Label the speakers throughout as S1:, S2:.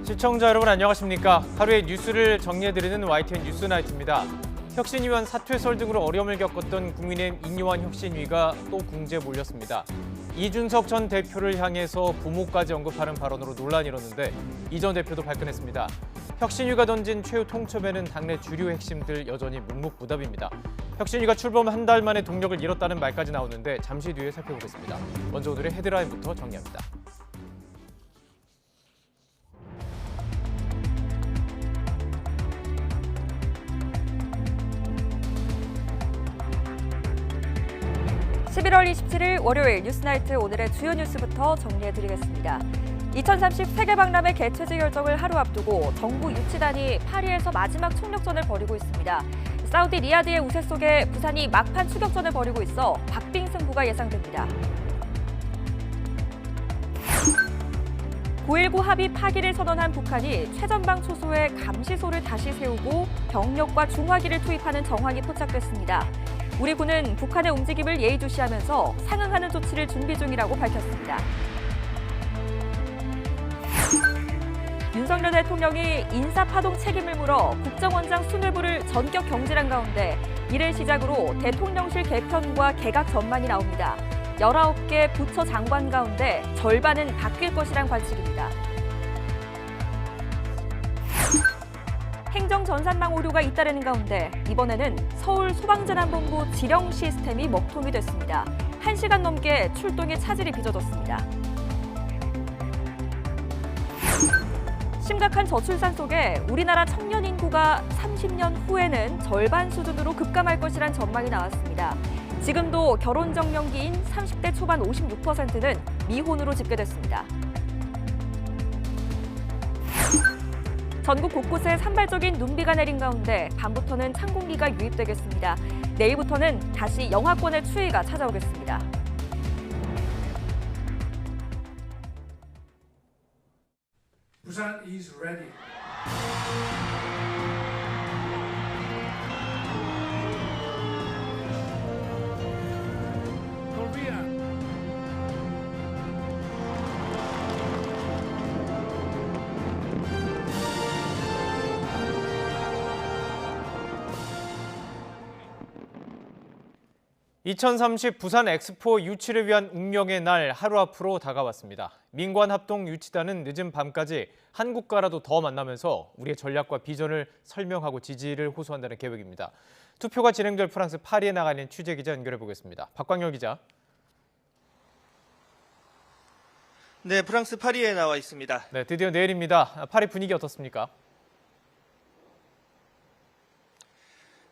S1: 시청자 여러분 안녕하십니까? 하루의 뉴스를 정리해드리는 YTN 뉴스나이트입니다. 혁신위원 사퇴설 등으로 어려움을 겪었던 국민의힘 인요한 혁신위가 또 궁지에 몰렸습니다. 이준석 전 대표를 향해서 부모까지 언급하는 발언으로 논란이 일었는데 이 전 대표도 발끈했습니다. 혁신위가 던진 최후 통첩에는 당내 주류 핵심들 여전히 묵묵부답입니다. 혁신위가 출범 한 달 만에 동력을 잃었다는 말까지 나오는데 잠시 뒤에 살펴보겠습니다. 먼저 오늘의 헤드라인부터 정리합니다.
S2: (11월 27일) 월요일 뉴스나이트 오늘의 주요 뉴스부터 정리해드리겠습니다. 2030 세계박람회 개최지 결정을 하루 앞두고 정부 유치단이 파리에서 마지막 총력전을 벌이고 있습니다. 사우디 리야드의 우세 속에 부산이 막판 추격전을 벌이고 있어 박빙 승부가 예상됩니다. 9.19 합의 파기를 선언한 북한이 최전방 초소에 감시소를 다시 세우고 병력과 중화기를 투입하는 정황이 포착됐습니다. 우리 군은 북한의 움직임을 예의주시하면서 상응하는 조치를 준비 중이라고 밝혔습니다. 윤석열 대통령이 인사파동 책임을 물어 국정원장 순회부를 전격 경질한 가운데 이를 시작으로 대통령실 개편과 개각 전망이 나옵니다. 19개 부처 장관 가운데 절반은 바뀔 것이란 관측입니다. 행정 전산망 오류가 잇따르는 가운데 이번에는 서울 소방재난본부 지령 시스템이 먹통이 됐습니다. 1시간 넘게 출동에 차질이 빚어졌습니다. 심각한 저출산 속에 우리나라 청년 인구가 30년 후에는 절반 수준으로 급감할 것이란 전망이 나왔습니다. 지금도 결혼 정년기인 30대 초반 56%는 미혼으로 집계됐습니다. 전국 곳곳에 산발적인 눈비가 내린 가운데 밤부터는 찬 공기가 유입되겠습니다. 내일부터는 다시 영하권의 추위가 찾아오겠습니다.
S3: Busan is ready. Korea.
S1: (2030) 부산 엑스포 유치를 위한 운명의 날 하루 앞으로 다가왔습니다. 민관 합동 유치단은 늦은 밤까지 한국과라도 더 만나면서 우리의 전략과 비전을 설명하고 지지를 호소한다는 계획입니다. 투표가 진행될 프랑스 파리에 나가 있는 취재기자 연결해 보겠습니다. 박광열 기자.
S4: 네, 프랑스 파리에 나와 있습니다.
S1: 네, 드디어 내일입니다. 파리 분위기 어떻습니까?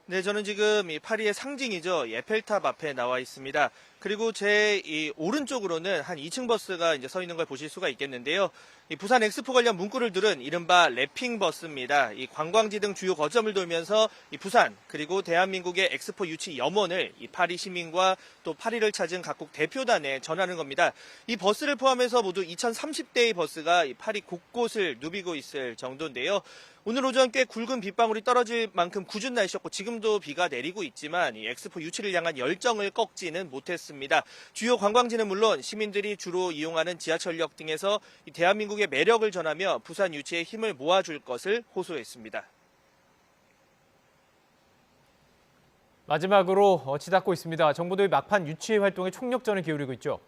S4: 네, 저는 지금 이 파리의 상징이죠. 에펠탑 앞에 나와 있습니다. 그리고 제 이 오른쪽으로는 한 2층 버스가 이제 서 있는 걸 보실 수가 있겠는데요. 이 부산 엑스포 관련 문구를 들은 이른바 랩핑 버스입니다. 이 관광지 등 주요 거점을 돌면서 이 부산 그리고 대한민국의 엑스포 유치 염원을 이 파리 시민과 또 파리를 찾은 각국 대표단에 전하는 겁니다. 이 버스를 포함해서 모두 2030대의 버스가 이 파리 곳곳을 누비고 있을 정도인데요. 오늘 오전 꽤 굵은 빗방울이 떨어질 만큼 궂은 날씨였고 지금도 비가 내리고 있지만 이 엑스포 유치를 향한 열정을 꺾지는 못했습니다. 주요 관광지는 물론 시민들이 주로 이용하는 지하철역 등에서 이 대한민국의 매력을 전하며 부산 유치에 힘을 모아줄 것을 호소했습니다.
S1: 마지막으로 치닫고 있습니다. 정부도 막판 유치 활동에 총력전을 기울이고 있죠.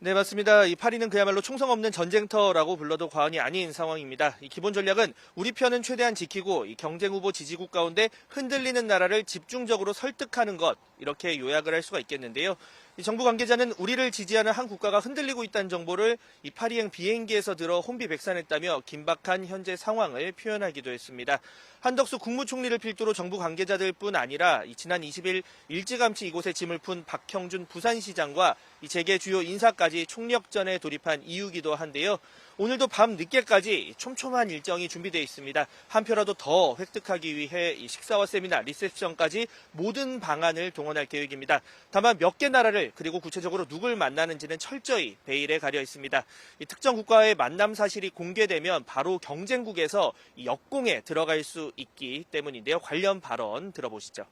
S4: 네, 맞습니다. 이 파리는 그야말로 총성 없는 전쟁터라고 불러도 과언이 아닌 상황입니다. 이 기본 전략은 우리 편은 최대한 지키고 이 경쟁 후보 지지국 가운데 흔들리는 나라를 집중적으로 설득하는 것, 이렇게 요약을 할 수가 있겠는데요. 이 정부 관계자는 우리를 지지하는 한 국가가 흔들리고 있다는 정보를 이 파리행 비행기에서 들어 혼비백산했다며 긴박한 현재 상황을 표현하기도 했습니다. 한덕수 국무총리를 필두로 정부 관계자들뿐 아니라 지난 20일 일찌감치 이곳에 짐을 푼 박형준 부산시장과 이 재계 주요 인사까지 총력전에 돌입한 이유기도 한데요. 오늘도 밤 늦게까지 촘촘한 일정이 준비되어 있습니다. 한 표라도 더 획득하기 위해 이 식사와 세미나, 리셉션까지 모든 방안을 동원할 계획입니다. 다만 몇 개 나라를 그리고 구체적으로 누굴 만나는지는 철저히 베일에 가려 있습니다. 이 특정 국가의 만남 사실이 공개되면 바로 경쟁국에서 이 역공에 들어갈 수 있기 때문인데요. 관련 발언 들어보시죠.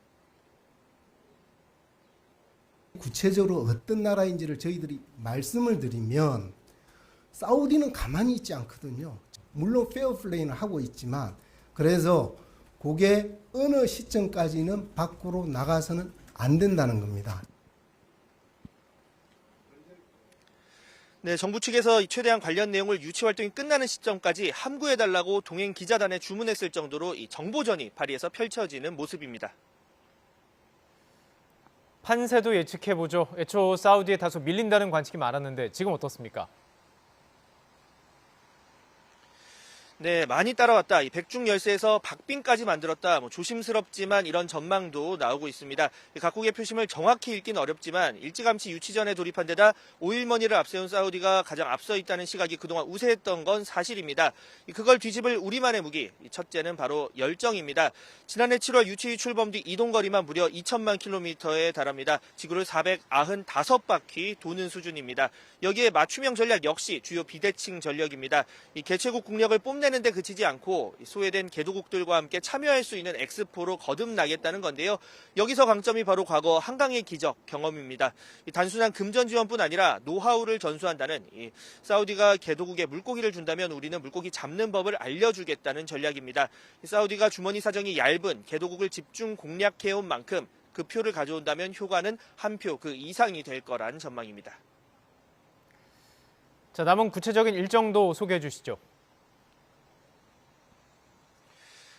S5: 구체적으로 어떤 나라인지를 저희들이 말씀을 드리면 사우디는 가만히 있지 않거든요. 물론 페어플레이는 하고 있지만 그래서 그게 어느 시점까지는 밖으로 나가서는 안 된다는 겁니다.
S4: 네, 정부 측에서 최대한 관련 내용을 유치 활동이 끝나는 시점까지 함구해달라고 동행 기자단에 주문했을 정도로 이 정보전이 파리에서 펼쳐지는 모습입니다.
S1: 판세도 예측해보죠. 애초 사우디에 다소 밀린다는 관측이 많았는데 지금 어떻습니까?
S4: 네, 많이 따라왔다. 이 백중 열세에서 박빙까지 만들었다. 조심스럽지만 이런 전망도 나오고 있습니다. 각국의 표심을 정확히 읽긴 어렵지만 일찌감치 유치전에 돌입한 데다 오일머니를 앞세운 사우디가 가장 앞서 있다는 시각이 그동안 우세했던 건 사실입니다. 그걸 뒤집을 우리만의 무기. 첫째는 바로 열정입니다. 지난해 7월 유치 출범 뒤 이동거리만 무려 2천만 킬로미터에 달합니다. 지구를 495바퀴 도는 수준입니다. 여기에 맞춤형 전략 역시 주요 비대칭 전략입니다. 이 개최국 국력을 뽐내는데 그치지 않고 소외된 개도국들과 함께 참여할 수 있는 엑스포로 거듭나겠다는 건데요. 여기서 강점이 바로 과거 한강의 기적 경험입니다. 단순한 금전 지원뿐 아니라 노하우를 전수한다는 사우디가 개도국에 물고기를 준다면 우리는 물고기 잡는 법을 알려주겠다는 전략입니다. 사우디가 주머니 사정이 얇은 개도국을 집중 공략해온 만큼 그 표를 가져온다면 효과는 한 표 그 이상이 될 거란 전망입니다.
S1: 자, 남은 구체적인 일정도 소개해 주시죠.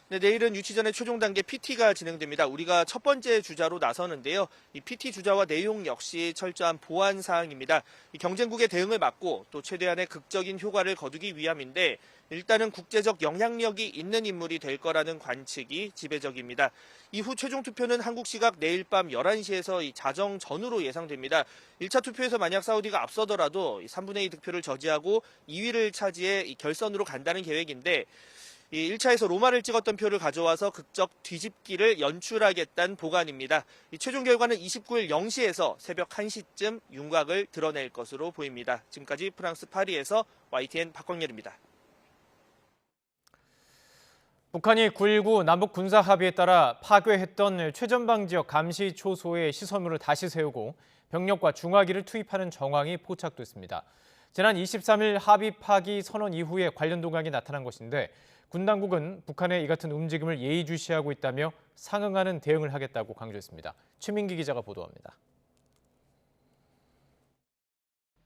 S4: 네, 내일은 유치전의 최종 단계 PT가 진행됩니다. 우리가 첫 번째 주자로 나서는데요. 이 PT 주자와 내용 역시 철저한 보안 사항입니다. 이 경쟁국의 대응을 막고 또 최대한의 극적인 효과를 거두기 위함인데 일단은 국제적 영향력이 있는 인물이 될 거라는 관측이 지배적입니다. 이후 최종 투표는 한국 시각 내일 밤 11시에서 이 자정 전후로 예상됩니다. 1차 투표에서 만약 사우디가 앞서더라도 3분의 2 득표를 저지하고 2위를 차지해 이 결선으로 간다는 계획인데 이 1차에서 로마를 찍었던 표를 가져와서 극적 뒤집기를 연출하겠다는 보관입니다. 이 최종 결과는 29일 0시에서 새벽 1시쯤 윤곽을 드러낼 것으로 보입니다. 지금까지 프랑스 파리에서 YTN 박광렬입니다.
S1: 북한이 9.19 남북 군사 합의에 따라 파괴했던 최전방 지역 감시 초소의 시설물을 다시 세우고 병력과 중화기를 투입하는 정황이 포착됐습니다. 지난 23일 합의 파기 선언 이후에 관련 동향이 나타난 것인데 군 당국은 북한의 이 같은 움직임을 예의주시하고 있다며 상응하는 대응을 하겠다고 강조했습니다. 최민기 기자가 보도합니다.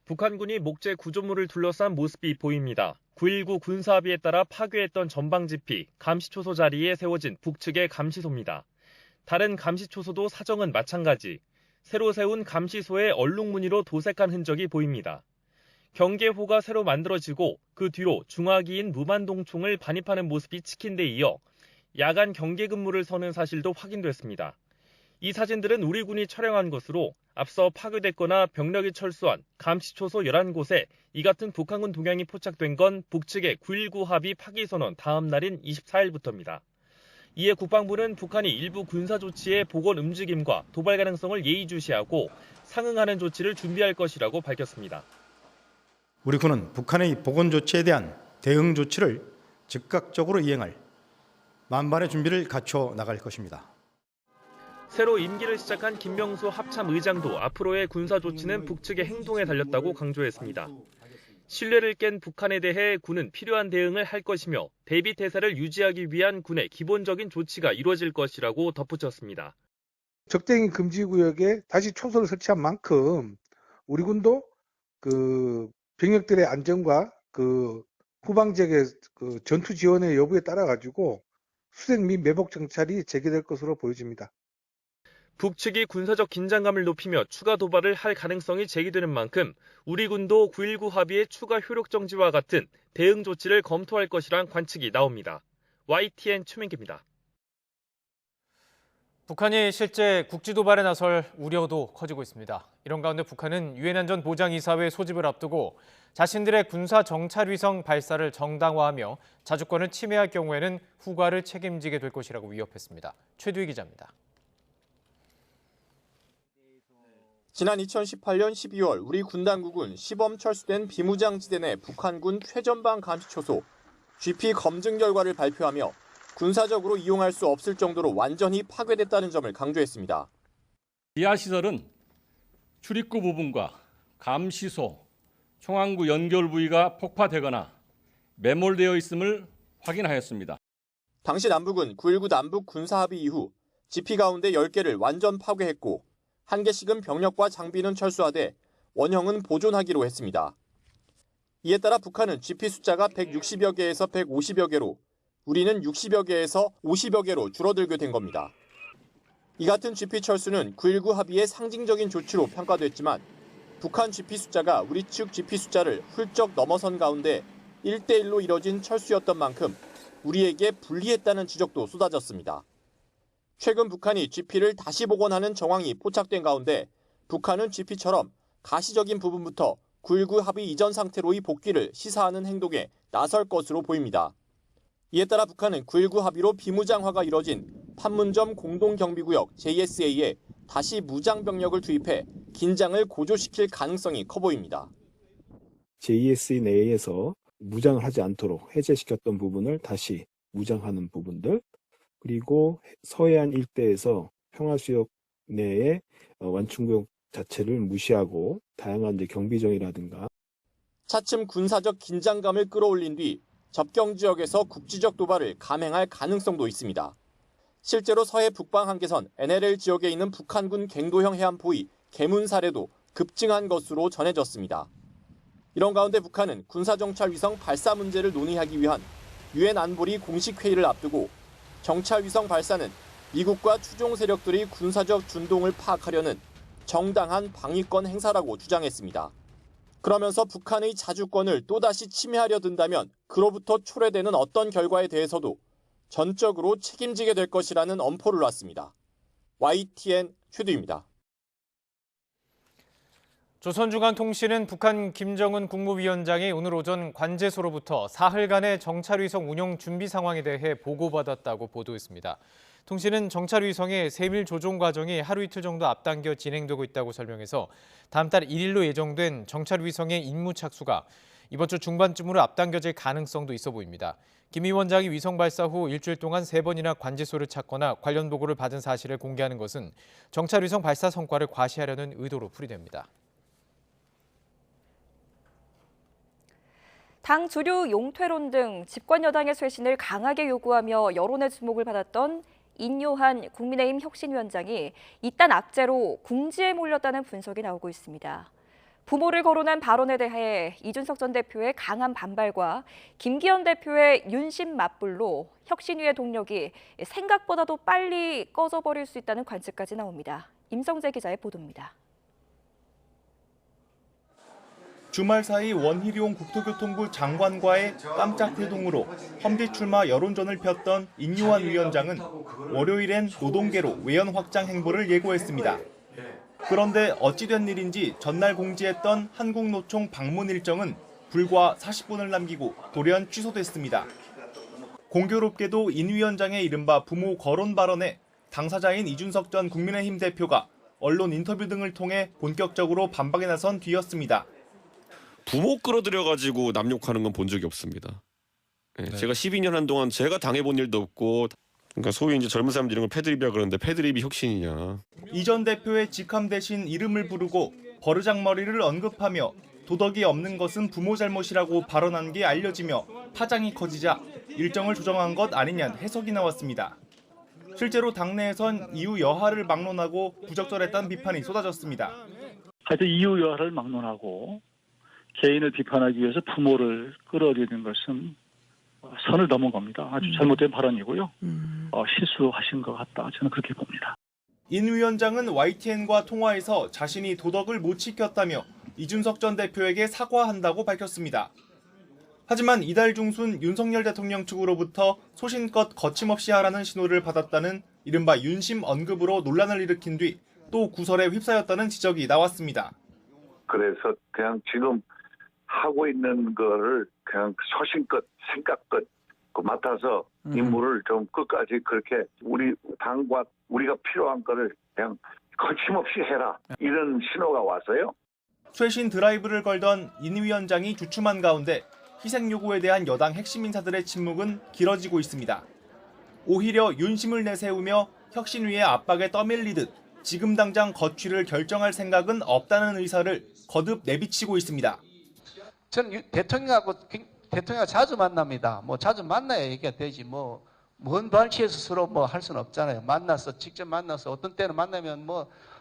S6: 북한군이 목재 구조물을 둘러싼 모습이 보입니다. 9.19 군사합의에 따라 파괴했던 전방지피, 감시초소 자리에 세워진 북측의 감시소입니다. 다른 감시초소도 사정은 마찬가지. 새로 세운 감시소에 얼룩무늬로 도색한 흔적이 보입니다. 경계호가 새로 만들어지고 그 뒤로 중화기인 무만동총을 반입하는 모습이 찍힌 데 이어 야간 경계 근무를 서는 사실도 확인됐습니다. 이 사진들은 우리 군이 촬영한 것으로 앞서 파괴됐거나 병력이 철수한 감시초소 11곳에 이 같은 북한군 동향이 포착된 건 북측의 9.19 합의 파기 선언 다음 날인 24일부터입니다. 이에 국방부는 북한이 일부 군사 조치의 복원 움직임과 도발 가능성을 예의주시하고 상응하는 조치를 준비할 것이라고 밝혔습니다.
S7: 우리 군은 북한의 복원 조치에 대한 대응 조치를 즉각적으로 이행할 만반의 준비를 갖춰 나갈 것입니다.
S6: 새로 임기를 시작한 김명수 합참의장도 앞으로의 군사 조치는 북측의 행동에 달렸다고 강조했습니다. 신뢰를 깬 북한에 대해 군은 필요한 대응을 할 것이며 대비 태세를 유지하기 위한 군의 기본적인 조치가 이루어질 것이라고 덧붙였습니다.
S8: 적대행위 금지 구역에 다시 초소를 설치한 만큼 우리 군도 병력들의 안전과 후방 지역의 전투 지원의 여부에 따라 가지고 수색 및 매복 정찰이 재개될 것으로 보여집니다.
S6: 북측이 군사적 긴장감을 높이며 추가 도발을 할 가능성이 제기되는 만큼 우리 군도 9.19 합의의 추가 효력 정지와 같은 대응 조치를 검토할 것이란 관측이 나옵니다. YTN 최민기입니다.
S1: 북한이 실제 국지 도발에 나설 우려도 커지고 있습니다. 이런 가운데 북한은 유엔 안전보장이사회 소집을 앞두고 자신들의 군사 정찰 위성 발사를 정당화하며 자주권을 침해할 경우에는 후과를 책임지게 될 것이라고 위협했습니다. 최두희 기자입니다.
S9: 지난 2018년 12월 우리 군 당국은 시범 철수된 비무장지대 내 북한군 최전방 감시초소 GP 검증 결과를 발표하며 군사적으로 이용할 수 없을 정도로 완전히 파괴됐다는 점을 강조했습니다.
S10: 지하 시설은 출입구 부분과 감시소, 총항구 연결 부위가 폭파되거나 매몰되어 있음을 확인하였습니다.
S9: 당시 남북은 9.19 남북 군사합의 이후 지피 가운데 10개를 완전 파괴했고 1개씩은 병력과 장비는 철수하되 원형은 보존하기로 했습니다. 이에 따라 북한은 GP 숫자가 160여 개에서 150여 개로 우리는 60여 개에서 50여 개로 줄어들게 된 겁니다. 이 같은 GP 철수는 9.19 합의의 상징적인 조치로 평가됐지만 북한 GP 숫자가 우리 측 GP 숫자를 훌쩍 넘어선 가운데 1대1로 이뤄진 철수였던 만큼 우리에게 불리했다는 지적도 쏟아졌습니다. 최근 북한이 GP를 다시 복원하는 정황이 포착된 가운데 북한은 GP처럼 가시적인 부분부터 9.19 합의 이전 상태로의 복귀를 시사하는 행동에 나설 것으로 보입니다. 이에 따라 북한은 9.19 합의로 비무장화가 이뤄진 판문점 공동경비구역 JSA에 다시 무장 병력을 투입해 긴장을 고조시킬 가능성이 커 보입니다.
S11: JSA 내에서 무장을 하지 않도록 해제시켰던 부분을 다시 무장하는 부분들, 그리고 서해안 일대에서 평화수역 내에 완충구역 자체를 무시하고 다양한 경비정이라든가
S9: 차츰 군사적 긴장감을 끌어올린 뒤 접경 지역에서 국지적 도발을 감행할 가능성도 있습니다. 실제로 서해 북방 한계선 NLL 지역에 있는 북한군 갱도형 해안포의 개문 사례도 급증한 것으로 전해졌습니다. 이런 가운데 북한은 군사정찰위성 발사 문제를 논의하기 위한 유엔 안보리 공식 회의를 앞두고 정찰위성 발사는 미국과 추종 세력들이 군사적 준동을 파악하려는 정당한 방위권 행사라고 주장했습니다. 그러면서 북한의 자주권을 또다시 침해하려 든다면 그로부터 초래되는 어떤 결과에 대해서도 전적으로 책임지게 될 것이라는 엄포를 놨습니다. YTN 최두입니다.
S1: 조선중앙통신은 북한 김정은 국무위원장이 오늘 오전 관제소로부터 사흘간의 정찰위성 운영 준비 상황에 대해 보고받았다고 보도했습니다. 통신은 정찰위성의 세밀 조종 과정이 하루 이틀 정도 앞당겨 진행되고 있다고 설명해서 다음 달 1일로 예정된 정찰위성의 임무 착수가 이번 주 중반쯤으로 앞당겨질 가능성도 있어 보입니다. 김 위원장이 위성 발사 후 일주일 동안 3번이나 관제소를 찾거나 관련 보고를 받은 사실을 공개하는 것은 정찰위성 발사 성과를 과시하려는 의도로 풀이됩니다.
S2: 당 주류 용퇴론 등 집권 여당의 쇄신을 강하게 요구하며 여론의 주목을 받았던 인요한 국민의힘 혁신위원장이 이딴 악재로 궁지에 몰렸다는 분석이 나오고 있습니다. 부모를 거론한 발언에 대해 이준석 전 대표의 강한 반발과 김기현 대표의 윤심 맞불로 혁신위의 동력이 생각보다도 빨리 꺼져버릴 수 있다는 관측까지 나옵니다. 임성재 기자의 보도입니다.
S12: 주말 사이 원희룡 국토교통부 장관과의 깜짝 회동으로 험지 출마 여론전을 폈던 인요한 위원장은 월요일엔 노동계로 외연 확장 행보를 예고했습니다. 그런데 어찌된 일인지 전날 공지했던 한국노총 방문 일정은 불과 40분을 남기고 돌연 취소됐습니다. 공교롭게도 인 위원장의 이른바 부모 거론 발언에 당사자인 이준석 전 국민의힘 대표가 언론 인터뷰 등을 통해 본격적으로 반박에 나선 뒤였습니다.
S13: 부모 끌어들여가지고 남욕하는 건 본 적이 없습니다. 네. 제가 12년 한동안 제가 당해본 일도 없고, 그러니까 소위 이제 젊은 사람들이 이런 걸 패드립이라 그러는데 패드립이 혁신이냐.
S12: 이 전 대표의 직함 대신 이름을 부르고 버르장머리를 언급하며 도덕이 없는 것은 부모 잘못이라고 발언한 게 알려지며 파장이 커지자 일정을 조정한 것 아니냐는 해석이 나왔습니다. 실제로 당내에선 이유 여하를 막론하고 부적절했다는 비판이 쏟아졌습니다.
S14: 하여튼 이유 여하를 막론하고 개인을 비판하기 위해서 부모를 끌어들이는 것은 선을 넘은 겁니다. 아주 잘못된 발언이고요. 실수하신 것 같다. 저는 그렇게 봅니다.
S12: 인 위원장은 YTN과 통화에서 자신이 도덕을 못 지켰다며 이준석 전 대표에게 사과한다고 밝혔습니다. 하지만 이달 중순 윤석열 대통령 측으로부터 소신껏 거침없이 하라는 신호를 받았다는 이른바 윤심 언급으로 논란을 일으킨 뒤 또 구설에 휩싸였다는 지적이 나왔습니다.
S15: 그래서 그냥 지금 하고 있는 거를 그냥 소신껏 생각껏 맡아서 임무를 좀 끝까지 그렇게 우리 당과 우리가 필요한 거를 그냥 거침없이 해라. 이런 신호가 왔어요.
S12: 쇄신 드라이브를 걸던 인 위원장이 주춤한 가운데 희생 요구에 대한 여당 핵심 인사들의 침묵은 길어지고 있습니다. 오히려 윤심을 내세우며 혁신위의 압박에 떠밀리듯 지금 당장 거취를 결정할 생각은 없다는 의사를 거듭 내비치고 있습니다.
S16: 저는 대통령하고 자주 만납니다. 뭐 자주 만나야 얘기가 되지 먼 발치에서 서로 할 수는 없잖아요. 직접 만나서 어떤 때는 만나면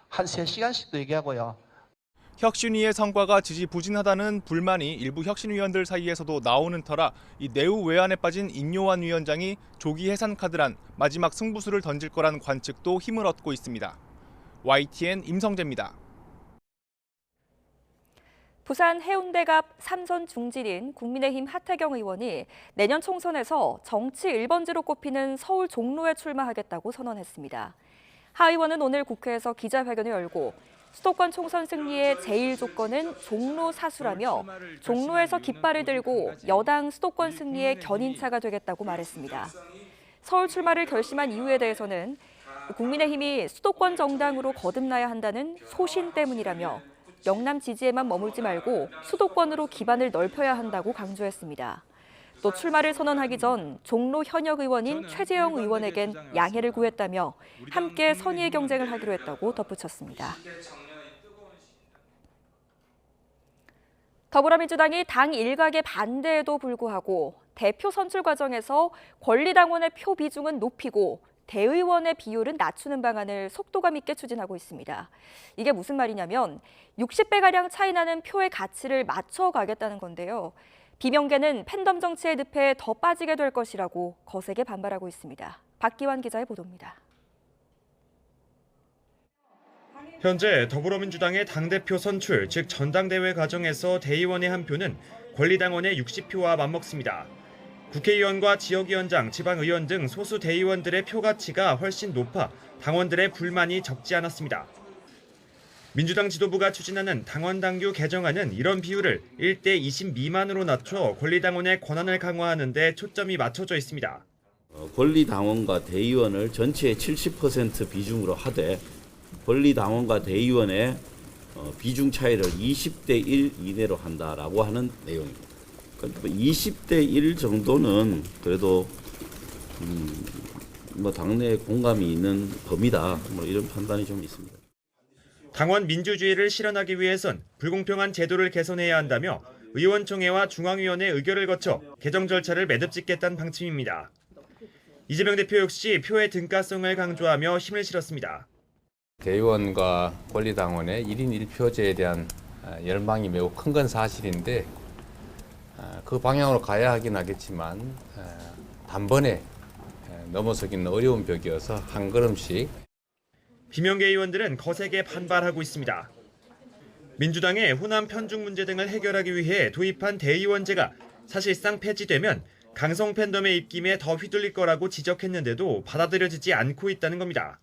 S16: 한 3시간씩도 얘기하고요.
S12: 혁신위의 성과가 지지부진하다는 불만이 일부 혁신위원들 사이에서도 나오는 터라 이 내후 외환에 빠진 인요한 위원장이 조기 해산 카드란 마지막 승부수를 던질 거란 관측도 힘을 얻고 있습니다. YTN 임성재입니다.
S2: 부산 해운대갑 3선 중진인 국민의힘 하태경 의원이 내년 총선에서 정치 1번지로 꼽히는 서울 종로에 출마하겠다고 선언했습니다. 하 의원은 오늘 국회에서 기자회견을 열고 수도권 총선 승리의 제일 조건은 종로 사수라며 종로에서 깃발을 들고 여당 수도권 승리의 견인차가 되겠다고 말했습니다. 서울 출마를 결심한 이유에 대해서는 국민의힘이 수도권 정당으로 거듭나야 한다는 소신 때문이라며 영남 지지에만 머물지 말고 수도권으로 기반을 넓혀야 한다고 강조했습니다. 또 출마를 선언하기 전 종로 현역 의원인 최재형 의원에겐 양해를 구했다며 함께 선의의 경쟁을 하기로 했다고 덧붙였습니다. 더불어민주당이 당 일각의 반대에도 불구하고 대표 선출 과정에서 권리당원의 표 비중은 높이고 대의원의 비율은 낮추는 방안을 속도감 있게 추진하고 있습니다. 이게 무슨 말이냐면 60배가량 차이 나는 표의 가치를 맞춰가겠다는 건데요. 비명계는 팬덤 정치의 늪에 더 빠지게 될 것이라고 거세게 반발하고 있습니다. 박기환 기자의 보도입니다.
S12: 현재 더불어민주당의 당대표 선출, 즉 전당대회 과정에서 대의원의 한 표는 권리당원의 60표와 맞먹습니다. 국회의원과 지역위원장, 지방의원 등 소수 대의원들의 표 가치가 훨씬 높아 당원들의 불만이 적지 않았습니다. 민주당 지도부가 추진하는 당원당규 개정안은 이런 비율을 1대 20 미만으로 낮춰 권리당원의 권한을 강화하는 데 초점이 맞춰져 있습니다.
S17: 권리당원과 대의원을 전체의 70% 비중으로 하되 권리당원과 대의원의 비중 차이를 20대 1 이내로 한다라고 하는 내용입니다. 20대 1 정도는 그래도 당내에 공감이 있는 범위다. 이런 판단이 좀 있습니다.
S12: 당원 민주주의를 실현하기 위해선 불공평한 제도를 개선해야 한다며 의원총회와 중앙위원회 의결을 거쳐 개정 절차를 매듭짓겠다는 방침입니다. 이재명 대표 역시 표의 등가성을 강조하며 힘을 실었습니다.
S18: 대의원과 권리당원의 1인 1표제에 대한 열망이 매우 큰 건 사실인데 그 방향으로 가야 하긴 하겠지만 단번에 넘어서기는 어려운 벽이어서 한 걸음씩.
S12: 비명계 의원들은 거세게 반발하고 있습니다. 민주당의 호남 편중 문제 등을 해결하기 위해 도입한 대의원제가 사실상 폐지되면 강성 팬덤의 입김에 더 휘둘릴 거라고 지적했는데도 받아들여지지 않고 있다는 겁니다.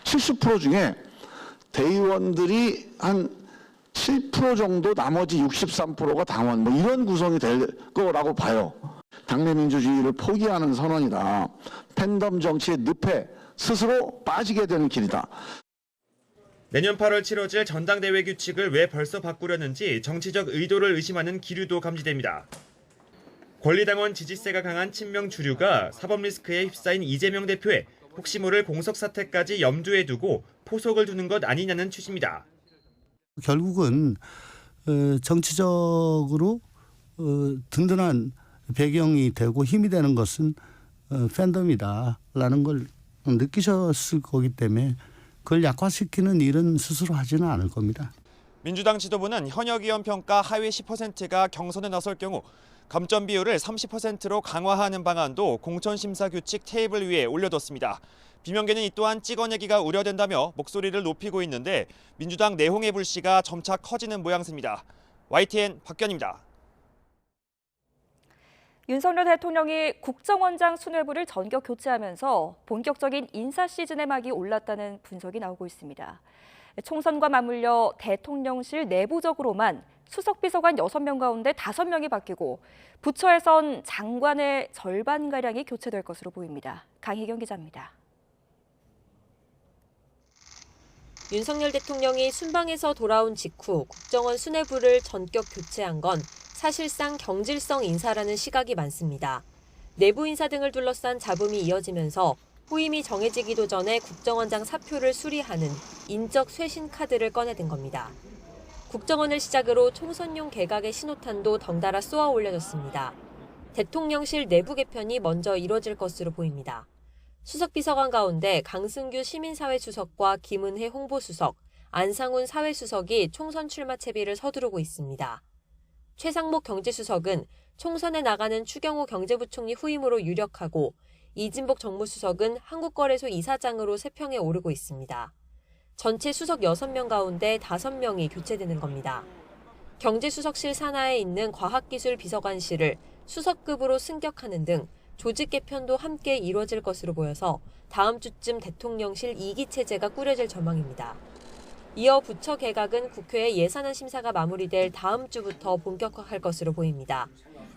S19: 70% 중에 대의원들이 한 7% 정도, 나머지 63%가 당원, 이런 구성이 될 거라고 봐요. 당내 민주주의를 포기하는 선언이다. 팬덤 정치의 늪에 스스로 빠지게 되는 길이다.
S12: 내년 8월 치러질 전당대회 규칙을 왜 벌써 바꾸려는지 정치적 의도를 의심하는 기류도 감지됩니다. 권리당원 지지세가 강한 친명 주류가 사법 리스크에 휩싸인 이재명 대표의 혹시 모를 공석 사태까지 염두에 두고 포석을 두는 것 아니냐는 취지입니다.
S20: 결국은 정치적으로 든든한 배경이 되고 힘이 되는 것은 팬덤이다라는 걸 느끼셨을 거기 때문에 그걸 약화시키는 일은 스스로 하지는 않을 겁니다.
S12: 민주당 지도부는 현역 의원 평가 하위 10%가 경선에 나설 경우 감점 비율을 30%로 강화하는 방안도 공천심사 규칙 테이블 위에 올려뒀습니다. 비명계는 이 또한 찍어내기가 우려된다며 목소리를 높이고 있는데 민주당 내홍의 불씨가 점차 커지는 모양새입니다. YTN 박견입니다.
S2: 윤석열 대통령이 국정원장 수뇌부를 전격 교체하면서 본격적인 인사 시즌의 막이 올랐다는 분석이 나오고 있습니다. 총선과 맞물려 대통령실 내부적으로만 수석비서관 6명 가운데 5명이 바뀌고 부처에선 장관의 절반가량이 교체될 것으로 보입니다. 강희경 기자입니다.
S21: 윤석열 대통령이 순방에서 돌아온 직후 국정원 수뇌부를 전격 교체한 건 사실상 경질성 인사라는 시각이 많습니다. 내부 인사 등을 둘러싼 잡음이 이어지면서 후임이 정해지기도 전에 국정원장 사표를 수리하는 인적 쇄신 카드를 꺼내든 겁니다. 국정원을 시작으로 총선용 개각의 신호탄도 덩달아 쏘아 올려졌습니다. 대통령실 내부 개편이 먼저 이뤄질 것으로 보입니다. 수석비서관 가운데 강승규 시민사회 수석과 김은혜 홍보수석, 안상훈 사회수석이 총선 출마 채비를 서두르고 있습니다. 최상목 경제수석은 총선에 나가는 추경호 경제부총리 후임으로 유력하고 이진복 정무수석은 한국거래소 이사장으로 세평에 오르고 있습니다. 전체 수석 6명 가운데 5명이 교체되는 겁니다. 경제수석실 산하에 있는 과학기술비서관실을 수석급으로 승격하는 등 조직 개편도 함께 이뤄질 것으로 보여서 다음 주쯤 대통령실 2기 체제가 꾸려질 전망입니다. 이어 부처 개각은 국회의 예산안 심사가 마무리될 다음 주부터 본격화할 것으로 보입니다.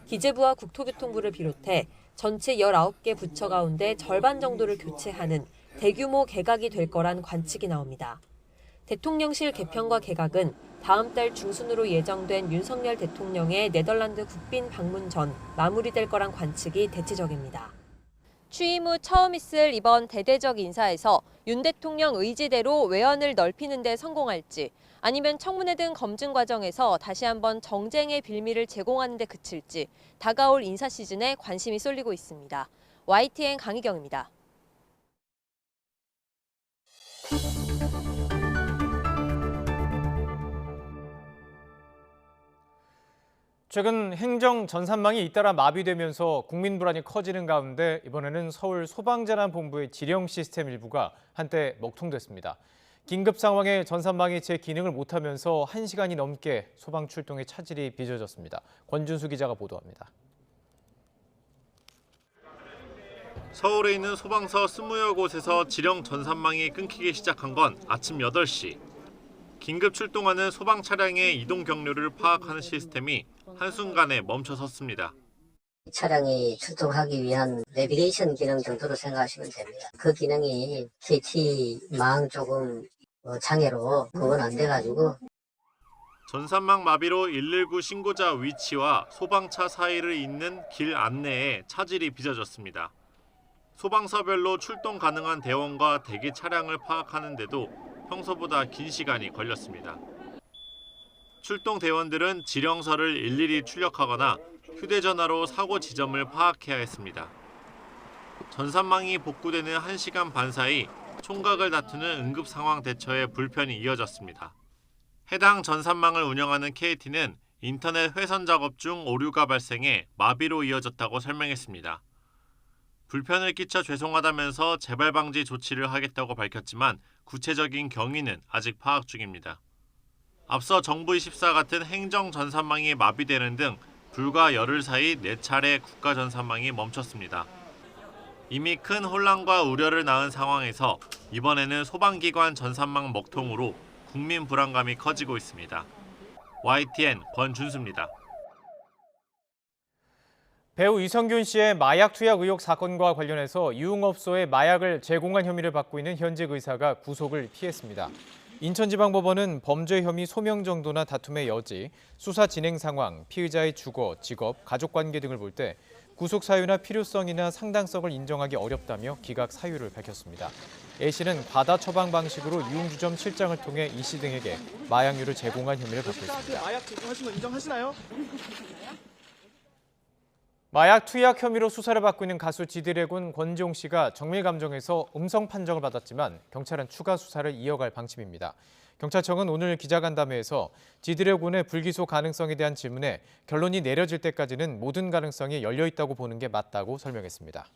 S21: 기재부와 국토교통부를 비롯해 전체 19개 부처 가운데 절반 정도를 교체하는 대규모 개각이 될 거란 관측이 나옵니다. 대통령실 개편과 개각은 다음 달 중순으로 예정된 윤석열 대통령의 네덜란드 국빈 방문 전 마무리될 거란 관측이 대체적입니다. 취임 후 처음 있을 이번 대대적 인사에서 윤 대통령 의지대로 외연을 넓히는 데 성공할지 아니면 청문회 등 검증 과정에서 다시 한번 정쟁의 빌미를 제공하는 데 그칠지 다가올 인사 시즌에 관심이 쏠리고 있습니다. YTN 강희경입니다.
S1: 최근 행정 전산망이 잇따라 마비되면서 국민 불안이 커지는 가운데 이번에는 서울 소방재난본부의 지령 시스템 일부가 한때 먹통됐습니다. 긴급 상황에 전산망이 제 기능을 못하면서 1시간이 넘게 소방 출동에 차질이 빚어졌습니다. 권준수 기자가 보도합니다.
S12: 서울에 있는 소방서 20여 곳에서 지령 전산망이 끊기기 시작한 건 아침 8시. 긴급 출동하는 소방 차량의 이동 경로를 파악하는 시스템이 한순간에 멈춰섰습니다.
S3: 차량이 출동하기 위한 내비게이션 기능 정도로 생각하시면 됩니다. 그 기능이 KT망 조금 장애로 그건 안 돼가지고
S12: 전산망 마비로 119 신고자 위치와 소방차 사이를 잇는 길 안내에 차질이 빚어졌습니다. 소방서별로 출동 가능한 대원과 대기 차량을 파악하는데도 평소보다 긴 시간이 걸렸습니다. 출동 대원들은 지령서를 일일이 출력하거나 휴대전화로 사고 지점을 파악해야 했습니다. 전산망이 복구되는 1시간 반 사이 총각을 다투는 응급 상황 대처에 불편이 이어졌습니다. 해당 전산망을 운영하는 KT는 인터넷 회선 작업 중 오류가 발생해 마비로 이어졌다고 설명했습니다. 불편을 끼쳐 죄송하다면서 재발 방지 조치를 하겠다고 밝혔지만 구체적인 경위는 아직 파악 중입니다. 앞서 정부24 같은 행정 전산망이 마비되는 등 불과 열흘 사이 4차례 국가 전산망이 멈췄습니다. 이미 큰 혼란과 우려를 낳은 상황에서 이번에는 소방기관 전산망 먹통으로 국민 불안감이 커지고 있습니다. YTN 권준수입니다.
S1: 배우 이성균 씨의 마약 투약 의혹 사건과 관련해서 유흥업소에 마약을 제공한 혐의를 받고 있는 현직 의사가 구속을 피했습니다. 인천지방법원은 범죄 혐의 소명 정도나 다툼의 여지, 수사 진행 상황, 피의자의 주거, 직업, 가족관계 등을 볼 때 구속 사유나 필요성이나 상당성을 인정하기 어렵다며 기각 사유를 밝혔습니다. A 씨는 과다 처방 방식으로 유흥주점 실장을 통해 이 씨 등에게 마약류를 제공한 혐의를 받고 있습니다.
S22: 마약 제공하신 거 인정하시나요?
S1: 마약 투약 혐의로 수사를 받고 있는 가수 지드래곤 권지용 씨가 정밀감정에서 음성 판정을 받았지만 경찰은 추가 수사를 이어갈 방침입니다. 경찰청은 오늘 기자간담회에서 지드래곤의 불기소 가능성에 대한 질문에 결론이 내려질 때까지는 모든 가능성이 열려 있다고 보는 게 맞다고 설명했습니다.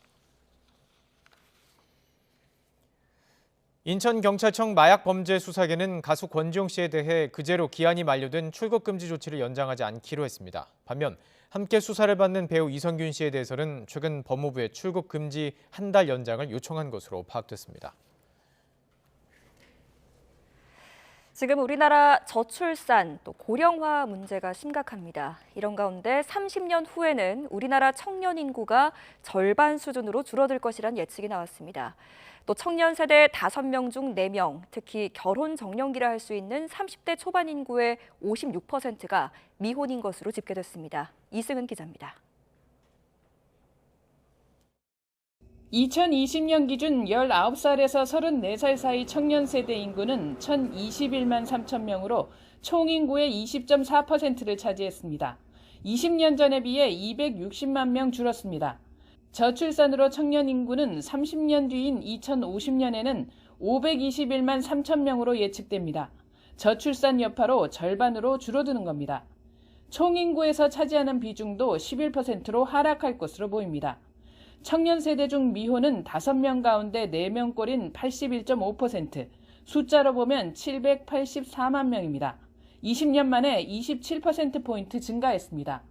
S1: 인천경찰청 마약범죄수사계는 가수 권지용 씨에 대해 그제로 기한이 만료된 출국금지 조치를 연장하지 않기로 했습니다. 반면 함께 수사를 받는 배우 이성균 씨에 대해서는 최근 법무부에 출국금지 한 달 연장을 요청한 것으로 파악됐습니다.
S2: 지금 우리나라 저출산, 또 고령화 문제가 심각합니다. 이런 가운데 30년 후에는 우리나라 청년 인구가 절반 수준으로 줄어들 것이란 예측이 나왔습니다. 또 청년 세대 5명 중 4명, 특히 결혼 정년기라 할 수 있는 30대 초반 인구의 56%가 미혼인 것으로 집계됐습니다. 이승은 기자입니다.
S23: 2020년 기준 19살에서 34살 사이 청년 세대 인구는 1,021만 3천 명으로
S5: 총 인구의 20.4%를 차지했습니다. 20년 전에 비해 260만 명 줄었습니다. 저출산으로 청년 인구는 30년 뒤인 2050년에는 521만 3천 명으로 예측됩니다. 저출산 여파로 절반으로 줄어드는 겁니다. 총 인구에서 차지하는 비중도 11%로 하락할 것으로 보입니다. 청년 세대 중 미혼은 5명 가운데 4명꼴인 81.5%, 숫자로 보면 784만 명입니다. 20년 만에 27%포인트 증가했습니다.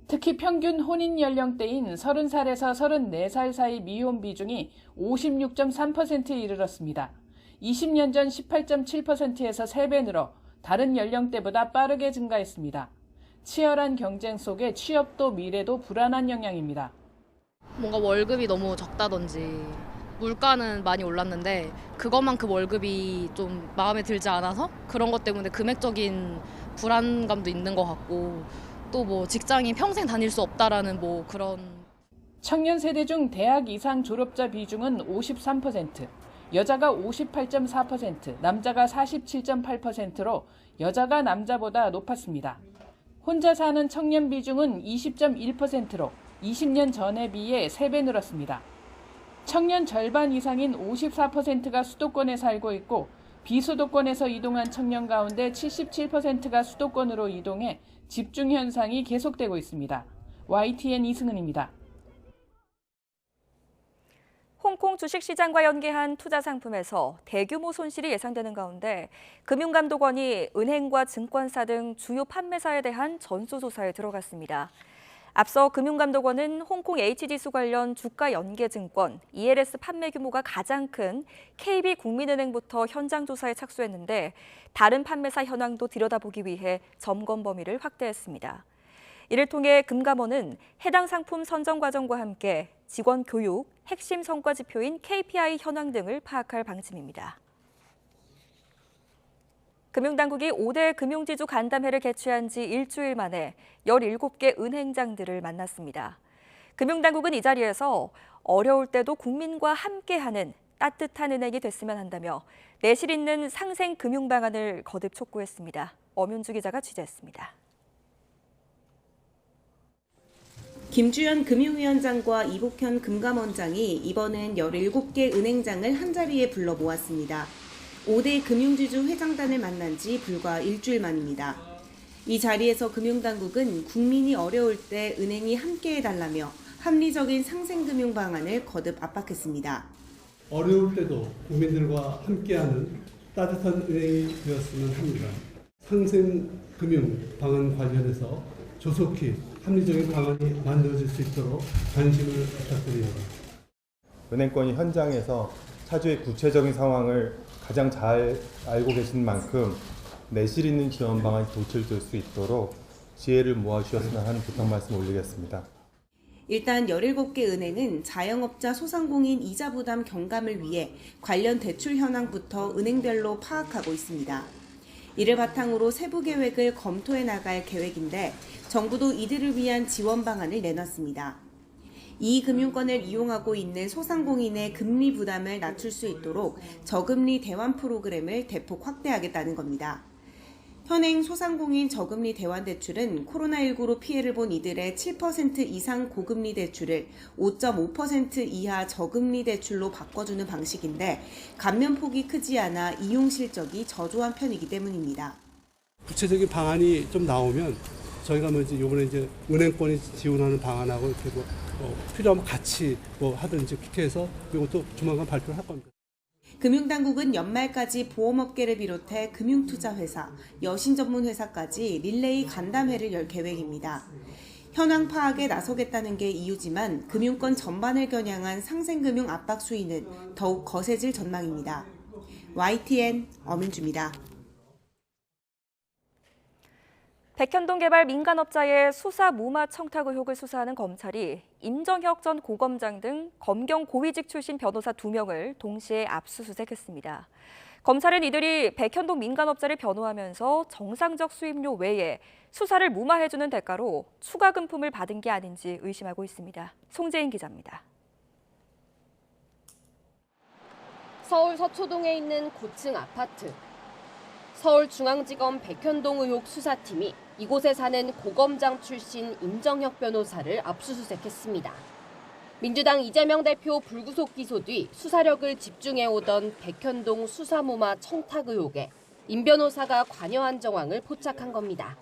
S5: 특히 평균 혼인 연령대인 30살에서 34살 사이 미혼 비중이 56.3%에 이르렀습니다. 20년 전 18.7%에서 3배 늘어 다른 연령대보다 빠르게 증가했습니다. 치열한 경쟁 속에 취업도 미래도 불안한 영향입니다.
S22: 뭔가 월급이 너무 적다든지 물가는 많이 올랐는데 그것만큼 월급이 좀 마음에 들지 않아서 그런 것 때문에 금액적인 불안감도 있는 것 같고 또 뭐 직장인 평생 다닐 수 없다라는 뭐 그런.
S5: 청년 세대 중 대학 이상 졸업자 비중은 53%, 여자가 58.4%, 남자가 47.8%로 여자가 남자보다 높았습니다. 혼자 사는 청년 비중은 20.1%로 20년 전에 비해 3배 늘었습니다. 청년 절반 이상인 54%가 수도권에 살고 있고 비수도권에서 이동한 청년 가운데 77%가 수도권으로 이동해 집중 현상이 계속되고 있습니다. YTN 이승은입니다.
S2: 홍콩 주식시장과 연계한 투자 상품에서 대규모 손실이 예상되는 가운데 금융감독원이 은행과 증권사 등 주요 판매사에 대한 전수조사에 들어갔습니다. 앞서 금융감독원은 홍콩 H지수 관련 주가 연계증권 ELS 판매 규모가 가장 큰 KB국민은행부터 현장 조사에 착수했는데 다른 판매사 현황도 들여다보기 위해 점검 범위를 확대했습니다. 이를 통해 금감원은 해당 상품 선정 과정과 함께 직원 교육, 핵심 성과 지표인 KPI 현황 등을 파악할 방침입니다. 금융당국이 5대 금융지주 간담회를 개최한 지 일주일 만에 17개 은행장들을 만났습니다. 금융당국은 이 자리에서 어려울 때도 국민과 함께하는 따뜻한 은행이 됐으면 한다며 내실 있는 상생 금융 방안을 거듭 촉구했습니다. 엄윤주 기자가 취재했습니다.
S23: 김주현 금융위원장과 이복현 금감원장이 이번엔 17개 은행장을 한자리에 불러 모았습니다. 5대 금융지주 회장단을 만난 지 불과 일주일 만입니다. 이 자리에서 금융당국은 국민이 어려울 때 은행이 함께해달라며 합리적인 상생금융 방안을 거듭 압박했습니다.
S24: 어려울 때도 국민들과 함께하는 따뜻한 은행이 되었으면 합니다. 상생금융 방안 관련해서 조속히 합리적인 방안이 만들어질 수 있도록 관심을 부탁드립니다.
S25: 은행권이 현장에서 차주의 구체적인 상황을 가장 잘 알고 계신 만큼 내실 있는 지원 방안이 도출될 수 있도록 지혜를 모아주셨으면 하는 부탁 말씀 올리겠습니다.
S23: 일단 17개 은행은 자영업자 소상공인 이자 부담 경감을 위해 관련 대출 현황부터 은행별로 파악하고 있습니다. 이를 바탕으로 세부 계획을 검토해 나갈 계획인데 정부도 이들을 위한 지원 방안을 내놨습니다. 이 금융권을 이용하고 있는 소상공인의 금리 부담을 낮출 수 있도록 저금리 대환 프로그램을 대폭 확대하겠다는 겁니다. 현행 소상공인 저금리 대환 대출은 코로나19로 피해를 본 이들의 7% 이상 고금리 대출을 5.5% 이하 저금리 대출로 바꿔주는 방식인데 감면폭이 크지 않아 이용 실적이 저조한 편이기 때문입니다.
S24: 구체적인 방안이 좀 나오면 저희가 이번에 은행권이 지원하는 방안하고 이렇게 필요하면 같이 하든지 그렇게 해서 이것도 조만간 발표를 할 겁니다.
S23: 금융당국은 연말까지 보험업계를 비롯해 금융투자회사, 여신전문회사까지 릴레이 간담회를 열 계획입니다. 현황 파악에 나서겠다는 게 이유지만 금융권 전반을 겨냥한 상생금융 압박 수위는 더욱 거세질 전망입니다. YTN 엄윤주입니다.
S2: 백현동 개발 민간업자의 수사 무마 청탁 의혹을 수사하는 검찰이 임정혁 전 고검장 등 검경 고위직 출신 변호사 2명을 동시에 압수수색했습니다. 검찰은 이들이 백현동 민간업자를 변호하면서 정상적 수임료 외에 수사를 무마해주는 대가로 추가 금품을 받은 게 아닌지 의심하고 있습니다. 송재인 기자입니다.
S21: 서울 서초동에 있는 고층 아파트.
S4: 서울중앙지검 백현동 의혹 수사팀이 이곳에 사는 고검장 출신 임정혁 변호사를 압수수색했습니다. 민주당 이재명 대표 불구속 기소 뒤 수사력을 집중해오던 백현동 수사무마 청탁 의혹에 임 변호사가 관여한 정황을 포착한 겁니다.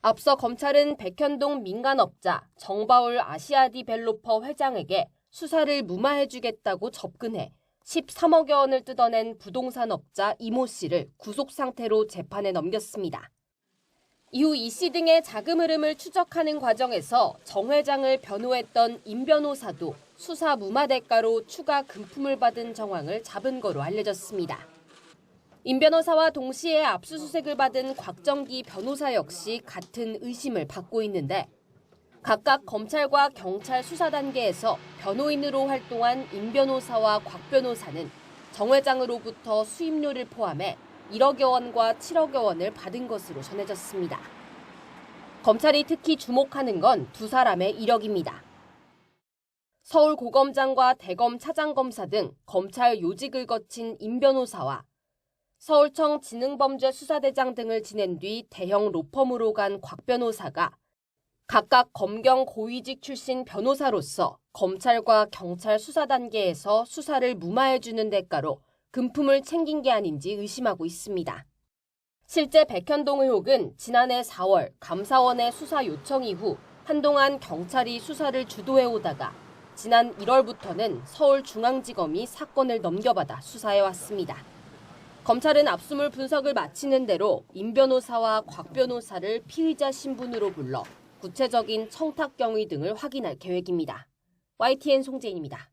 S4: 앞서 검찰은 백현동 민간업자 정바울 아시아디벨로퍼 회장에게 수사를 무마해주겠다고 접근해 13억여 원을 뜯어낸 부동산 업자 이모 씨를 구속 상태로 재판에 넘겼습니다. 이후 이 씨 등의 자금 흐름을 추적하는 과정에서 정 회장을 변호했던 임 변호사도 수사 무마 대가로 추가 금품을 받은 정황을 잡은 거로 알려졌습니다. 임 변호사와 동시에 압수수색을 받은 곽정기 변호사 역시 같은 의심을 받고 있는데 각각 검찰과 경찰 수사 단계에서 변호인으로 활동한 임 변호사와 곽 변호사는 정 회장으로부터 수임료를 포함해 1억여 원과 7억여 원을 받은 것으로 전해졌습니다. 검찰이 특히 주목하는 건 두 사람의 이력입니다. 서울고검장과 대검 차장검사 등 검찰 요직을 거친 임 변호사와 서울청 지능범죄수사대장 등을 지낸 뒤 대형 로펌으로 간 곽 변호사가 각각 검경 고위직 출신 변호사로서 검찰과 경찰 수사 단계에서 수사를 무마해주는 대가로 금품을 챙긴 게 아닌지 의심하고 있습니다. 실제 백현동 의혹은 지난해 4월 감사원의 수사 요청 이후 한동안 경찰이 수사를 주도해오다가 지난 1월부터는 서울중앙지검이 사건을 넘겨받아 수사해왔습니다. 검찰은 압수물 분석을 마치는 대로 임 변호사와 곽 변호사를 피의자 신분으로 불러 구체적인 청탁 경위 등을 확인할 계획입니다. YTN 송재인입니다.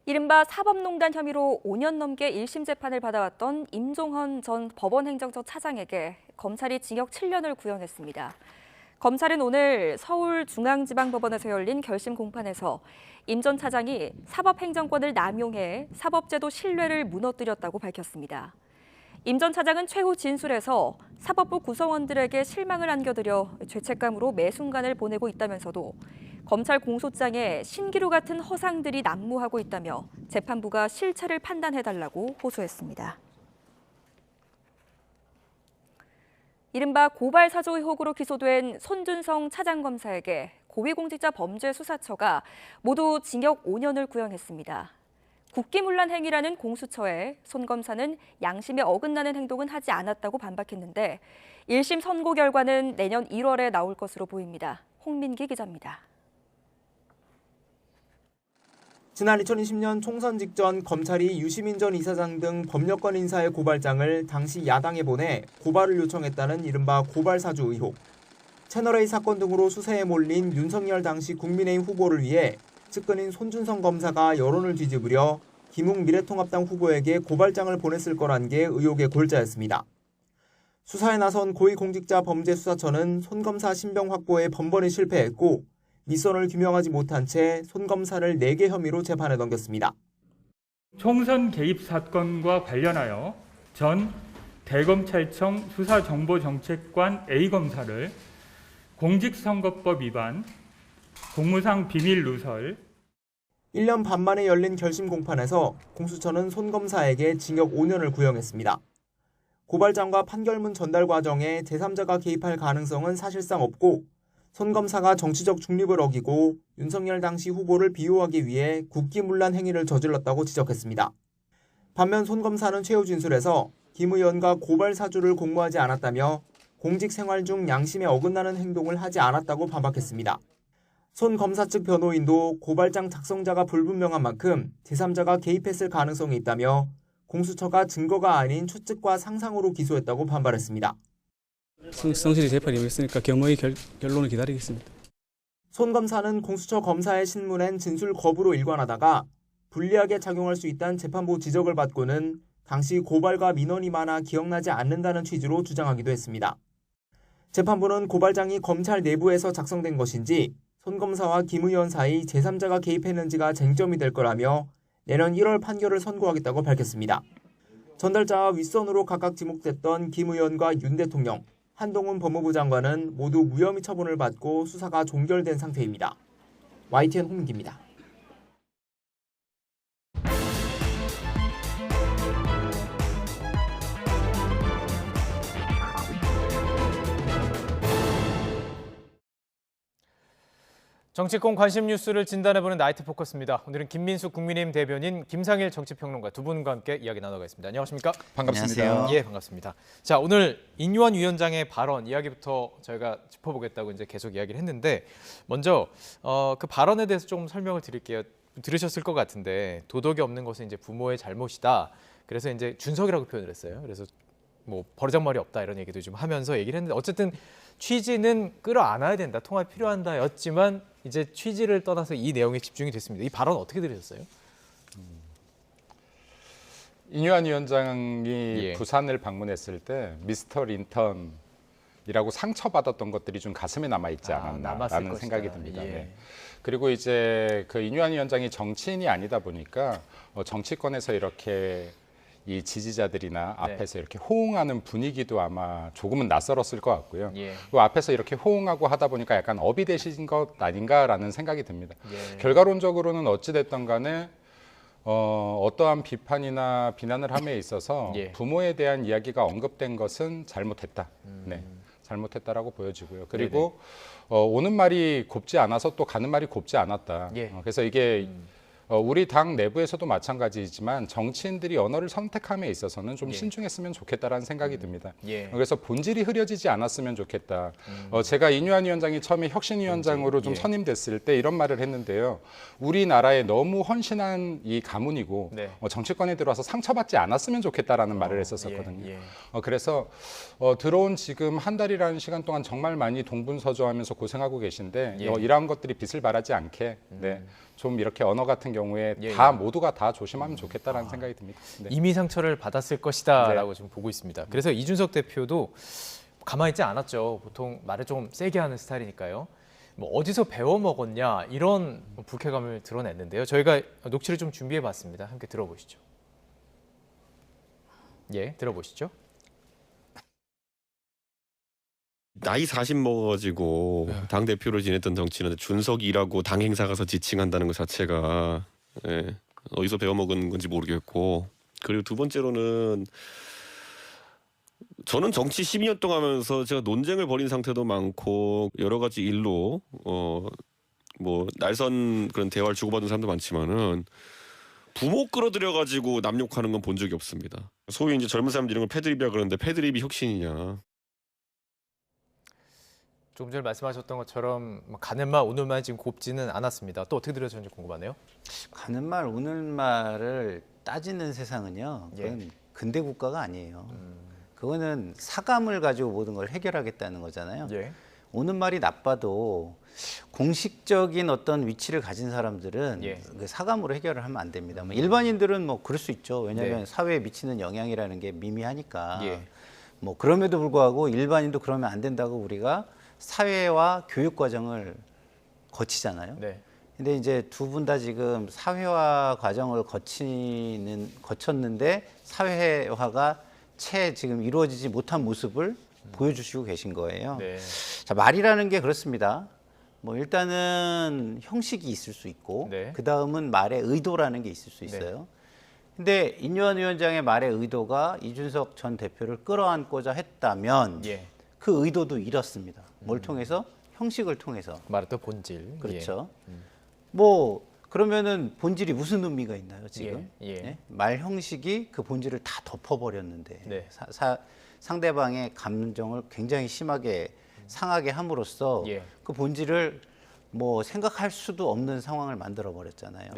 S2: 이른바 사법농단 혐의로 5년 넘게 1심 재판을 받아왔던 임종헌 전 법원행정처 차장에게 검찰이 징역 7년을 구형했습니다. 검찰은 오늘 서울중앙지방법원에서 열린 결심 공판에서 임 전 차장이 사법행정권을 남용해 사법제도 신뢰를 무너뜨렸다고 밝혔습니다. 임 전 차장은 최후 진술에서 사법부 구성원들에게 실망을 안겨드려 죄책감으로 매 순간을 보내고 있다면서도 검찰 공소장에 신기루 같은 허상들이 난무하고 있다며 재판부가 실체를 판단해달라고 호소했습니다. 이른바 고발 사주 의혹으로 기소된 손준성 차장검사에게 고위공직자범죄수사처가 모두 징역 5년을 구형했습니다. 국기문란 행위라는 공수처에 손 검사는 양심에 어긋나는 행동은 하지 않았다고 반박했는데 1심 선고 결과는 내년 1월에 나올 것으로 보입니다. 홍민기 기자입니다.
S6: 지난 2020년 총선 직전 검찰이 유시민 전 이사장 등 법률권 인사의 고발장을 당시 야당에 보내 고발을 요청했다는 이른바 고발사주 의혹. 채널A 사건 등으로 수세에 몰린 윤석열 당시 국민의힘 후보를 위해 측근인 손준성 검사가 여론을 뒤집으려 김웅 미래통합당 후보에게 고발장을 보냈을 거란 게 의혹의 골자였습니다. 수사에 나선 고위공직자범죄수사처는 손 검사 신병 확보에 번번이 실패했고 윗선을 규명하지 못한 채 손 검사를 4개 혐의로 재판에 넘겼습니다.
S7: 총선 개입 사건과 관련하여 전 대검찰청 수사정보정책관 A검사를 공직선거법 위반, 공무상 비밀 누설,
S6: 1년 반 만에 열린 결심 공판에서 공수처는 손 검사에게 징역 5년을 구형했습니다. 고발장과 판결문 전달 과정에 제3자가 개입할 가능성은 사실상 없고 손 검사가 정치적 중립을 어기고 윤석열 당시 후보를 비호하기 위해 국기문란 행위를 저질렀다고 지적했습니다. 반면 손 검사는 최후 진술에서 김 의원과 고발 사주를 공모하지 않았다며 공직 생활 중 양심에 어긋나는 행동을 하지 않았다고 반박했습니다. 손 검사 측 변호인도 고발장 작성자가 불분명한 만큼 제3자가 개입했을 가능성이 있다며 공수처가 증거가 아닌 추측과 상상으로 기소했다고 반발했습니다.
S8: 성실히 재판이 임했으니까 겸허히 결론을 기다리겠습니다.
S6: 손 검사는 공수처 검사의 신문엔 진술 거부로 일관하다가 불리하게 작용할 수 있다는 재판부 지적을 받고는 당시 고발과 민원이 많아 기억나지 않는다는 취지로 주장하기도 했습니다. 재판부는 고발장이 검찰 내부에서 작성된 것인지 손 검사와 김 의원 사이 제3자가 개입했는지가 쟁점이 될 거라며 내년 1월 판결을 선고하겠다고 밝혔습니다. 전달자와 윗선으로 각각 지목됐던 김 의원과 윤 대통령, 한동훈 법무부 장관은 모두 무혐의 처분을 받고 수사가 종결된 상태입니다. YTN 홍민기입니다.
S1: 정치권 관심 뉴스를 진단해보는 나이트 포커스입니다. 오늘은 김민수 국민의힘 대변인, 김상일 정치평론가 두 분과 함께 이야기 나눠가겠습니다. 안녕하십니까?
S9: 반갑습니다.
S1: 안녕하세요. 예, 반갑습니다. 자, 오늘 인유한 위원장의 발언 이야기부터 저희가 짚어보겠다고 이제 계속 이야기를 했는데, 먼저 그 발언에 대해서 좀 설명을 드릴게요. 들으셨을 것 같은데, 도덕이 없는 것은 이제 부모의 잘못이다. 그래서 이제 준석이라고 표현을 했어요. 그래서 뭐 버르장머리 없다 이런 얘기도 좀 하면서 얘기를 했는데, 어쨌든 취지는 끌어안아야 된다, 통합이 필요한다였지만 이제 취지를 떠나서 이 내용에 집중이 됐습니다. 이 발언 어떻게 들으셨어요?
S10: 인유한 위원장이 부산을 방문했을 때 미스터 린턴이라고 상처받았던 것들이 좀 가슴에 남아있지 않았나라는 생각이 듭니다.
S1: 예.
S10: 네. 그리고 이제 그 인유한 위원장이 정치인이 아니다 보니까 정치권에서 이렇게 이 지지자들이나 앞에서 이렇게 호응하는 분위기도 아마 조금은 낯설었을 것 같고요. 그 앞에서 이렇게 호응하고 하다 보니까 약간 업이 되신 것 아닌가라는 생각이 듭니다. 결과론적으로는 어찌됐든 간에 어떠한 비판이나 비난을 함에 있어서 부모에 대한 이야기가 언급된 것은 잘못했다. 네, 잘못했다라고 보여지고요. 그리고 오는 말이 곱지 않아서 또 가는 말이 곱지 않았다. 그래서 이게 우리 당 내부에서도 마찬가지지만 정치인들이 언어를 선택함에 있어서는 좀 신중했으면 좋겠다라는 생각이 듭니다. 그래서 본질이 흐려지지 않았으면 좋겠다. 제가 인유한 위원장이 처음에 혁신위원장으로 좀 선임됐을 때 이런 말을 했는데요. 우리나라에 너무 헌신한 이 가문이고 정치권에 들어와서 상처받지 않았으면 좋겠다라는 말을 했었거든요. 그래서 들어온 지금 한 달이라는 시간 동안 정말 많이 동분서주하면서 고생하고 계신데 이러한 것들이 빛을 발하지 않게 좀 이렇게 언어 같은 경우에 다 모두가 다 조심하면 좋겠다라는 생각이 듭니다. 네.
S1: 이미 상처를 받았을 것이다라고 지금 보고 있습니다. 그래서 이준석 대표도 가만히 있지 않았죠. 보통 말을 좀 세게 하는 스타일이니까요. 뭐 어디서 배워 먹었냐 이런 불쾌감을 드러냈는데요. 저희가 녹취를 좀 준비해봤습니다. 함께 들어보시죠. 예, 들어보시죠.
S11: 나이 40 먹어가지고 당대표를 지냈던 정치인한테 준석이라고 당 행사 가서 지칭한다는 것 자체가 어디서 배워먹은 건지 모르겠고, 그리고 두 번째로는 저는 정치 12년 동안 하면서 제가 논쟁을 벌인 상태도 많고 여러 가지 일로 뭐 날선 그런 대화를 주고받은 사람도 많지만은 부모 끌어들여가지고 남 욕하는 건 본 적이 없습니다. 소위 이제 젊은 사람들이 이런 걸 패드립이라 그러는데 패드립이 혁신이냐.
S1: 조금 전에 말씀하셨던 것처럼 가는 말 오는 말 지금 곱지는 않았습니다. 또 어떻게 들으셨는지 궁금하네요.
S13: 가는 말 오는 말을 따지는 세상은요. 그건 근대 국가가 아니에요. 그거는 사감을 가지고 모든 걸 해결하겠다는 거잖아요. 오는 말이 나빠도 공식적인 어떤 위치를 가진 사람들은 그 사감으로 해결을 하면 안 됩니다. 뭐 일반인들은 뭐 그럴 수 있죠. 왜냐하면 사회에 미치는 영향이라는 게 미미하니까. 뭐 그럼에도 불구하고 일반인도 그러면 안 된다고 우리가 사회와 교육 과정을 거치잖아요. 근데 이제 두 분 다 지금 사회화 과정을 거쳤는데 사회화가 채 지금 이루어지지 못한 모습을 보여주시고 계신 거예요. 자, 말이라는 게 그렇습니다. 뭐 일단은 형식이 있을 수 있고 그 다음은 말의 의도라는 게 있을 수 있어요. 근데 인유한 위원장의 말의 의도가 이준석 전 대표를 끌어안고자 했다면 그 의도도 잃었습니다. 뭘 통해서? 형식을 통해서.
S1: 말했던 본질.
S13: 그렇죠. 뭐 그러면은 본질이 무슨 의미가 있나요 지금? 말 형식이 그 본질을 다 덮어버렸는데 상대방의 감정을 굉장히 심하게 상하게 함으로써 그 본질을 뭐 생각할 수도 없는 상황을 만들어 버렸잖아요.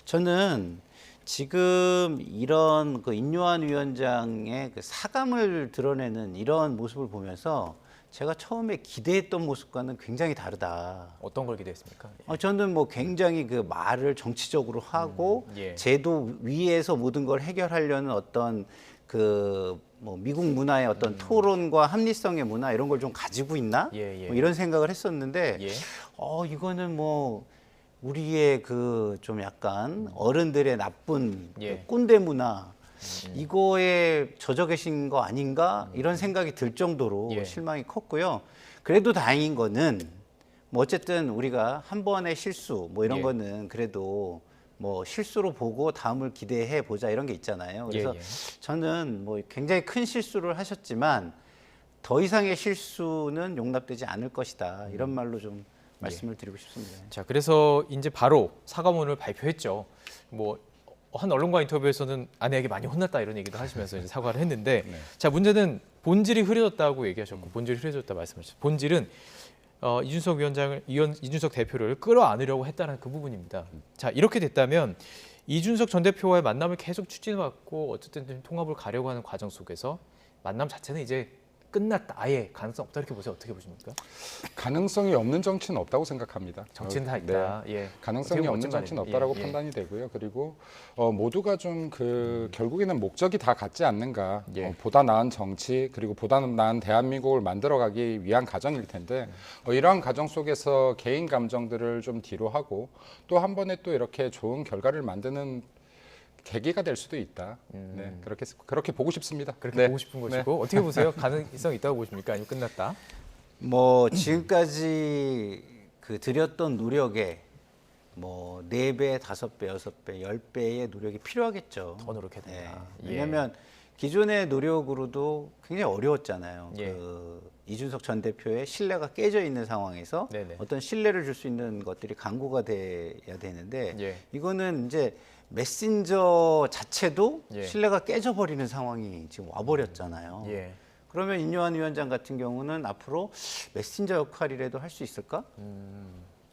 S13: 저는 지금 이런 그 인유한 위원장의 그 사감을 드러내는 이런 모습을 보면서 제가 처음에 기대했던 모습과는 굉장히 다르다.
S1: 어떤 걸 기대했습니까?
S13: 저는 뭐 굉장히 그 말을 정치적으로 하고 제도 위에서 모든 걸 해결하려는 어떤 그 뭐 미국 문화의 어떤 토론과 합리성의 문화 이런 걸 좀 가지고 있나? 뭐 이런 생각을 했었는데 이거는 뭐 우리의 그 좀 약간 어른들의 나쁜 그 꼰대 문화 이거에 젖어 계신 거 아닌가 이런 생각이 들 정도로 실망이 컸고요. 그래도 다행인 거는 뭐 어쨌든 우리가 한 번의 실수 뭐 이런 거는 그래도 뭐 실수로 보고 다음을 기대해 보자 이런 게 있잖아요. 그래서 저는 뭐 굉장히 큰 실수를 하셨지만 더 이상의 실수는 용납되지 않을 것이다 이런 말로 좀 말씀을 드리고 싶습니다.
S1: 자, 그래서 이제 바로 사과문을 발표했죠. 뭐 한 언론과 인터뷰에서는 아내에게 많이 혼났다 이런 얘기도 하시면서 이제 사과를 했는데, 자, 문제는 본질이 흐려졌다고 얘기하셨고, 본질이 흐려졌다 말씀하셨죠. 본질은 이준석 대표를 끌어안으려고 했다는 그 부분입니다. 자, 이렇게 됐다면 이준석 전 대표와의 만남을 계속 추진해왔고 어쨌든 좀 통합을 가려고 하는 과정 속에서 만남 자체는 이제 끝났다, 아예 가능성 없다 이렇게 보세요. 어떻게 보십니까?
S10: 가능성이 없는 정치는 없다고 생각합니다.
S1: 정치는 다 있다. 예.
S10: 가능성이 없는 정치는 없다라고 판단이 되고요. 그리고 모두가 좀 결국에는 목적이 다 같지 않는가. 보다 나은 정치 그리고 보다 나은 대한민국을 만들어가기 위한 과정일 텐데 이러한 과정 속에서 개인 감정들을 좀 뒤로 하고 또 한 번에 또 이렇게 좋은 결과를 만드는 계기가 될 수도 있다. 네, 그렇게 보고 싶습니다.
S1: 그렇게 보고 싶은 것이고 어떻게 보세요? 가능성 있다고 보십니까? 아니면 끝났다?
S13: 뭐 지금까지 들였던 노력에 뭐 4배, 5배, 6배, 10배의 노력이 필요하겠죠.
S1: 더 노력해야 된다.
S13: 왜냐하면 기존의 노력으로도 굉장히 어려웠잖아요. 이준석 전 대표의 신뢰가 깨져 있는 상황에서 어떤 신뢰를 줄 수 있는 것들이 강구가 돼야 되는데 이거는 이제 메신저 자체도 신뢰가 깨져버리는 상황이 지금 와버렸잖아요. 그러면 인요한 위원장 같은 경우는 앞으로 메신저 역할이라도 할 수 있을까?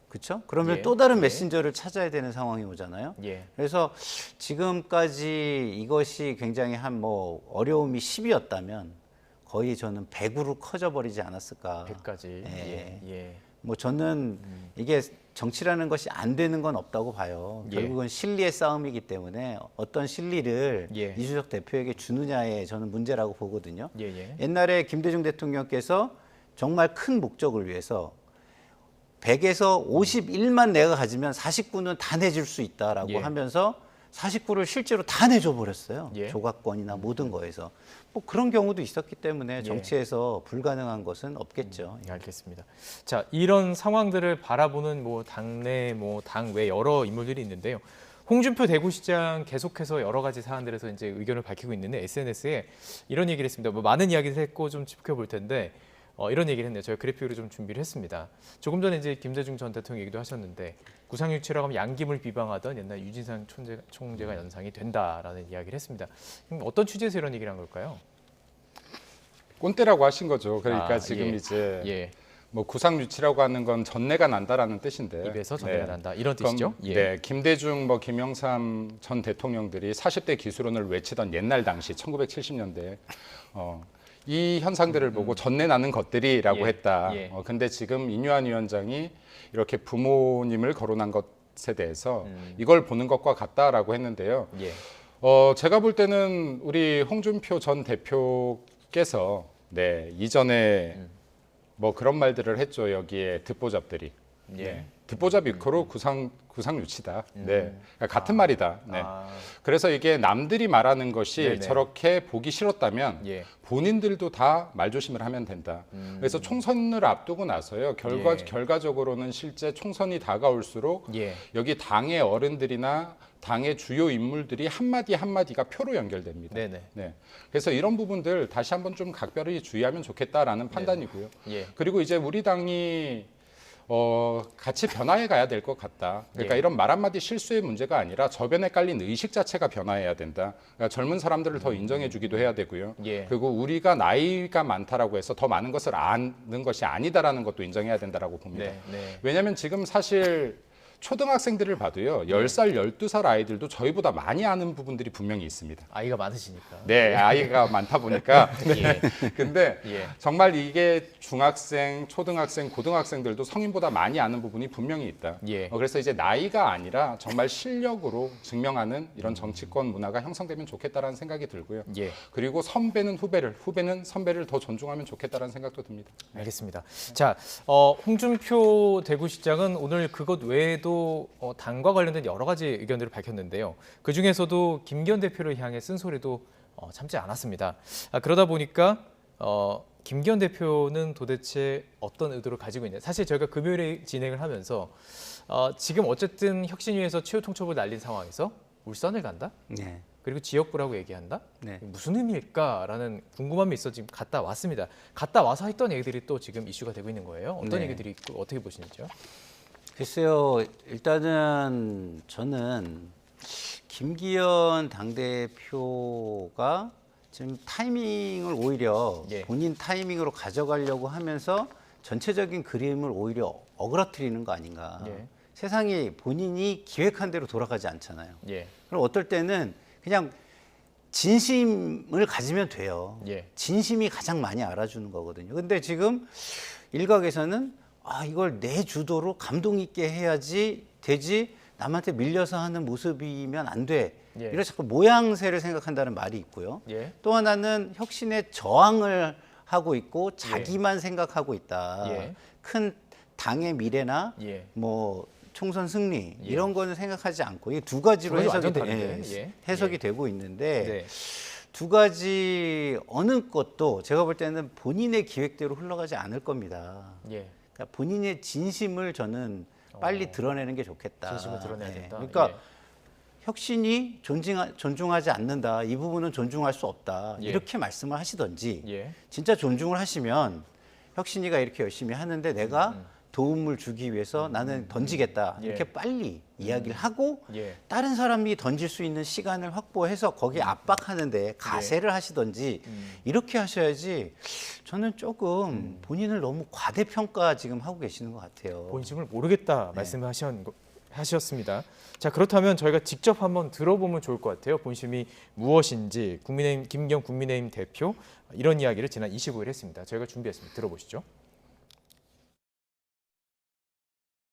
S13: 그렇죠? 그러면 또 다른 메신저를 찾아야 되는 상황이 오잖아요. 그래서 지금까지 이것이 굉장히 어려움이 10이었다면 거의 저는 100으로 커져버리지 않았을까.
S1: 100까지.
S13: 뭐 저는 이게 정치라는 것이 안 되는 건 없다고 봐요. 결국은 실리의 싸움이기 때문에 어떤 실리를 이준석 대표에게 주느냐에 저는 문제라고 보거든요. 옛날에 김대중 대통령께서 정말 큰 목적을 위해서 100에서 51만 내가 가지면 49는 다 내줄 수 있다라고 하면서 49를 실제로 다 내줘 버렸어요. 조각권이나 모든 거에서. 뭐 그런 경우도 있었기 때문에 정치에서 불가능한 것은 없겠죠.
S1: 알겠습니다. 자, 이런 상황들을 바라보는 당내, 당외 여러 인물들이 있는데요. 홍준표 대구시장 계속해서 여러 가지 사안들에서 이제 의견을 밝히고 있는데 SNS에 이런 얘기를 했습니다. 많은 이야기를 했고 좀 짚어볼 텐데 이런 얘기를 했네요. 저희 그래픽으로 좀 준비를 했습니다. 조금 전에 이제 김대중 전 대통령 얘기도 하셨는데 구상유치라고 하면 양김을 비방하던 옛날 유진상 총재가 연상이 된다라는 이야기를 했습니다. 어떤 취지에서 이런 얘기를 한 걸까요?
S10: 꼰대라고 하신 거죠. 그러니까 지금 이제 뭐 구상유치라고 하는 건 전내가 난다라는 뜻인데
S1: 입에서 전내가 난다 이런 뜻이죠.
S10: 네, 김대중, 김영삼 전 대통령들이 40대 기술론을 외치던 옛날 당시 1970년대 이 현상들을 보고 전내 나는 것들이라고 했다. 근데 지금 인요한 위원장이 이렇게 부모님을 거론한 것에 대해서 이걸 보는 것과 같다라고 했는데요. 제가 볼 때는 우리 홍준표 전 대표께서 이전에 뭐 그런 말들을 했죠. 여기에 듣보잡들이. 듣보잡 이코로 구상유치다. 그러니까 같은 말이다. 그래서 이게 남들이 말하는 것이 저렇게 보기 싫었다면 본인들도 다 말조심을 하면 된다. 그래서 총선을 앞두고 나서요. 결과적으로는 실제 총선이 다가올수록 여기 당의 어른들이나 당의 주요 인물들이 한마디 한마디가 표로 연결됩니다. 그래서 이런 부분들 다시 한번 좀 각별히 주의하면 좋겠다라는 판단이고요. 그리고 이제 우리 당이 같이 변화해 가야 될 것 같다. 그러니까 이런 말 한마디 실수의 문제가 아니라 저변에 깔린 의식 자체가 변화해야 된다. 그러니까 젊은 사람들을 더 인정해 주기도 해야 되고요. 그리고 우리가 나이가 많다라고 해서 더 많은 것을 아는 것이 아니다라는 것도 인정해야 된다라고 봅니다. 왜냐하면 지금 사실 초등학생들을 봐도요. 10살, 12살 아이들도 저희보다 많이 아는 부분들이 분명히 있습니다.
S1: 아이가 많으시니까.
S10: 네, 아이가 많다 보니까. 근데 정말 이게 중학생, 초등학생, 고등학생들도 성인보다 많이 아는 부분이 분명히 있다. 그래서 이제 나이가 아니라 정말 실력으로 증명하는 이런 정치권 문화가 형성되면 좋겠다라는 생각이 들고요. 그리고 선배는 후배를, 후배는 선배를 더 존중하면 좋겠다라는 생각도 듭니다.
S1: 알겠습니다. 자, 홍준표 대구시장은 오늘 그것 외에도 당과 관련된 여러 가지 의견들을 밝혔는데요. 그중에서도 김기현 대표를 향해 쓴소리도 참지 않았습니다. 그러다 보니까 김기현 대표는 도대체 어떤 의도를 가지고 있냐. 사실 저희가 금요일에 진행을 하면서 지금 어쨌든 혁신위에서 최후 통첩을 날린 상황에서 울산을 간다? 그리고 지역구라고 얘기한다?
S13: 네.
S1: 무슨 의미일까라는 궁금함이 있어 지금 갔다 왔습니다. 갔다 와서 했던 얘기들이 또 지금 이슈가 되고 있는 거예요. 어떤
S13: 네.
S1: 얘기들이 있고 어떻게 보시는지요?
S13: 글쎄요. 일단은 저는 김기현 당대표가 지금 타이밍을 오히려 본인 타이밍으로 가져가려고 하면서 전체적인 그림을 오히려 어그러뜨리는 거 아닌가. 세상이 본인이 기획한 대로 돌아가지 않잖아요. 그럼 어떨 때는 그냥 진심을 가지면 돼요. 진심이 가장 많이 알아주는 거거든요. 근데 지금 일각에서는 이걸 내 주도로 감동 있게 해야지 되지 남한테 밀려서 하는 모습이면 안 돼. 이런 자꾸 모양새를 생각한다는 말이 있고요. 또 하나는 혁신에 저항을 하고 있고 자기만 생각하고 있다. 큰 당의 미래나 뭐 총선 승리 이런 거는 생각하지 않고 이게 두 가지로 해석이 되고 있는데 두 가지 어느 것도 제가 볼 때는 본인의 기획대로 흘러가지 않을 겁니다. 그러니까 본인의 진심을 저는 빨리 드러내는 게 좋겠다.
S1: 진심을 드러내야 된다.
S13: 그러니까 혁신이 존중하지 않는다. 이 부분은 존중할 수 없다. 이렇게 말씀을 하시던지 진짜 존중을 하시면 혁신이가 이렇게 열심히 하는데 내가 도움을 주기 위해서 나는 던지겠다. 이렇게 빨리 이야기를 하고 다른 사람이 던질 수 있는 시간을 확보해서 거기에 압박하는데 가세를 하시던지 이렇게 하셔야지 저는 조금 본인을 너무 과대평가 지금 하고 계시는 것 같아요.
S1: 본심을 모르겠다 말씀하셨습니다. 자, 그렇다면 저희가 직접 한번 들어보면 좋을 것 같아요. 본심이 무엇인지 김기현 국민의힘 대표 이런 이야기를 지난 25일 했습니다. 저희가 준비했습니다. 들어보시죠.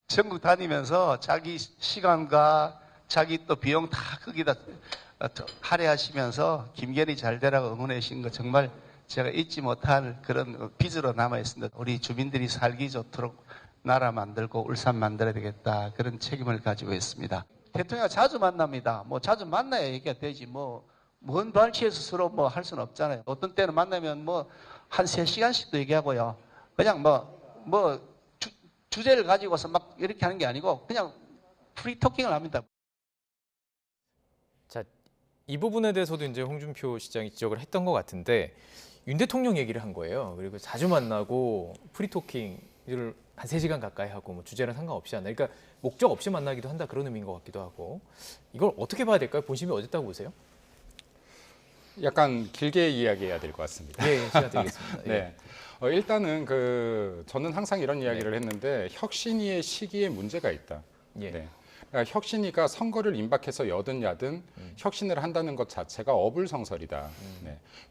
S9: 전국 다니면서 자기 시간과 자기 또 비용 다 거기다 할애하시면서 김기현이 잘 되라고 응원해 주신 거 정말 제가 잊지 못할 그런 빚으로 남아 있습니다. 우리 주민들이 살기 좋도록 나라 만들고 울산 만들어야 되겠다 그런 책임을 가지고 있습니다. 대통령과 자주 만납니다. 뭐 자주 만나야 얘기가 되지 먼 발치에서 서로 할 수는 없잖아요. 어떤 때는 만나면 한 3시간씩도 얘기하고요. 그냥 주제를 가지고서 막 이렇게 하는 게 아니고 그냥 프리토킹을 합니다.
S1: 자, 이 부분에 대해서도 이제 홍준표 시장이 지적을 했던 것 같은데 윤 대통령 얘기를 한 거예요. 그리고 자주 만나고 프리토킹을 한 3시간 가까이 하고 주제랑 상관없이 한다. 그러니까 목적 없이 만나기도 한다 그런 의미인 것 같기도 하고 이걸 어떻게 봐야 될까요? 본심이 어딨다고 보세요?
S10: 약간 길게 이야기해야 될 것 같습니다.
S1: 시간 드리겠습니다.
S10: 네. 일단은 저는 항상 이런 이야기를 했는데 혁신위의 시기에 문제가 있다. 그러니까 혁신위가 선거를 임박해서 여든 야든 혁신을 한다는 것 자체가 어불성설이다.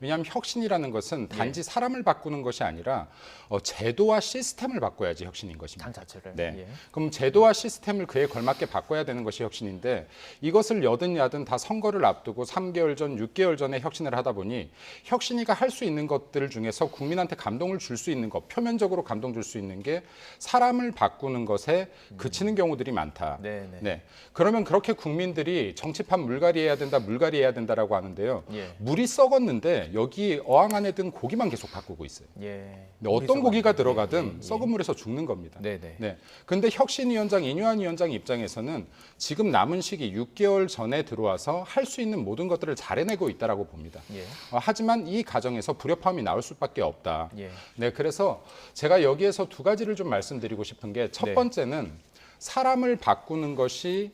S10: 왜냐하면 혁신이라는 것은 단지 사람을 바꾸는 것이 아니라 제도와 시스템을 바꿔야지 혁신인 것입니다.
S1: 당 자체를.
S10: 그럼 제도와 시스템을 그에 걸맞게 바꿔야 되는 것이 혁신인데 이것을 여든 야든 다 선거를 앞두고 3개월 전, 6개월 전에 혁신을 하다 보니 혁신이가 할 수 있는 것들 중에서 국민한테 감동을 줄 수 있는 것, 표면적으로 감동 줄 수 있는 게 사람을 바꾸는 것에 그치는 경우들이 많다. 그러면 그렇게 국민들이 정치판 물갈이해야 된다, 물갈이해야 된다라고 하는데요. 물이 썩었는데 여기 어항 안에 든 고기만 계속 바꾸고 있어요. 근데 어떤 고기가 들어가든 썩은 물에서 죽는 겁니다. 근데 혁신위원장 인유한 위원장 입장에서는 지금 남은 시기 6개월 전에 들어와서 할 수 있는 모든 것들을 잘 해내고 있다라고 봅니다. 하지만 이 과정에서 불협화음이 나올 수밖에 없다. 그래서 제가 여기에서 두 가지를 좀 말씀드리고 싶은 게 첫 번째는 사람을 바꾸는 것이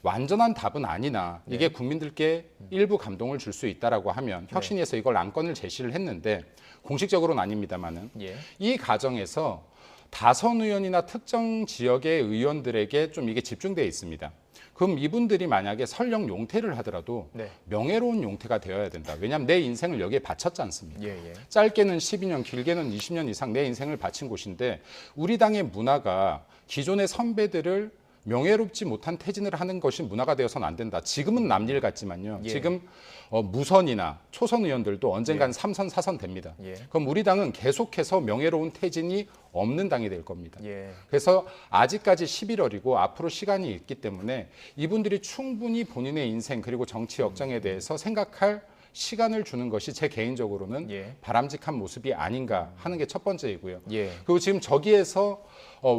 S10: 완전한 답은 아니나 이게 국민들께 일부 감동을 줄 수 있다라고 하면 혁신위에서 이걸 안건을 제시를 했는데 공식적으로는 아닙니다만은 이 과정에서 다선 의원이나 특정 지역의 의원들에게 좀 이게 집중되어 있습니다. 그럼 이분들이 만약에 설령 용태를 하더라도 명예로운 용태가 되어야 된다. 왜냐하면 내 인생을 여기에 바쳤지 않습니까? 짧게는 12년, 길게는 20년 이상 내 인생을 바친 곳인데 우리 당의 문화가 기존의 선배들을 명예롭지 못한 퇴진을 하는 것이 문화가 되어서는 안 된다. 지금은 남일 같지만요. 지금 무선이나 초선 의원들도 언젠간 3선, 4선 됩니다. 그럼 우리 당은 계속해서 명예로운 퇴진이 없는 당이 될 겁니다. 그래서 아직까지 11월이고 앞으로 시간이 있기 때문에 이분들이 충분히 본인의 인생 그리고 정치 역정에 대해서 생각할 시간을 주는 것이 제 개인적으로는 바람직한 모습이 아닌가 하는 게 첫 번째이고요. 그리고 지금 저기에서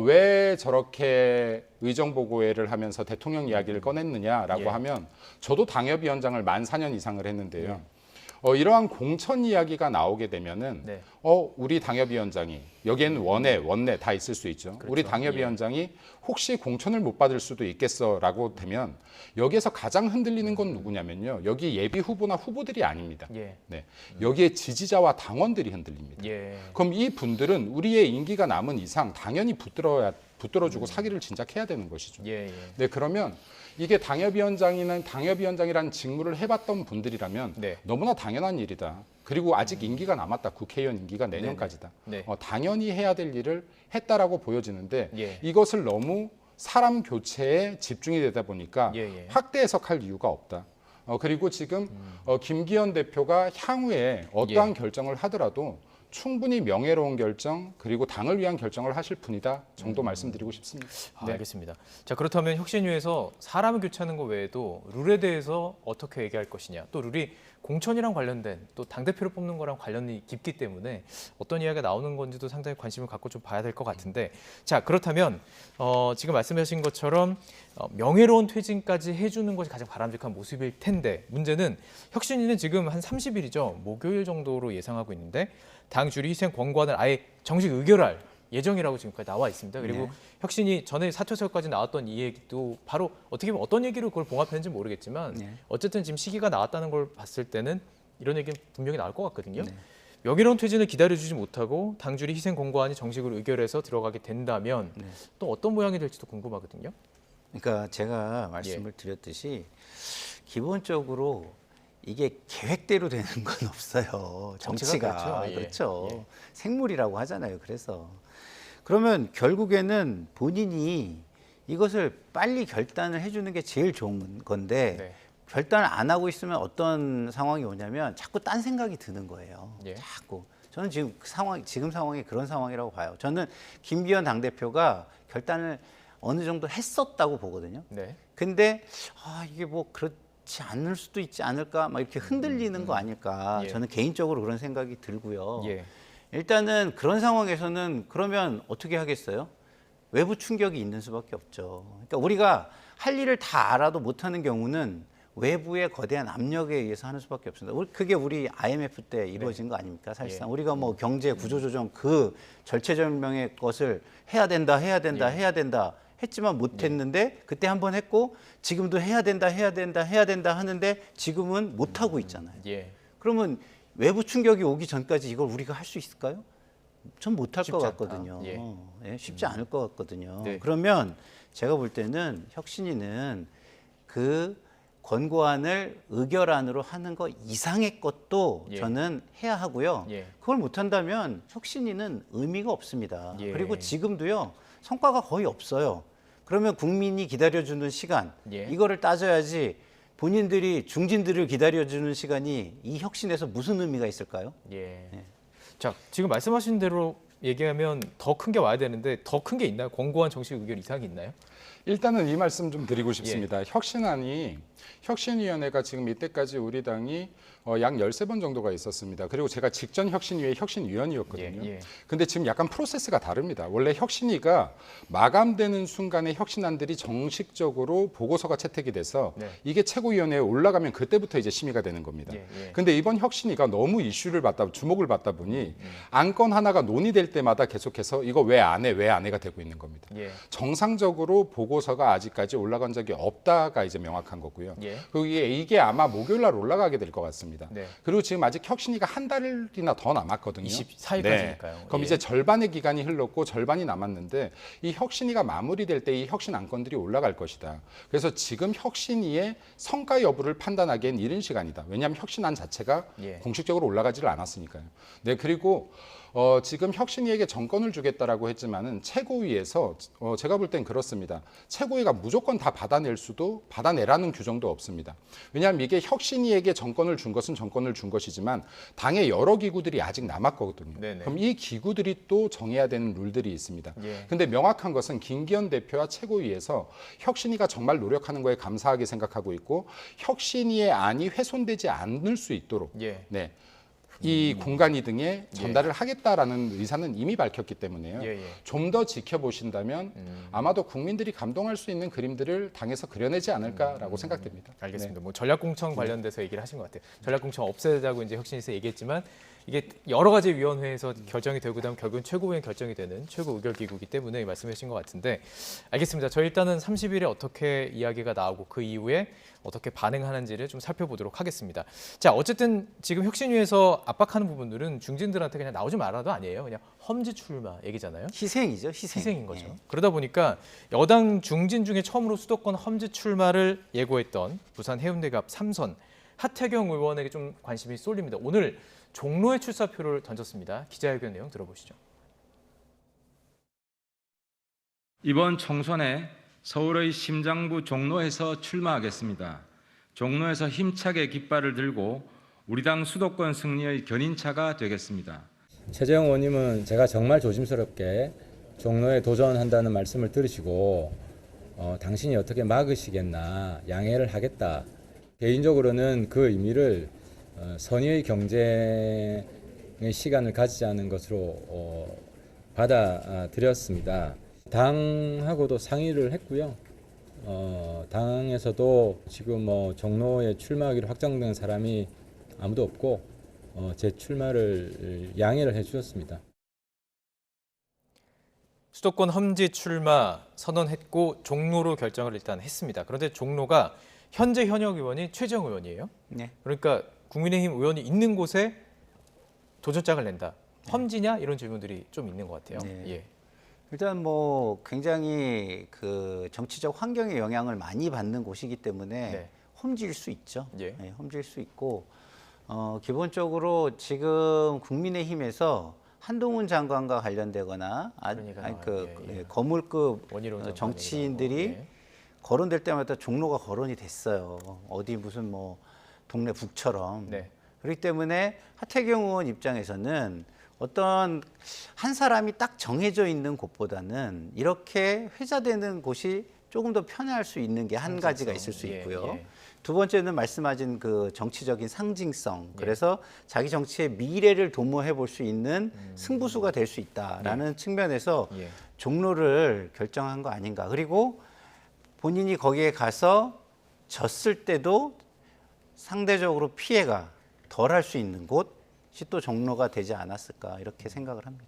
S10: 왜 저렇게 의정보고회를 하면서 대통령 이야기를 꺼냈느냐라고 하면 저도 당협위원장을 만 4년 이상을 했는데요. 이러한 공천 이야기가 나오게 되면은 우리 당협위원장이 여기에는 원내 다 있을 수 있죠. 그렇죠. 우리 당협위원장이 혹시 공천을 못 받을 수도 있겠어라고 되면 여기에서 가장 흔들리는 건 누구냐면요. 여기 예비 후보나 후보들이 아닙니다. 네. 여기에 지지자와 당원들이 흔들립니다. 그럼 이 분들은 우리의 임기가 남은 이상 당연히 붙들어주고 사기를 진작해야 되는 것이죠. 네, 그러면 이게 당협위원장이라는 직무를 해봤던 분들이라면 너무나 당연한 일이다. 그리고 아직 임기가 남았다. 국회의원 임기가 내년까지다. 당연히 해야 될 일을 했다라고 보여지는데 이것을 너무 사람 교체에 집중이 되다 보니까 확대 해석할 이유가 없다. 그리고 지금 김기현 대표가 향후에 어떠한 결정을 하더라도 충분히 명예로운 결정 그리고 당을 위한 결정을 하실 분이다 정도 말씀드리고 싶습니다.
S1: 알겠습니다. 자, 그렇다면 혁신위에서 사람을 교체하는 것 외에도 룰에 대해서 어떻게 얘기할 것이냐, 또 룰이 공천이랑 관련된 또 당대표를 뽑는 거랑 관련이 깊기 때문에 어떤 이야기가 나오는 건지도 상당히 관심을 갖고 좀 봐야 될 것 같은데, 자, 그렇다면 지금 말씀하신 것처럼 명예로운 퇴진까지 해주는 것이 가장 바람직한 모습일 텐데, 문제는 혁신위는 지금 한 30일이죠. 목요일 정도로 예상하고 있는데 당 주리 희생 권고안을 아예 정식 의결할 예정이라고 지금까지 나와 있습니다. 그리고 혁신이 전에 사퇴서까지 나왔던 이 얘기도 바로 어떻게 보면 어떤 얘기로 그걸 봉합했는지 모르겠지만 어쨌든 지금 시기가 나왔다는 걸 봤을 때는 이런 얘기는 분명히 나올 것 같거든요. 명예로운 퇴진을 기다려주지 못하고 당주리 희생 권고안이 정식으로 의결해서 들어가게 된다면 또 어떤 모양이 될지도 궁금하거든요.
S13: 그러니까 제가 말씀을 드렸듯이 기본적으로 이게 계획대로 되는 건 없어요. 정치가. 그렇죠. 생물이라고 하잖아요. 그러면 결국에는 본인이 이것을 빨리 결단을 해주는 게 제일 좋은 건데 결단을 안 하고 있으면 어떤 상황이 오냐면 자꾸 딴 생각이 드는 거예요. 자꾸. 저는 지금 상황이 그런 상황이라고 봐요. 저는 김기현 당대표가 결단을 어느 정도 했었다고 보거든요. 근데 이게 뭐 그렇지 않을 수도 있지 않을까 막 이렇게 흔들리는 거 아닐까. 저는 개인적으로 그런 생각이 들고요. 일단은 그런 상황에서는 그러면 어떻게 하겠어요? 외부 충격이 있는 수밖에 없죠. 그러니까 우리가 할 일을 다 알아도 못하는 경우는 외부의 거대한 압력에 의해서 하는 수밖에 없습니다. 그게 우리 IMF 때 이루어진 거 아닙니까? 사실상 우리가 뭐 경제 구조조정 그 절체절명의 것을 해야 된다 했지만 못했는데 그때 한번 했고 지금도 해야 된다 하는데 지금은 못하고 있잖아요. 그러면 외부 충격이 오기 전까지 이걸 우리가 할 수 있을까요? 전 못할 것 같거든요. 쉽지 않을 것 같거든요. 그러면 제가 볼 때는 혁신위는 그 권고안을 의결안으로 하는 것 이상의 것도 저는 해야 하고요. 그걸 못한다면 혁신위는 의미가 없습니다. 그리고 지금도요. 성과가 거의 없어요. 그러면 국민이 기다려주는 시간 이거를 따져야지 본인들이 중진들을 기다려주는 시간이 이 혁신에서 무슨 의미가 있을까요?
S1: 자, 지금 말씀하신 대로 얘기하면 더 큰 게 와야 되는데 더 큰 게 있나요? 권고안 정식 의결 이상이 있나요?
S10: 일단은 이 말씀 좀 드리고 싶습니다. 혁신위원회가 지금 이때까지 우리 당이 약 13번 정도가 있었습니다. 그리고 제가 직전 혁신위의 혁신위원이었거든요. 근데 지금 약간 프로세스가 다릅니다. 원래 혁신위가 마감되는 순간에 혁신안들이 정식적으로 보고서가 채택이 돼서 이게 최고위원회에 올라가면 그때부터 이제 심의가 되는 겁니다. 근데 이번 혁신위가 너무 주목을 받다 보니 안건 하나가 논의될 때마다 계속해서 이거 왜 안 해가 되고 있는 겁니다. 정상적으로 보고서가 아직까지 올라간 적이 없다가 이제 명확한 거고요. 그리고 이게 아마 목요일 날 올라가게 될 것 같습니다. 그리고 지금 아직 혁신위가 한 달이나 더 남았거든요.
S1: 24일까지니까요.
S10: 그럼 이제 절반의 기간이 흘렀고 절반이 남았는데 이 혁신위가 마무리될 때 이 혁신 안건들이 올라갈 것이다. 그래서 지금 혁신위의 성과 여부를 판단하기엔 이른 시간이다. 왜냐하면 혁신안 자체가 공식적으로 올라가지를 않았으니까요. 그리고 지금 혁신위에게 정권을 주겠다라고 했지만은 최고위에서 제가 볼 땐 그렇습니다. 최고위가 무조건 다 받아내라는 규정도 없습니다. 왜냐하면 이게 혁신위에게 정권을 준 것은 정권을 준 것이지만 당의 여러 기구들이 아직 남았거든요.
S1: 네네.
S10: 그럼 이 기구들이 또 정해야 되는 룰들이 있습니다.
S1: 예.
S10: 근데 명확한 것은 김기현 대표와 최고위에서 혁신위가 정말 노력하는 거에 감사하게 생각하고 있고 혁신위의 안이 훼손되지 않을 수 있도록
S1: 예.
S10: 네. 이 공간이 등에 전달을 하겠다라는 의사는 이미 밝혔기 때문에요. 좀 더 지켜보신다면 아마도 국민들이 감동할 수 있는 그림들을 당에서 그려내지 않을까라고 생각됩니다.
S1: 알겠습니다.
S10: 네.
S1: 뭐 전략공청 관련돼서 얘기를 하신 것 같아요. 전략공청 없애자고 이제 혁신위에서 얘기했지만 이게 여러 가지 위원회에서 결정이 되고 그다음 결국은 최고위원 결정이 되는 최고 의결기구이기 때문에 말씀해 주신 것 같은데 알겠습니다. 저희 일단은 30일에 어떻게 이야기가 나오고 그 이후에 어떻게 반응하는지를 좀 살펴보도록 하겠습니다. 자, 어쨌든 지금 혁신위에서 압박하는 부분들은 중진들한테 그냥 나오지 말아도 아니에요. 그냥 험지 출마 얘기잖아요.
S13: 희생이죠, 희생.
S1: 희생인 거죠. 네. 그러다 보니까 여당 중진 중에 처음으로 수도권 험지 출마를 예고했던 부산 해운대갑 3선 하태경 의원에게 좀 관심이 쏠립니다. 오늘 종로에 출사표를 던졌습니다. 기자회견 내용 들어보시죠.
S14: 이번 총선에 서울의 심장부 종로에서 출마하겠습니다. 종로에서 힘차게 깃발을 들고 우리 당 수도권 승리의 견인차가 되겠습니다.
S15: 최재형 의원님은 제가 정말 조심스럽게 종로에 도전한다는 말씀을 들으시고 당신이 어떻게 막으시겠나 양해를 하겠다. 개인적으로는 그 의미를 선의의 경쟁의 시간을 가지자는 것으로 받아들였습니다. 당하고도 상의를 했고요. 당에서도 지금 종로에 출마하기로 확정된 사람이 아무도 없고 제 출마를 양해를 해주셨습니다.
S1: 수도권 험지 출마 선언했고 종로로 결정을 일단 했습니다. 그런데 종로가 현재 현역 의원이 최재형 의원이에요.
S13: 네.
S1: 그러니까 국민의힘 의원이 있는 곳에 도전장을 낸다. 험지냐 이런 질문들이 좀 있는 것 같아요.
S13: 네.
S1: 예.
S13: 일단 뭐 굉장히 그 정치적 환경의 영향을 많이 받는 곳이기 때문에 험지일 수 있죠. 네, 험지일 수 있고 기본적으로 지금 국민의힘에서 한동훈 장관과 관련되거나 거물급 정치인들이 거론될 때마다 종로가 거론이 됐어요. 어디 무슨 뭐 동네 북처럼. 그렇기 때문에 하태경 의원 입장에서는 어떤 한 사람이 딱 정해져 있는 곳보다는 이렇게 회자되는 곳이 조금 더 편할 수 있는 게 한 가지가 있을 수 있고요. 두 번째는 말씀하신 그 정치적인 상징성. 그래서 자기 정치의 미래를 도모해 볼 수 있는 승부수가 될 수 있다라는 측면에서 종로를 결정한 거 아닌가. 그리고 본인이 거기에 가서 졌을 때도 상대적으로 피해가 덜 할 수 있는 곳이 또 종로가 되지 않았을까 이렇게 생각을 합니다.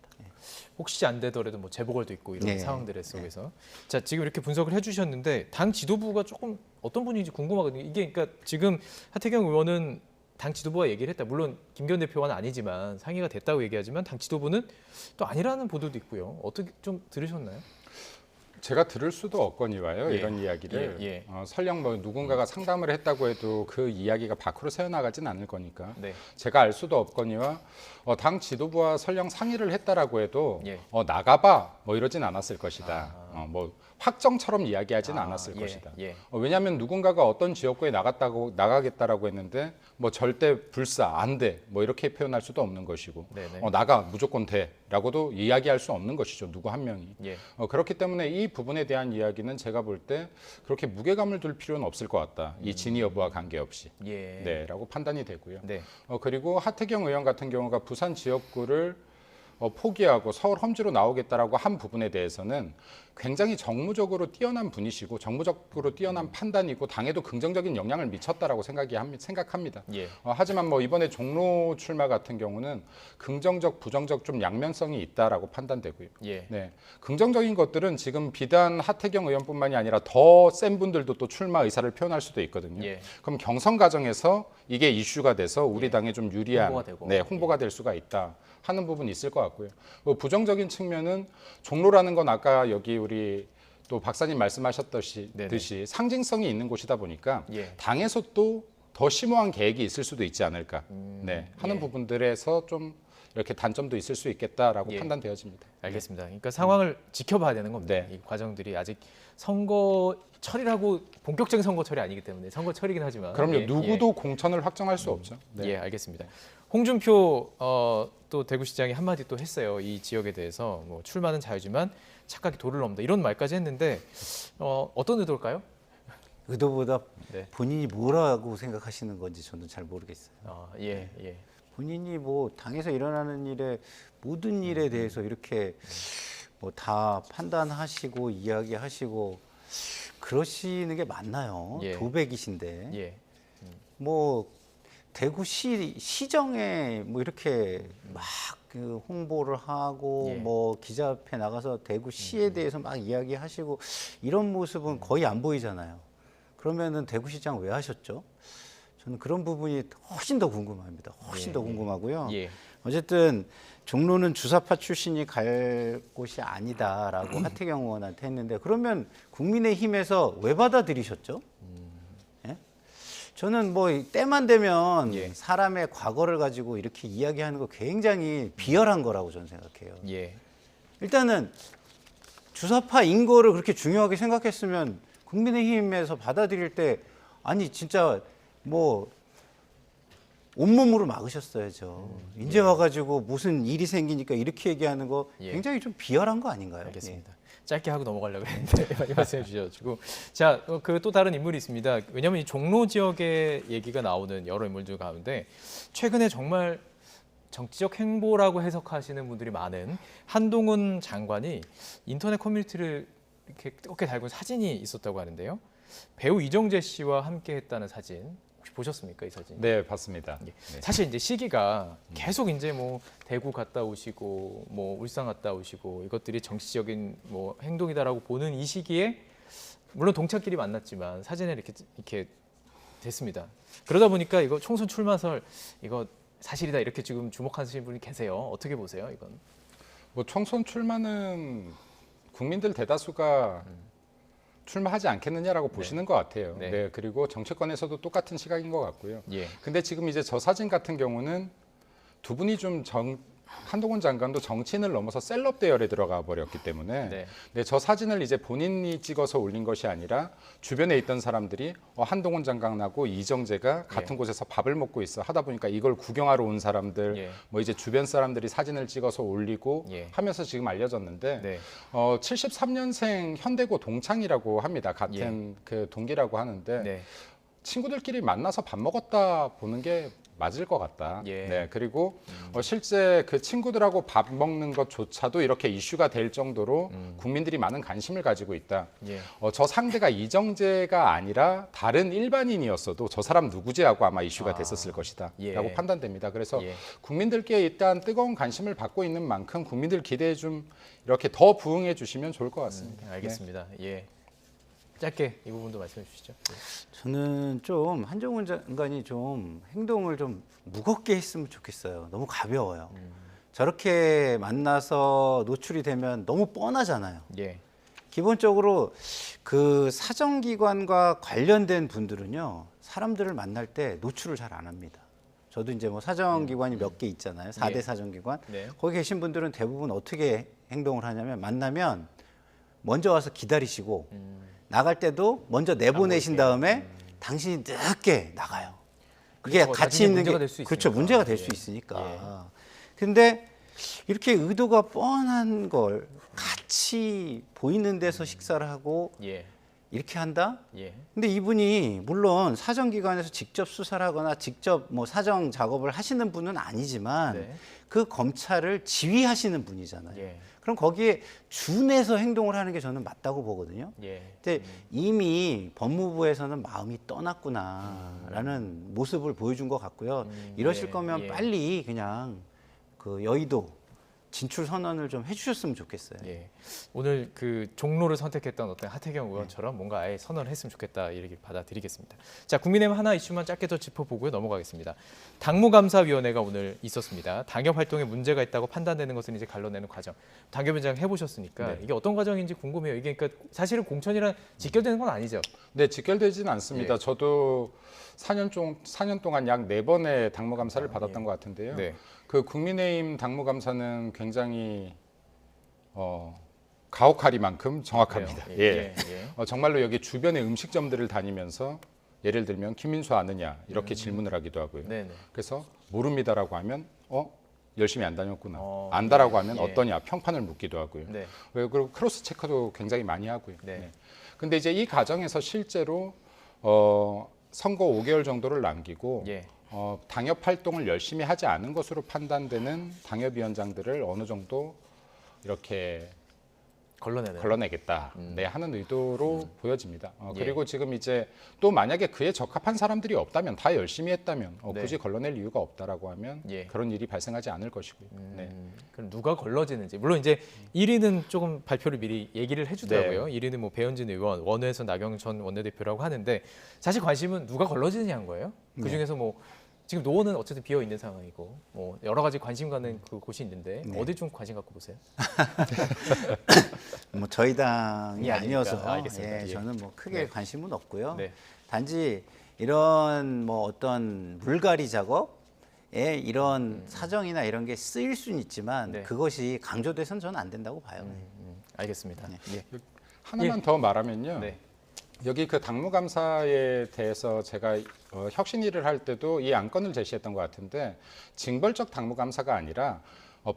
S1: 혹시 안 되더라도 뭐 재보궐도 있고 이런 상황들 속에서 자 지금 이렇게 분석을 해주셨는데 당 지도부가 조금 어떤 분인지 궁금하거든요. 이게 그러니까 지금 하태경 의원은 당 지도부가 얘기를 했다. 물론 김기현 대표와는 아니지만 상의가 됐다고 얘기하지만 당 지도부는 또 아니라는 보도도 있고요. 어떻게 좀 들으셨나요?
S10: 제가 들을 수도 없거니와요. 이런 이야기를. 설령 뭐 누군가가 상담을 했다고 해도 그 이야기가 밖으로 새어나가진 않을 거니까. 제가 알 수도 없거니와 당 지도부와 설령 상의를 했다라고 해도 나가봐 뭐 이러진 않았을 것이다. 뭐 확정처럼 이야기하진 않았을 것이다. 왜냐하면 누군가가 어떤 지역구에 나가겠다라고 했는데 뭐 절대 불사 안 돼 뭐 이렇게 표현할 수도 없는 것이고 나가 무조건 돼라고도 이야기할 수 없는 것이죠. 누구 한 명이. 그렇기 때문에 이 부분에 대한 이야기는 제가 볼 때 그렇게 무게감을 둘 필요는 없을 것 같다. 이 진위 여부와 관계없이. 라고 판단이 되고요. 그리고 하태경 의원 같은 경우가 부산 지역구를 포기하고 서울 험지로 나오겠다라고 한 부분에 대해서는 굉장히 정무적으로 뛰어난 분이시고 정무적으로 뛰어난 판단이고 당에도 긍정적인 영향을 미쳤다라고 생각합니다. 하지만 뭐 이번에 종로 출마 같은 경우는 긍정적, 부정적 좀 양면성이 있다라고 판단되고요. 긍정적인 것들은 지금 비단 하태경 의원뿐만이 아니라 더 센 분들도 또 출마 의사를 표현할 수도 있거든요. 그럼 경선 과정에서 이게 이슈가 돼서 우리 당에 좀 유리한 홍보가 될 수가 있다 하는 부분이 있을 것 같고요. 부정적인 측면은 종로라는 건 아까 여기 우리 또 박사님 말씀하셨듯이 상징성이 있는 곳이다 보니까 당에서 또 더 심오한 계획이 있을 수도 있지 않을까 하는 부분들에서 좀 이렇게 단점도 있을 수 있겠다라고
S1: 예.
S10: 판단되어집니다.
S1: 알겠습니다. 그러니까 상황을 지켜봐야 되는 겁니다.
S10: 네.
S1: 이 과정들이 아직 선거철이라고 본격적인 선거철이 아니기 때문에 선거철이긴 하지만
S10: 그럼요.
S1: 예,
S10: 누구도 공천을 확정할 수 없죠. 네.
S1: 예, 알겠습니다. 홍준표 또 대구시장이 한마디 또 했어요. 이 지역에 대해서 뭐 출마는 자유지만 착각이 도를 넘는다 이런 말까지 했는데 어떤 의도일까요?
S13: 의도보다
S1: 네.
S13: 본인이 뭐라고 생각하시는 건지 저는 잘 모르겠어요.
S1: 예, 예.
S13: 본인이 뭐 당에서 일어나는 일에 모든 일에 대해서 이렇게 뭐 다 판단하시고 이야기하시고 그러시는 게 맞나요?
S1: 예.
S13: 도백이신데
S1: 예.
S13: 뭐 대구시 시정에 뭐 이렇게 막 그 홍보를 하고
S1: 예.
S13: 뭐 기자 앞에 나가서 대구시에 대해서 막 이야기하시고 이런 모습은 거의 안 보이잖아요. 그러면은 대구시장 왜 하셨죠? 저는 그런 부분이 훨씬 더 궁금합니다. 훨씬 더 궁금하고요.
S1: 예.
S13: 어쨌든 종로는 주사파 출신이 갈 곳이 아니다라고 하태경 의원한테 했는데 그러면 국민의힘에서 왜 받아들이셨죠? 예? 저는 뭐 때만 되면 사람의 과거를 가지고 이렇게 이야기하는 거 굉장히 비열한 거라고 저는 생각해요.
S1: 예.
S13: 일단은 주사파인 거를 그렇게 중요하게 생각했으면 국민의힘에서 받아들일 때 아니 진짜 뭐 온몸으로 막으셨어야죠. 이제 와가지고 무슨 일이 생기니까 이렇게 얘기하는 거 굉장히 좀 비열한 거 아닌가요?
S1: 알겠습니다. 짧게 하고 넘어가려고 했는데 많이 말씀해 주셔가지고 자, 그 또 다른 인물이 있습니다. 왜냐하면 이 종로 지역의 얘기가 나오는 여러 인물들 가운데 최근에 정말 정치적 행보라고 해석하시는 분들이 많은 한동훈 장관이 인터넷 커뮤니티를 이렇게 뜨겁게 달고 사진이 있었다고 하는데요. 배우 이정재 씨와 함께했다는 사진 혹시 보셨습니까, 이 사진?
S10: 네, 봤습니다.
S1: 예.
S10: 네.
S1: 사실 이제 시기가 계속 이제 뭐 대구 갔다 오시고 뭐 울산 갔다 오시고 이것들이 정치적인 뭐 행동이다라고 보는 이 시기에 물론 동창끼리 만났지만 사진에 이렇게 됐습니다. 그러다 보니까 이거 총선 출마설 이거 사실이다 이렇게 지금 주목하시는 분이 계세요. 어떻게 보세요, 이건?
S10: 뭐 총선 출마는 국민들 대다수가 출마하지 않겠느냐라고 보시는 것 같아요.
S1: 네.
S10: 네, 그리고 정치권에서도 똑같은 시각인 것 같고요.
S1: 예.
S10: 근데 지금 이제 저 사진 같은 경우는 두 분이 좀 한동훈 장관도 정치인을 넘어서 셀럽 대열에 들어가 버렸기 때문에
S1: 네.
S10: 네, 저 사진을 이제 본인이 찍어서 올린 것이 아니라 주변에 있던 사람들이 한동훈 장관하고 이정재가 같은 곳에서 밥을 먹고 있어 하다 보니까 이걸 구경하러 온 사람들 뭐 이제 주변 사람들이 사진을 찍어서 올리고 하면서 지금 알려졌는데 73년생 현대고 동창이라고 합니다. 같은 그 동기라고 하는데 친구들끼리 만나서 밥 먹었다 보는 게 맞을 것 같다. 네, 그리고 실제 그 친구들하고 밥 먹는 것조차도 이렇게 이슈가 될 정도로 국민들이 많은 관심을 가지고 있다. 저 상대가 이정재가 아니라 다른 일반인이었어도 저 사람 누구지 하고 아마 이슈가 됐었을 것이다 라고 판단됩니다. 그래서 국민들께 일단 뜨거운 관심을 받고 있는 만큼 국민들 기대에 좀 이렇게 더 부응해 주시면 좋을 것 같습니다.
S1: 알겠습니다. 예. 짧게 이 부분도 말씀해 주시죠.
S13: 저는 좀 한동훈 장관이 좀 행동을 좀 무겁게 했으면 좋겠어요. 너무 가벼워요. 저렇게 만나서 노출이 되면 너무 뻔하잖아요.
S1: 예.
S13: 기본적으로 그 사정기관과 관련된 분들은요, 사람들을 만날 때 노출을 잘 안 합니다. 저도 이제 뭐 사정기관이 몇 개 있잖아요. 4대 사정기관. 거기 계신 분들은 대부분 어떻게 행동을 하냐면 만나면 먼저 와서 기다리시고 나갈 때도 먼저 내보내신 다음에 당신이 늦게 나가요. 그게 같이 있는 게 그렇죠. 문제가 될 수 있으니까. 근데 이렇게 의도가 뻔한 걸 같이 보이는 데서 식사를 하고 이렇게 한다? 근데 이분이 물론 사정기관에서 직접 수사를 하거나 직접 뭐 사정 작업을 하시는 분은 아니지만 그 검찰을 지휘하시는 분이잖아요. 그럼 거기에 준해서 행동을 하는 게 저는 맞다고 보거든요. 근데 이미 법무부에서는 마음이 떠났구나라는 모습을 보여준 것 같고요. 이러실 거면 빨리 그냥 그 여의도 진출 선언을 좀 해주셨으면 좋겠어요.
S1: 오늘 그 종로를 선택했던 어떤 하태경 의원처럼 뭔가 아예 선언을 했으면 좋겠다 이렇게 받아들이겠습니다. 자, 국민의힘 하나 이슈만 짧게 더 짚어보고요 넘어가겠습니다. 당무감사위원회가 오늘 있었습니다. 당협 활동에 문제가 있다고 판단되는 것은 이제 갈라내는 과정. 당협위원장 해보셨으니까 이게 어떤 과정인지 궁금해요. 이게 그러니까 사실은 공천이랑 직결되는 건 아니죠?
S10: 네, 직결되지는 않습니다. 저도 4년 동안 약 4번의 당무감사를 받았던 것 같은데요. 그 국민의힘 당무감사는 굉장히 가혹하리만큼 정확합니다. 예. 정말로 여기 주변의 음식점들을 다니면서 예를 들면 김민수 아느냐 이렇게 질문을 하기도 하고요. 그래서 모릅니다라고 하면 열심히 안 다녔구나. 안다라고 하면 어떠냐 평판을 묻기도 하고요. 그리고 크로스 체크도 굉장히 많이 하고요. 근데 이제 이 과정에서 실제로 선거 5개월 정도를 남기고 당협 활동을 열심히 하지 않은 것으로 판단되는 당협위원장들을 어느 정도 이렇게 걸러내겠다 하는 의도로 보여집니다. 그리고 지금 이제 또 만약에 그에 적합한 사람들이 없다면 다 열심히 했다면 굳이 걸러낼 이유가 없다라고 하면 그런 일이 발생하지 않을 것이고요.
S1: 그럼 누가 걸러지는지 물론 이제 1위는 조금 발표를 미리 얘기를 해주더라고요. 1위는 뭐 배현진 의원, 원외에서 나경원 전 원내대표라고 하는데 사실 관심은 누가 걸러지느냐는 거예요. 그 중에서 뭐 지금 노원은 어쨌든 비어 있는 상황이고 뭐 여러 가지 관심 가는 그 곳이 있는데 어디 좀 관심 갖고 보세요?
S13: 뭐 저희 당이 아니어서
S1: 알겠습니다.
S13: 저는 뭐 크게 관심은 없고요. 단지 이런 뭐 어떤 물갈이 작업에 이런 사정이나 이런 게 쓰일 수는 있지만 그것이 강조돼서는 저는 안 된다고 봐요.
S1: 알겠습니다.
S10: 하나만 더 말하면요. 여기 그 당무감사에 대해서 제가 혁신위를 할 때도 이 안건을 제시했던 것 같은데 징벌적 당무감사가 아니라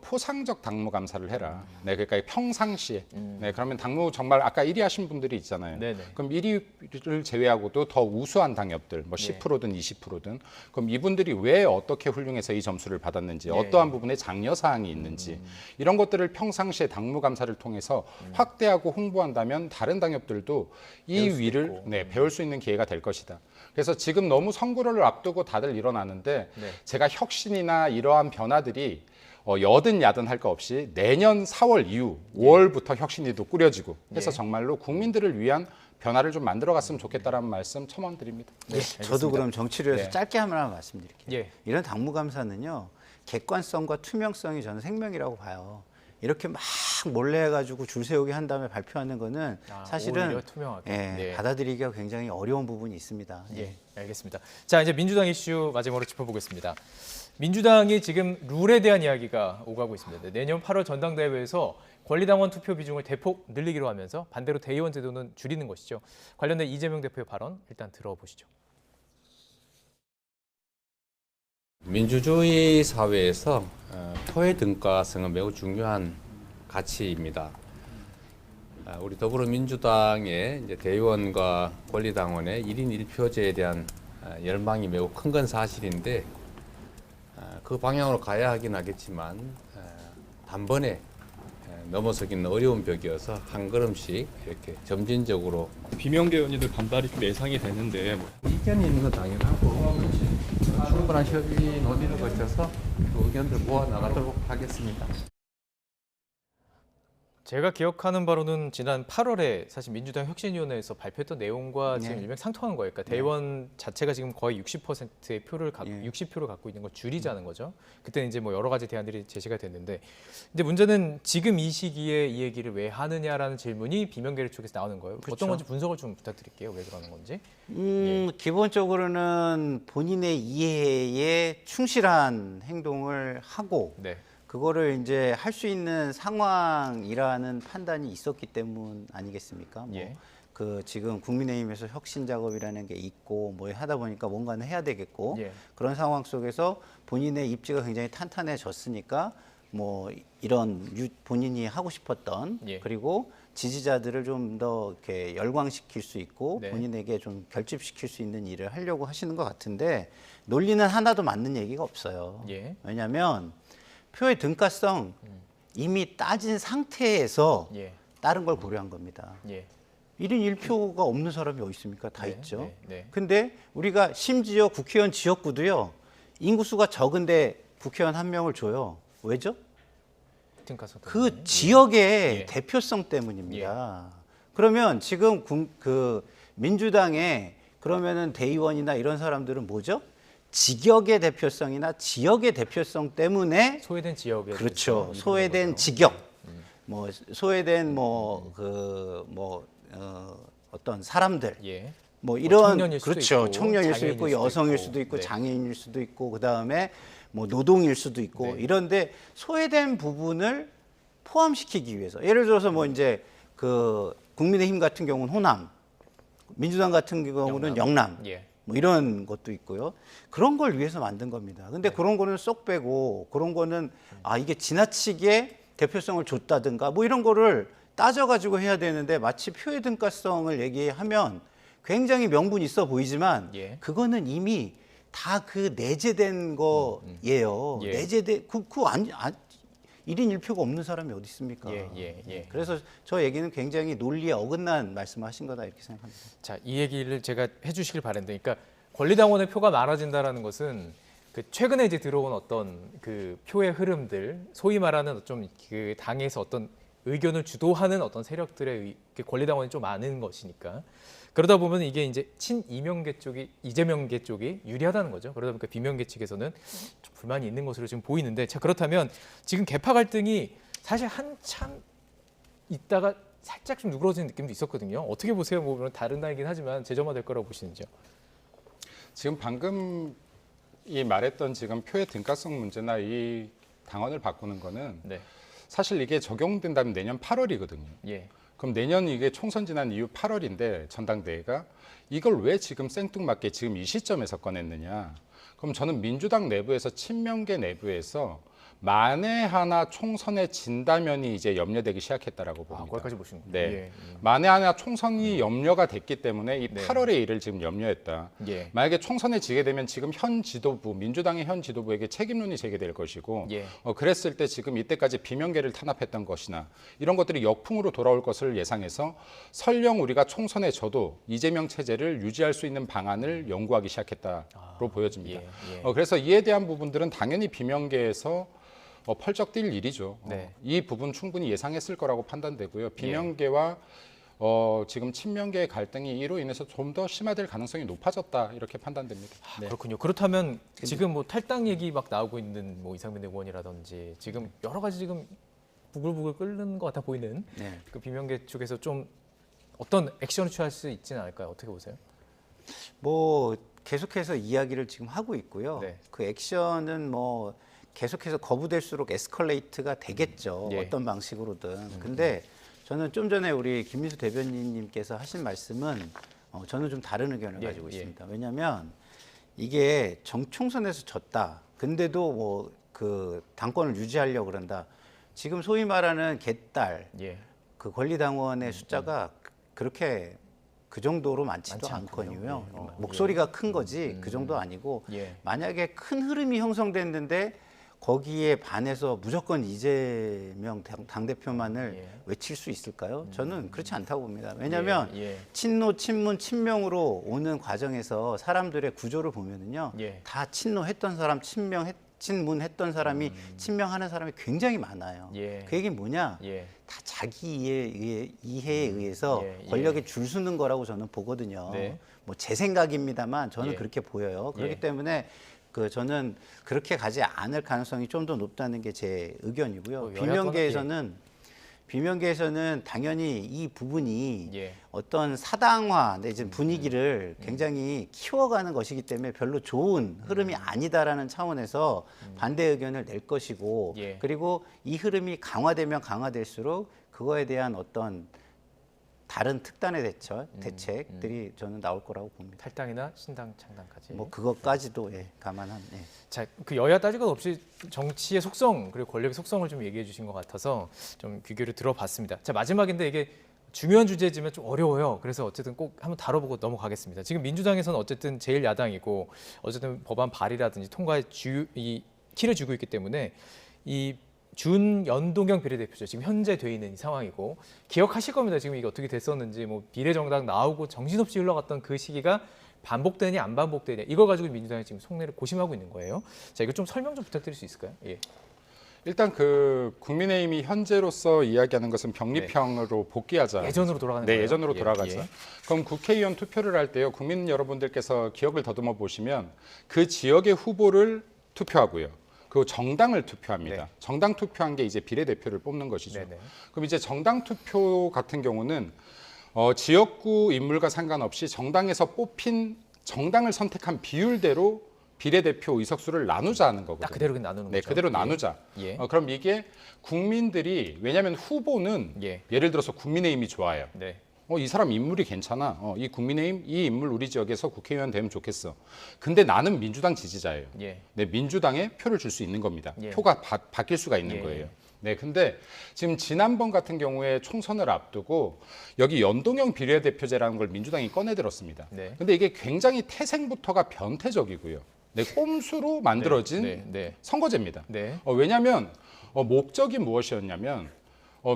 S10: 포상적 당무감사를 해라. 그러니까 평상시에. 그러면 당무 정말 아까 1위 하신 분들이 있잖아요. 그럼 1위를 제외하고도 더 우수한 당협들, 뭐 10%든 20%든 그럼 이분들이 왜 어떻게 훌륭해서 이 점수를 받았는지, 어떠한 부분에 장려 사항이 있는지 이런 것들을 평상시에 당무감사를 통해서 확대하고 홍보한다면 다른 당협들도 이 위를 배울 수 있는 기회가 될 것이다. 그래서 지금 너무 선거를 앞두고 다들 일어나는데 제가 혁신이나 이러한 변화들이 여든 야든 할 거 없이 내년 4월 이후 5월부터 혁신위도 꾸려지고 해서 정말로 국민들을 위한 변화를 좀 만들어갔으면 좋겠다라는 말씀 첨언드립니다.
S13: 저도 그럼 정치를 위해서 짧게 하나 말씀드릴게요. 이런 당무감사는요. 객관성과 투명성이 저는 생명이라고 봐요. 이렇게 막 몰래 해가지고 줄 세우게 한 다음에 발표하는 거는 사실은 받아들이기가 굉장히 어려운 부분이 있습니다.
S1: 알겠습니다. 자, 이제 민주당 이슈 마지막으로 짚어보겠습니다. 민주당이 지금 룰에 대한 이야기가 오가고 있습니다. 내년 8월 전당대회에서 권리당원 투표 비중을 대폭 늘리기로 하면서 반대로 대의원 제도는 줄이는 것이죠. 관련된 이재명 대표의 발언 일단 들어보시죠.
S16: 민주주의 사회에서 표의 등가성은 매우 중요한 가치입니다. 우리 더불어민주당의 이제 대의원과 권리당원의 1인 1표제에 대한 열망이 매우 큰 건 사실인데 그 방향으로 가야 하긴 하겠지만 단번에 넘어서기는 어려운 벽이어서 한 걸음씩 이렇게 점진적으로
S17: 비명계 의원님들 반발이 좀 예상이 되는데
S16: 이견이 있는 건 당연하고 충분한 협의 논의를 거쳐서 그 의견들 모아 나가도록 하겠습니다.
S1: 제가 기억하는 바로는 지난 8월에 사실 민주당 혁신위원회에서 발표했던 내용과 지금 일맥상통한 거예요. 그러니까 대의원 자체가 지금 거의 60%의 표를 60표를 갖고 있는 걸 줄이자는 거죠. 그때는 이제 뭐 여러 가지 대안들이 제시가 됐는데, 근데 문제는 지금 이 시기에 이 얘기를 왜 하느냐라는 질문이 비명계를 쪽에서 나오는 거예요. 어떤 건지 분석을 좀 부탁드릴게요. 왜 그러는 건지.
S13: 기본적으로는 본인의 이해에 충실한 행동을 하고. 그거를 이제 할 수 있는 상황이라는 판단이 있었기 때문 아니겠습니까? 그 지금 국민의힘에서 혁신 작업이라는 게 있고 뭐 하다 보니까 뭔가는 해야 되겠고 그런 상황 속에서 본인의 입지가 굉장히 탄탄해졌으니까 뭐 이런 본인이 하고 싶었던 그리고 지지자들을 좀 더 이렇게 열광시킬 수 있고 본인에게 좀 결집시킬 수 있는 일을 하려고 하시는 것 같은데 논리는 하나도 맞는 얘기가 없어요. 왜냐하면 표의 등가성 이미 따진 상태에서 다른 걸 고려한 겁니다. 1인 1표가 없는 사람이 어디 있습니까? 다 있죠. 근데 우리가 심지어 국회의원 지역구도요. 인구수가 적은데 국회의원 한 명을 줘요. 왜죠? 그 지역의 대표성 때문입니다. 그러면 지금 그 민주당의 그러면은 대의원이나 이런 사람들은 뭐죠? 직역의 대표성이나 지역의 대표성 때문에
S1: 소외된 지역에
S13: 그렇죠. 소외된 직역, 뭐 소외된 어떤 사람들, 뭐 이런
S1: 청년일 수도
S13: 그렇죠.
S1: 있고,
S13: 청년일 수도 있고
S1: 장애인일 수도
S13: 여성일
S1: 있고.
S13: 수도 있고 장애인일 수도 있고 그 다음에 뭐 노동일 수도 있고
S1: 네.
S13: 이런데 소외된 부분을 포함시키기 위해서 예를 들어서 뭐 이제 그 국민의힘 같은 경우는 호남, 민주당 같은 경우는 영남.
S1: 예.
S13: 뭐 이런 것도 있고요. 그런 걸 위해서 만든 겁니다. 근데 그런 거는 쏙 빼고 그런 거는 이게 지나치게 대표성을 줬다든가 뭐 이런 거를 따져가지고 해야 되는데 마치 표의 등가성을 얘기하면 굉장히 명분이 있어 보이지만
S1: 예.
S13: 그거는 이미 다 그 내재된 거예요.
S1: 예.
S13: 내재된 그 1인 1표가 없는 사람이 어디 있습니까?
S1: 예.
S13: 그래서 저 얘기는 굉장히 논리에 어긋난 말씀을 하신 거다 이렇게 생각합니다.
S1: 자, 이 얘기를 제가 해주시길 바랬는데, 그러니까 권리당원의 표가 많아진다라는 것은 그 최근에 이제 들어온 어떤 그 표의 흐름들, 소위 말하는 좀 그 당에서 어떤 의견을 주도하는 어떤 세력들의 권리당원이 좀 많은 것이니까. 그러다 보면 이게 이제 친이명계 쪽이 이재명계 쪽이 유리하다는 거죠. 그러다 보니까 비명계 측에서는 좀 불만이 있는 것으로 지금 보이는데, 자, 그렇다면 지금 개파 갈등이 사실 한참 있다가 살짝 좀 누그러지는 느낌도 있었거든요. 어떻게 보세요? 뭐 물론 다른 당이긴 하지만 재점화될 거라고 보시는지요?
S10: 지금 방금 이 말했던 지금 표의 등가성 문제나 이 당원을 바꾸는 거는
S1: 네.
S10: 사실 이게 적용된다면 내년 8월이거든요.
S1: 예.
S10: 그럼 내년 이게 총선 지난 이후 8월인데 전당대회가 이걸 왜 지금 생뚱맞게 지금 이 시점에서 꺼냈느냐? 그럼 저는 민주당 내부에서 친명계 내부에서 만에 하나 총선에 진다면이 이제 염려되기 시작했다라고 봅니다.
S1: 거기까지 보시는 거예요?
S10: 네.
S1: 예.
S10: 만에 하나 총선이 염려가 됐기 때문에 이
S1: 네.
S10: 8월의 일을 지금 염려했다.
S1: 예.
S10: 만약에 총선에 지게 되면 지금 현 지도부, 민주당의 현 지도부에게 책임론이 제기될 것이고
S1: 예.
S10: 그랬을 때 지금 이때까지 비명계를 탄압했던 것이나 이런 것들이 역풍으로 돌아올 것을 예상해서 설령 우리가 총선에 져도 이재명 체제를 유지할 수 있는 방안을 연구하기 시작했다로 보여집니다.
S1: 예.
S10: 그래서 이에 대한 부분들은 당연히 비명계에서 펄쩍 뛸 일이죠.
S1: 네.
S10: 이 부분 충분히 예상했을 거라고 판단되고요. 비명계와 지금 친명계의 갈등이 이로 인해서 좀 더 심화될 가능성이 높아졌다 이렇게 판단됩니다.
S1: 네. 그렇군요. 그렇다면 지금 뭐 탈당 얘기 막 나오고 있는 뭐 이상민 의원이라든지 지금 여러 가지 지금 부글부글 끓는 것 같아 보이는
S13: 네.
S1: 그 비명계 쪽에서 좀 어떤 액션을 취할 수 있지는 않을까요? 어떻게 보세요?
S13: 뭐 계속해서 이야기를 지금 하고 있고요.
S1: 네.
S13: 그 액션은 뭐 계속해서 거부될수록 에스컬레이트가 되겠죠.
S1: 예.
S13: 어떤 방식으로든. 근데 저는 좀 전에 우리 김민수 대변인님께서 하신 말씀은 저는 좀 다른 의견을
S1: 예,
S13: 가지고
S1: 예.
S13: 있습니다. 왜냐하면 이게 총선에서 졌다. 근데도 뭐 그 당권을 유지하려고 그런다. 지금 소위 말하는 개딸,
S1: 예.
S13: 그 권리당원의 숫자가 그렇게 그 정도로 많지도
S1: 많지
S13: 않거든요.
S1: 않군요. 예.
S13: 목소리가 큰 거지 그 정도 아니고
S1: 예.
S13: 만약에 큰 흐름이 형성됐는데 거기에 반해서 무조건 이재명 당대표만을
S1: 예.
S13: 외칠 수 있을까요? 저는 그렇지 않다고 봅니다. 왜냐하면
S1: 예.
S13: 친노, 친문, 친명으로 오는 과정에서 사람들의 구조를 보면은요.
S1: 예.
S13: 다 친노했던 사람, 친문했던 사람이 친명하는 사람이 굉장히 많아요.
S1: 예.
S13: 그 얘기는 뭐냐?
S1: 예.
S13: 다 자기 이해에 의해서
S1: 예.
S13: 권력에 줄 서는 거라고 저는 보거든요.
S1: 네.
S13: 뭐 제 생각입니다만 저는
S1: 예.
S13: 그렇게 보여요. 그렇기
S1: 예.
S13: 때문에 저는 그렇게 가지 않을 가능성이 좀 더 높다는 게 제 의견이고요. 비명계에서는 당연히 이 부분이
S1: 예.
S13: 어떤 사당화 내지 분위기를 굉장히 키워가는 것이기 때문에 별로 좋은 흐름이 아니다라는 차원에서 반대 의견을 낼 것이고
S1: 예.
S13: 그리고 이 흐름이 강화되면 강화될수록 그거에 대한 어떤 다른 특단의 대책들이 저는 나올 거라고 봅니다.
S1: 탈당이나 신당 창당까지.
S13: 뭐 그것까지도 감안한.
S1: 자, 그 여야 따질 것 없이 정치의 속성 그리고 권력의 속성을 좀 얘기해 주신 것 같아서 좀 귀교를 들어봤습니다. 자, 마지막인데 이게 중요한 주제지만 좀 어려워요. 그래서 어쨌든 꼭 한번 다뤄보고 넘어가겠습니다. 지금 민주당에서는 어쨌든 제일 야당이고 어쨌든 법안 발의라든지 통과에 키를 쥐고 있기 때문에 이 준연동형 비례대표죠. 지금 현재 돼 있는 이 상황이고 기억하실 겁니다. 지금 이게 어떻게 됐었는지 뭐 비례정당 나오고 정신없이 흘러갔던 그 시기가 반복되냐 안 반복되냐 이걸 가지고 민주당이 지금 속내를 고심하고 있는 거예요. 자, 이거 좀 설명 좀 부탁드릴 수 있을까요? 예.
S10: 일단 국민의힘이 현재로서 이야기하는 것은 병립형으로 복귀하자.
S1: 예전으로 돌아가는
S10: 네,
S1: 거예요?
S10: 예전으로
S1: 예,
S10: 돌아가자.
S1: 예.
S10: 그럼 국회의원 투표를 할 때요. 국민 여러분들께서 기억을 더듬어 보시면 그 지역의 후보를 투표하고요. 그 정당을 투표합니다.
S1: 네.
S10: 정당 투표한 게 이제 비례대표를 뽑는 것이죠.
S1: 네네.
S10: 그럼 이제 정당 투표 같은 경우는 지역구 인물과 상관없이 정당에서 뽑힌 정당을 선택한 비율대로 비례대표 의석수를 나누자 하는 거거든요.
S1: 딱 그대로 나누는
S10: 네,
S1: 거죠.
S10: 그대로 나누자.
S1: 예.
S10: 그럼 이게 국민들이 왜냐하면 후보는 예를 들어서 국민의힘이 좋아요.
S1: 네.
S10: 이 사람 인물이 괜찮아. 이 국민의힘 이 인물 우리 지역에서 국회의원 되면 좋겠어. 근데 나는 민주당 지지자예요.
S1: 예.
S10: 네, 민주당에 표를 줄 수 있는 겁니다.
S1: 예.
S10: 표가 바뀔 수가 있는
S1: 예.
S10: 거예요. 네, 근데 지금 지난번 같은 경우에 총선을 앞두고 여기 연동형 비례대표제라는 걸 민주당이 꺼내들었습니다.
S1: 네.
S10: 근데 이게 굉장히 태생부터가 변태적이고요. 네, 꼼수로 만들어진 선거제입니다.
S1: 네.
S10: 왜냐하면 목적이 무엇이었냐면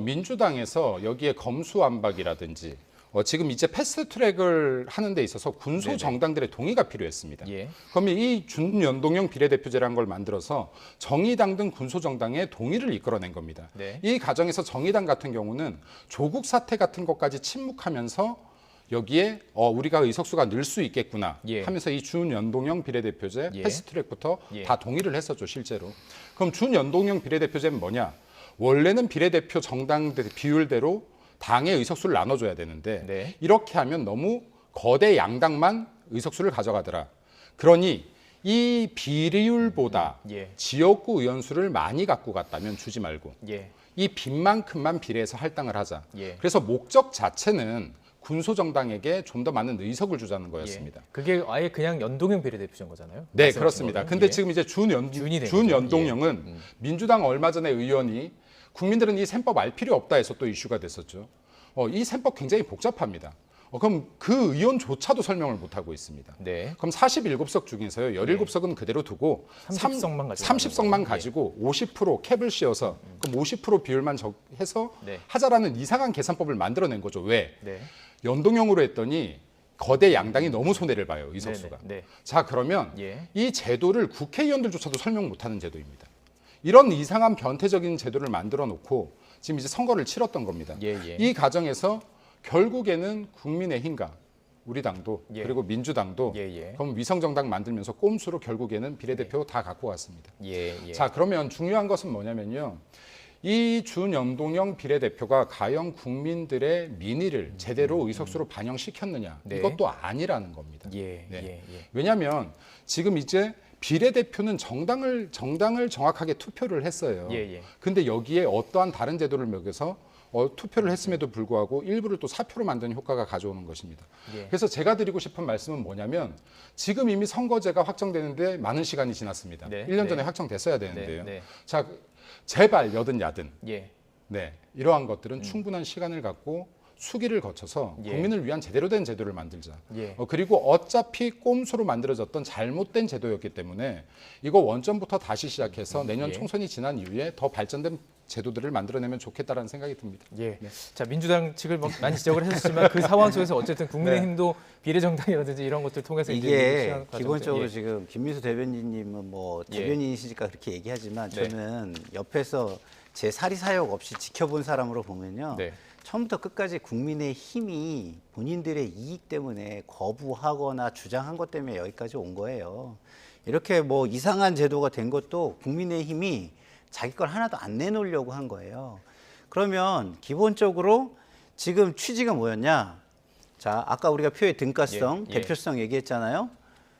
S10: 민주당에서 여기에 검수완박이라든지 지금 이제 패스트트랙을 하는 데 있어서 군소 정당들의 동의가 필요했습니다.
S1: 예.
S10: 그러면 이 준연동형 비례대표제라는 걸 만들어서 정의당 등 군소 정당의 동의를 이끌어낸 겁니다.
S1: 네.
S10: 이 과정에서 정의당 같은 경우는 조국 사태 같은 것까지 침묵하면서 여기에 우리가 의석수가 늘 수 있겠구나 하면서 이 준연동형 비례대표제 패스트트랙부터 다 동의를 했었죠, 실제로. 그럼 준연동형 비례대표제는 뭐냐? 원래는 비례대표 정당들 비율대로 당의 의석수를 나눠줘야 되는데 이렇게 하면 너무 거대 양당만 의석수를 가져가더라. 그러니 이 비율보다 지역구 의원수를 많이 갖고 갔다면 주지 말고 이 빈만큼만 비례해서 할당을 하자. 그래서 목적 자체는 군소정당에게 좀 더 많은 의석을 주자는 거였습니다.
S1: 그게 아예 그냥 연동형 비례대표제인 거잖아요.
S10: 네, 그렇습니다. 근데 지금 이제 준연동형은 민주당 얼마 전에 의원이 국민들은 이 셈법 알 필요 없다 해서 또 이슈가 됐었죠. 이 셈법 굉장히 복잡합니다. 그럼 그 의원조차도 설명을 못하고 있습니다. 그럼 47석 중에서요, 17석은 그대로 두고 30석만 가지고 50% 캡을 씌워서 그럼 50% 비율만 해서 하자라는 이상한 계산법을 만들어낸 거죠. 왜? 연동형으로 했더니 거대 양당이 너무 손해를 봐요, 의석수가. 자, 그러면 이 제도를 국회의원들조차도 설명 못하는 제도입니다. 이런 이상한 변태적인 제도를 만들어 놓고 지금 이제 선거를 치렀던 겁니다. 이 과정에서 결국에는 국민의힘과 우리 당도 그리고 민주당도 그럼 위성정당 만들면서 꼼수로 결국에는 비례대표 다 갖고 갔습니다. 자, 그러면 중요한 것은 뭐냐면요. 이 준연동형 비례대표가 과연 국민들의 민의를 제대로 의석수로 반영시켰느냐 이것도 아니라는 겁니다. 왜냐하면 지금 이제 비례대표는 정당을 정확하게 투표를 했어요. 근데 여기에 어떠한 다른 제도를 먹여서 투표를 했음에도 불구하고 일부를 또 사표로 만드는 효과가 가져오는 것입니다. 그래서 제가 드리고 싶은 말씀은 뭐냐면 지금 이미 선거제가 확정되는데 많은 시간이 지났습니다. 1년 전에 확정됐어야 되는데요. 자, 제발 여든 야든 이러한 것들은 충분한 시간을 갖고 수기를 거쳐서 국민을 위한 제대로 된 제도를 만들자. 그리고 어차피 꼼수로 만들어졌던 잘못된 제도였기 때문에 이거 원점부터 다시 시작해서 내년 총선이 지난 이후에 더 발전된 제도들을 만들어내면 좋겠다라는 생각이 듭니다.
S1: 자, 민주당 측을 많이 지적을 했었지만 그 상황 속에서 어쨌든 국민의힘도 비례정당이라든지 이런 것들 통해서
S13: 이게 기본적으로 지금 김민수 대변인님은 뭐 대변인이시니까 그렇게 얘기하지만 저는 옆에서 제 사리사욕 없이 지켜본 사람으로 보면요. 처음부터 끝까지 국민의힘이 본인들의 이익 때문에 거부하거나 주장한 것 때문에 여기까지 온 거예요. 이렇게 뭐 이상한 제도가 된 것도 국민의힘이 자기 걸 하나도 안 내놓으려고 한 거예요. 그러면 기본적으로 지금 취지가 뭐였냐? 자, 아까 우리가 표의 등가성, 대표성 얘기했잖아요.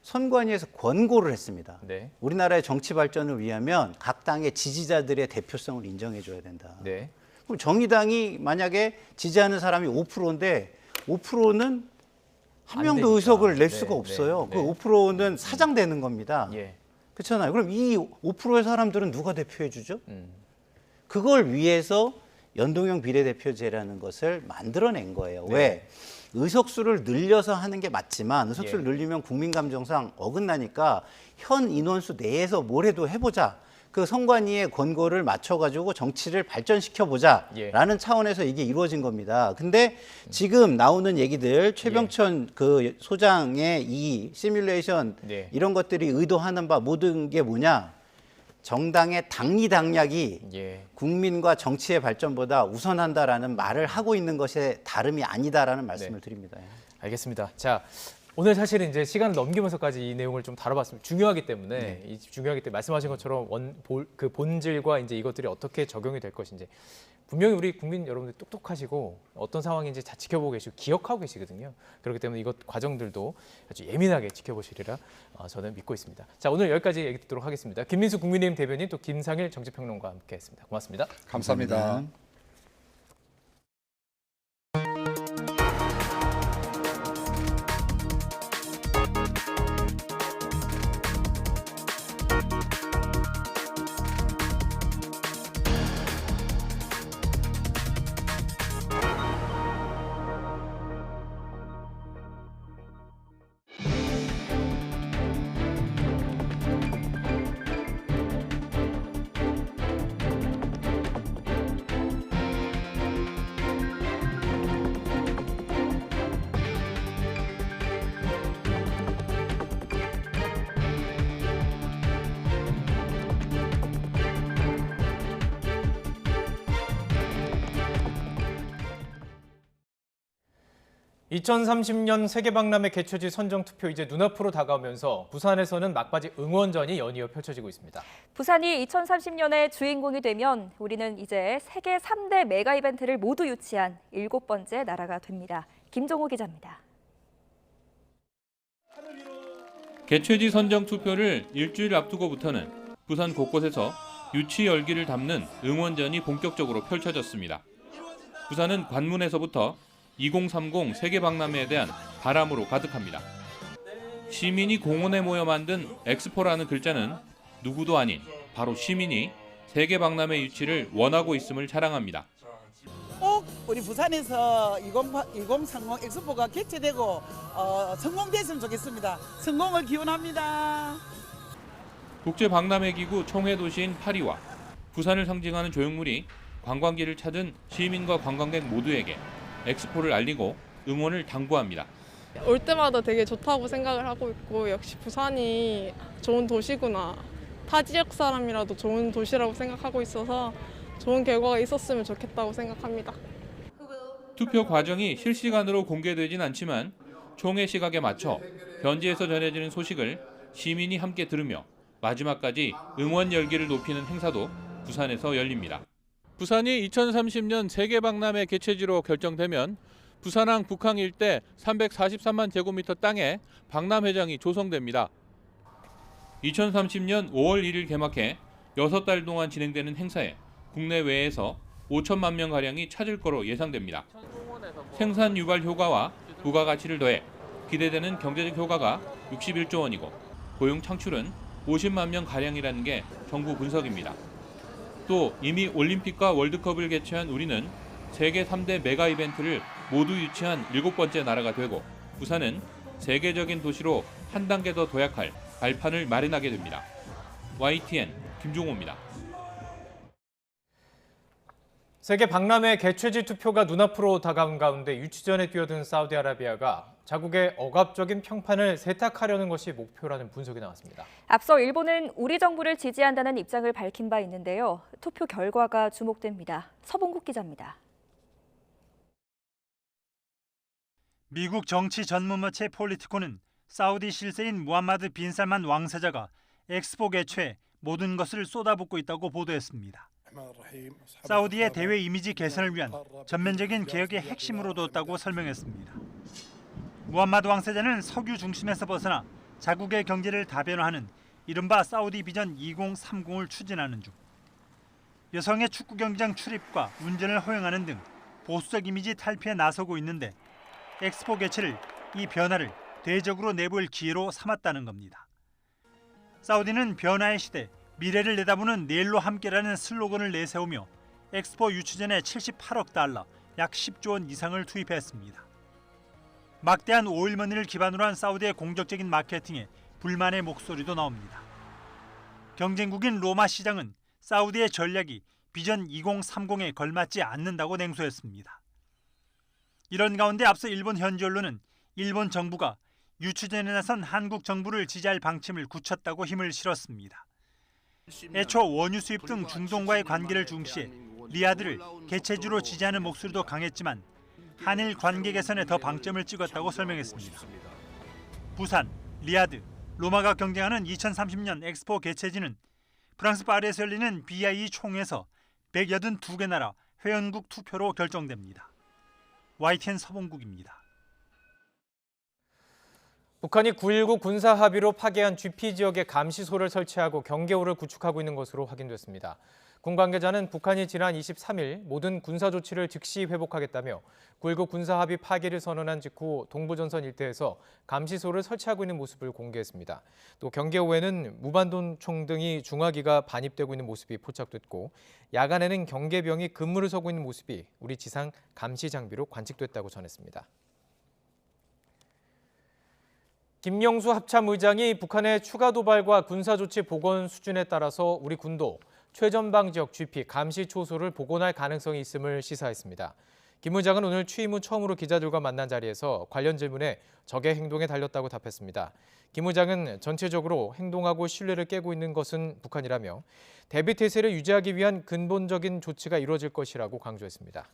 S13: 선관위에서 권고를 했습니다. 우리나라의 정치 발전을 위하면 각 당의 지지자들의 대표성을 인정해 줘야 된다. 그럼 정의당이 만약에 지지하는 사람이 5%인데 5%는 한 명도 의석을 낼 수가 없어요. 그 5%는 사장되는 겁니다. 그렇잖아요. 그럼 이 5%의 사람들은 누가 대표해 주죠? 그걸 위해서 연동형 비례대표제라는 것을 만들어낸 거예요. 왜? 의석수를 늘려서 하는 게 맞지만 의석수를 늘리면 국민 감정상 어긋나니까 현 인원수 내에서 뭘 해도 해보자. 그 선관위의 권고를 맞춰가지고 정치를 발전시켜보자라는 차원에서 이게 이루어진 겁니다. 근데 지금 나오는 얘기들 최병천 그 소장의 이 시뮬레이션 이런 것들이 의도하는 바 모든 게 뭐냐? 정당의 당리당략이 국민과 정치의 발전보다 우선한다라는 말을 하고 있는 것에 다름이 아니다라는 말씀을 드립니다.
S1: 알겠습니다. 자, 오늘 사실은 이제 시간을 넘기면서까지 이 내용을 좀 다뤄봤습니다. 중요하기 때문에 말씀하신 것처럼 그 본질과 이제 이것들이 어떻게 적용이 될 것인지 분명히 우리 국민 여러분들 똑똑하시고 어떤 상황인지 잘 지켜보고 계시고 기억하고 계시거든요. 그렇기 때문에 이것 과정들도 아주 예민하게 지켜보시리라 저는 믿고 있습니다. 자, 오늘 여기까지 얘기 듣도록 하겠습니다. 김민수 국민의힘 대변인 또 김상일 정치평론가와 함께했습니다. 고맙습니다.
S10: 감사합니다.
S1: (2030년) 세계박람회 개최지 선정투표 이제 눈앞으로 다가오면서 부산에서는 막바지 응원전이 연이어 펼쳐지고 있습니다.
S2: 부산이 2030년의 주인공이 되면 우리는 이제 세계 3대 메가 이벤트를 모두 유치한 7번째 나라가 됩니다. 김종호 기자입니다.
S3: 개최지 선정 투표를 일주일 앞두고부터는 부산 곳곳에서 유치 열기를 담는 응원전이 본격적으로 펼쳐졌습니다. 부산은 관문에서부터 2030 세계박람회에 대한 바람으로 가득합니다. 시민이 공원에 모여 만든 엑스포라는 글자는 누구도 아닌 바로 시민이 세계박람회 유치를 원하고 있음을 자랑합니다.
S12: 꼭 우리 부산에서 2030 엑스포가 개최되고 성공됐으면 좋겠습니다. 성공을 기원합니다.
S3: 국제박람회기구 총회도시인 파리와 부산을 상징하는 조형물이 관광지를 찾은 시민과 관광객 모두에게 엑스포를 알리고 응원을 당부합니다.
S18: 올 때마다 되게 좋다고 생각을 하고 있고 역시 부산이 좋은 도시구나. 타 지역 사람이라도 좋은 도시라고 생각하고 있어서 좋은 결과가 있었으면 좋겠다고 생각합니다.
S3: 투표 과정이 실시간으로 공개되진 않지만 총회 시각에 맞춰 현지에서 전해지는 소식을 시민이 함께 들으며 마지막까지 응원 열기를 높이는 행사도 부산에서 열립니다. 부산이 2030년 세계박람회 개최지로 결정되면 부산항 북항 일대 343만 제곱미터 땅에 박람회장이 조성됩니다. 2030년 5월 1일 개막해 6달 동안 진행되는 행사에 국내외에서 5천만 명가량이 찾을 거로 예상됩니다. 생산 유발 효과와 부가가치를 더해 기대되는 경제적 효과가 61조 원이고 고용 창출은 50만 명가량이라는 게 정부 분석입니다. 또 이미 올림픽과 월드컵을 개최한 우리는 세계 3대 메가 이벤트를 모두 유치한 7번째 나라가 되고 부산은 세계적인 도시로 한 단계 더 도약할 발판을 마련하게 됩니다. YTN 김종호입니다.
S1: 세계 박람회 개최지 투표가 눈앞으로 다가온 가운데 유치전에 뛰어든 사우디아라비아가 자국의 억압적인 평판을 세탁하려는 것이 목표라는 분석이 나왔습니다.
S2: 앞서 일본은 우리 정부를 지지한다는 입장을 밝힌 바 있는데요. 투표 결과가 주목됩니다. 서봉국 기자입니다.
S19: 미국 정치 전문 매체 폴리티코는 사우디 실세인 무함마드 빈 살만 왕세자가 엑스포 개최에 모든 것을 쏟아붓고 있다고 보도했습니다. 사우디의 대외 이미지 개선을 위한 전면적인 개혁의 핵심으로 뒀다고 설명했습니다. 무함마드 왕세자는 석유 중심에서 벗어나 자국의 경제를 다변화하는 이른바 사우디 비전 2030을 추진하는 중 여성의 축구 경기장 출입과 운전을 허용하는 등 보수적 이미지 탈피에 나서고 있는데 엑스포 개최를 이 변화를 대적으로 내볼 기회로 삼았다는 겁니다. 사우디는 변화의 시대, 미래를 내다보는 내일로 함께라는 슬로건을 내세우며 엑스포 유치전에 78억 달러, 약 10조 원 이상을 투입했습니다. 막대한 오일머니를 기반으로 한 사우디의 공격적인 마케팅에 불만의 목소리도 나옵니다. 경쟁국인 로마 시장은 사우디의 전략이 비전 2030에 걸맞지 않는다고 냉소했습니다. 이런 가운데 앞서 일본 현지 언론은 일본 정부가 유치전에 나선 한국 정부를 지지할 방침을 굳혔다고 힘을 실었습니다. 애초 원유 수입 등 중동과의 관계를 중시해 리야드를 개최지로 지지하는 목소리도 강했지만 한일 관계 개선에 더 방점을 찍었다고 설명했습니다. 부산, 리야드, 로마가 경쟁하는 2030년 엑스포 개최지는 프랑스 파리에서 열리는 BIE 총회에서 182개 나라 회원국 투표로 결정됩니다. YTN 서봉국입니다.
S1: 북한이 9.19 군사 합의로 파괴한 GP 지역에 감시소를 설치하고 경계호를 구축하고 있는 것으로 확인됐습니다. 군 관계자는 북한이 지난 23일 모든 군사 조치를 즉시 회복하겠다며 9.19 군사 합의 파기를 선언한 직후 동부전선 일대에서 감시소를 설치하고 있는 모습을 공개했습니다. 또 경계호에는 무반동총 등이 중화기가 반입되고 있는 모습이 포착됐고 야간에는 경계병이 근무를 서고 있는 모습이 우리 지상 감시 장비로 관측됐다고 전했습니다. 김영수 합참의장이 북한의 추가 도발과 군사조치 복원 수준에 따라서 우리 군도 최전방 지역 GP 감시 초소를 복원할 가능성이 있음을 시사했습니다. 김 의장은 오늘 취임 후 처음으로 기자들과 만난 자리에서 관련 질문에 적의 행동에 달렸다고 답했습니다. 김 의장은 전체적으로 행동하고 신뢰를 깨고 있는 것은 북한이라며 대비 태세를 유지하기 위한 근본적인 조치가 이루어질 것이라고 강조했습니다.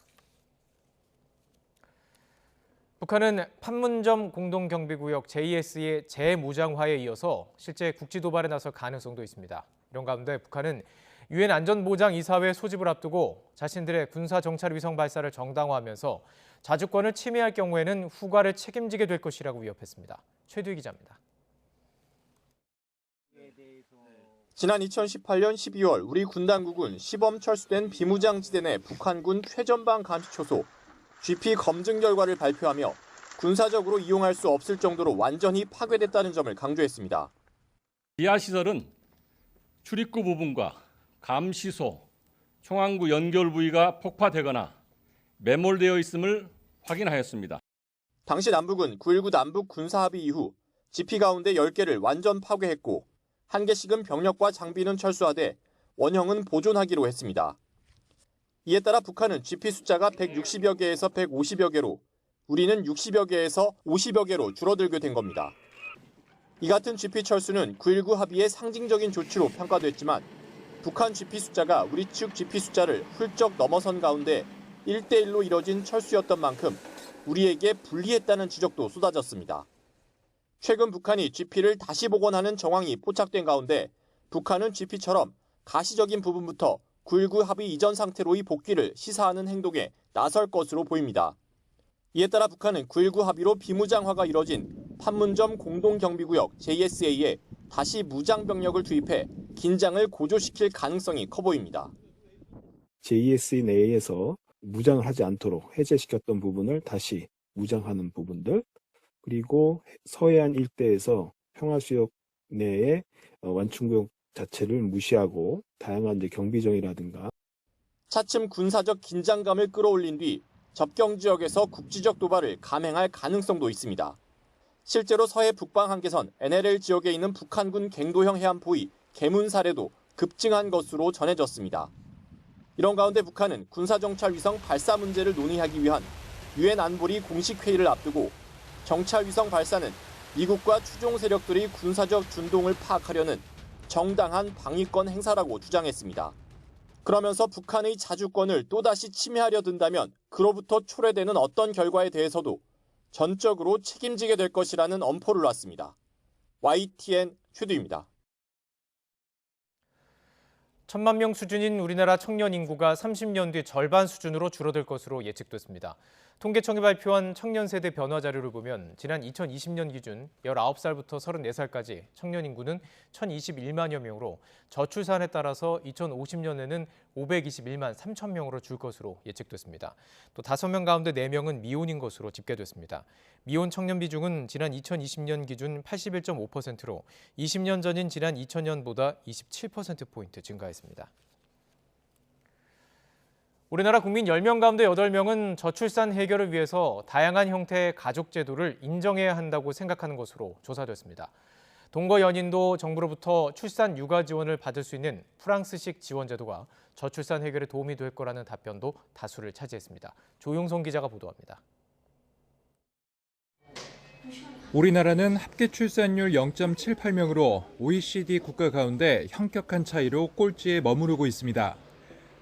S1: 북한은 판문점 공동경비구역 JS의 재무장화에 이어서 실제 국지 도발에 나설 가능성도 있습니다. 이런 가운데 북한은 유엔 안전보장이사회 소집을 앞두고 자신들의 군사정찰위성 발사를 정당화하면서 자주권을 침해할 경우에는 후과를 책임지게 될 것이라고 위협했습니다. 최두희 기자입니다.
S5: 지난 2018년 12월 우리 군 당국은 시범 철수된 비무장지대 내 북한군 최전방 감시초소 GP 검증 결과를 발표하며 군사적으로 이용할 수 없을 정도로 완전히 파괴됐다는 점을 강조했습니다.
S20: 지하 시설은 출입구 부분과 감시소, 총항구 연결 부위가 폭파되거나 매몰되어 있음을 확인하였습니다.
S5: 당시 남북은 9.19 남북 군사합의 이후 GP 가운데 10개를 완전 파괴했고 1개씩은 병력과 장비는 철수하되 원형은 보존하기로 했습니다. 이에 따라 북한은 GP 숫자가 160여 개에서 150여 개로 우리는 60여 개에서 50여 개로 줄어들게 된 겁니다. 이 같은 GP 철수는 9.19 합의의 상징적인 조치로 평가됐지만 북한 GP 숫자가 우리 측 GP 숫자를 훌쩍 넘어선 가운데 1대1로 이뤄진 철수였던 만큼 우리에게 불리했다는 지적도 쏟아졌습니다. 최근 북한이 GP를 다시 복원하는 정황이 포착된 가운데 북한은 GP처럼 가시적인 부분부터 9.19 합의 이전 상태로의 복귀를 시사하는 행동에 나설 것으로 보입니다. 이에 따라 북한은 9.19 합의로 비무장화가 이뤄진 판문점 공동경비구역 JSA에 다시 무장병력을 투입해 긴장을 고조시킬 가능성이 커 보입니다.
S22: JSA 내에서 무장을 하지 않도록 해제시켰던 부분을 다시 무장하는 부분들, 그리고 서해안 일대에서 평화수역 내에 완충구역 자체를 무시하고 다양한 경비정이라든가
S5: 차츰 군사적 긴장감을 끌어올린 뒤 접경 지역에서 국지적 도발을 감행할 가능성도 있습니다. 실제로 서해 북방 한계선 NLL 지역에 있는 북한군 갱도형 해안포의 개문 사례도 급증한 것으로 전해졌습니다. 이런 가운데 북한은 군사정찰위성 발사 문제를 논의하기 위한 유엔 안보리 공식 회의를 앞두고 정찰위성 발사는 미국과 추종 세력들의 군사적 준동을 파악하려는 정당한 방위권 행사라고 주장했습니다. 그러면서 북한의 자주권을 또다시 침해하려 든다면 그로부터 초래되는 어떤 결과에 대해서도 전적으로 책임지게 될 것이라는 엄포를 놨습니다. YTN 최두입니다.
S1: 1,000만 명 수준인 우리나라 청년 인구가 30년 뒤 절반 수준으로 줄어들 것으로 예측됐습니다. 통계청이 발표한 청년 세대 변화 자료를 보면 지난 2020년 기준 19살부터 34살까지 청년 인구는 1,021만여 명으로 저출산에 따라서 2050년에는 521만 3천 명으로 줄 것으로 예측됐습니다. 또 5명 가운데 4명은 미혼인 것으로 집계됐습니다. 미혼 청년 비중은 지난 2020년 기준 81.5%로 20년 전인 지난 2000년보다 27%포인트 증가했습니다. 우리나라 국민 10명 가운데 8명은 저출산 해결을 위해서 다양한 형태의 가족 제도를 인정해야 한다고 생각하는 것으로 조사됐습니다. 동거 연인도 정부로부터 출산 육아 지원을 받을 수 있는 프랑스식 지원 제도가 저출산 해결에 도움이 될 거라는 답변도 다수를 차지했습니다. 조용성 기자가 보도합니다.
S24: 우리나라는 합계 출산율 0.78명으로 OECD 국가 가운데 현격한 차이로 꼴찌에 머무르고 있습니다.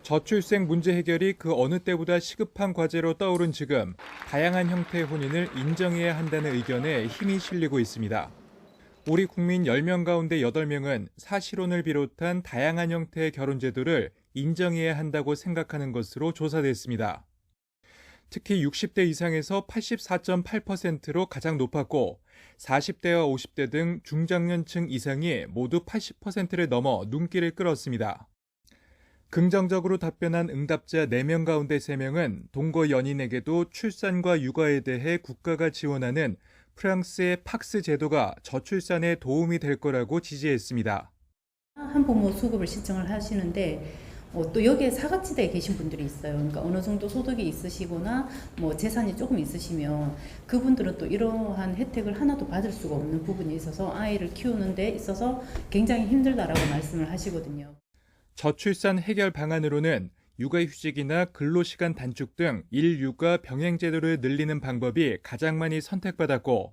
S24: 저출생 문제 해결이 그 어느 때보다 시급한 과제로 떠오른 지금 다양한 형태의 혼인을 인정해야 한다는 의견에 힘이 실리고 있습니다. 우리 국민 10명 가운데 8명은 사실혼을 비롯한 다양한 형태의 결혼 제도를 인정해야 한다고 생각하는 것으로 조사됐습니다. 특히 60대 이상에서 84.8%로 가장 높았고 40대와 50대 등 중장년층 이상이 모두 80%를 넘어 눈길을 끌었습니다. 긍정적으로 답변한 응답자 4명 가운데 3명은 동거 연인에게도 출산과 육아에 대해 국가가 지원하는 프랑스의 팍스 제도가 저출산에 도움이 될 거라고 지지했습니다.
S4: 한부모 수급을 신청을 하시는데 또 여기에 사각지대에 계신 분들이 있어요. 그러니까 어느 정도 소득이 있으시거나 뭐 재산이 조금 있으시면 그분들은 또 이러한 혜택을 하나도 받을 수가 없는 부분이 있어서 아이를 키우는 데 있어서 굉장히 힘들다라고 말씀을 하시거든요.
S24: 저출산 해결 방안으로는 육아휴직이나 근로시간 단축 등 일육아 병행 제도를 늘리는 방법이 가장 많이 선택받았고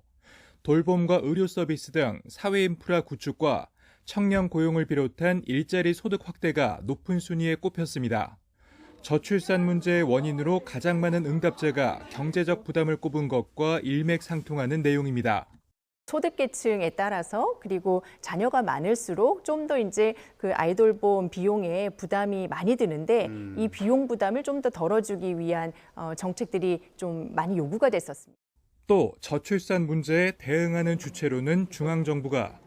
S24: 돌봄과 의료 서비스 등 사회 인프라 구축과 청년 고용을 비롯한 일자리 소득 확대가 높은 순위에 꼽혔습니다. 저출산 문제의 원인으로 가장 많은 응답자가 경제적 부담을 꼽은 것과 일맥상통하는 내용입니다.
S7: 소득계층에 따라서 그리고 자녀가 많을수록 좀 더 이제 그 아이돌봄 비용에 부담이 많이 드는데 이 비용 부담을 좀 더 덜어주기 위한 정책들이 좀 많이 요구가 됐었습니다.
S24: 또 저출산 문제에 대응하는 주체로는 중앙정부가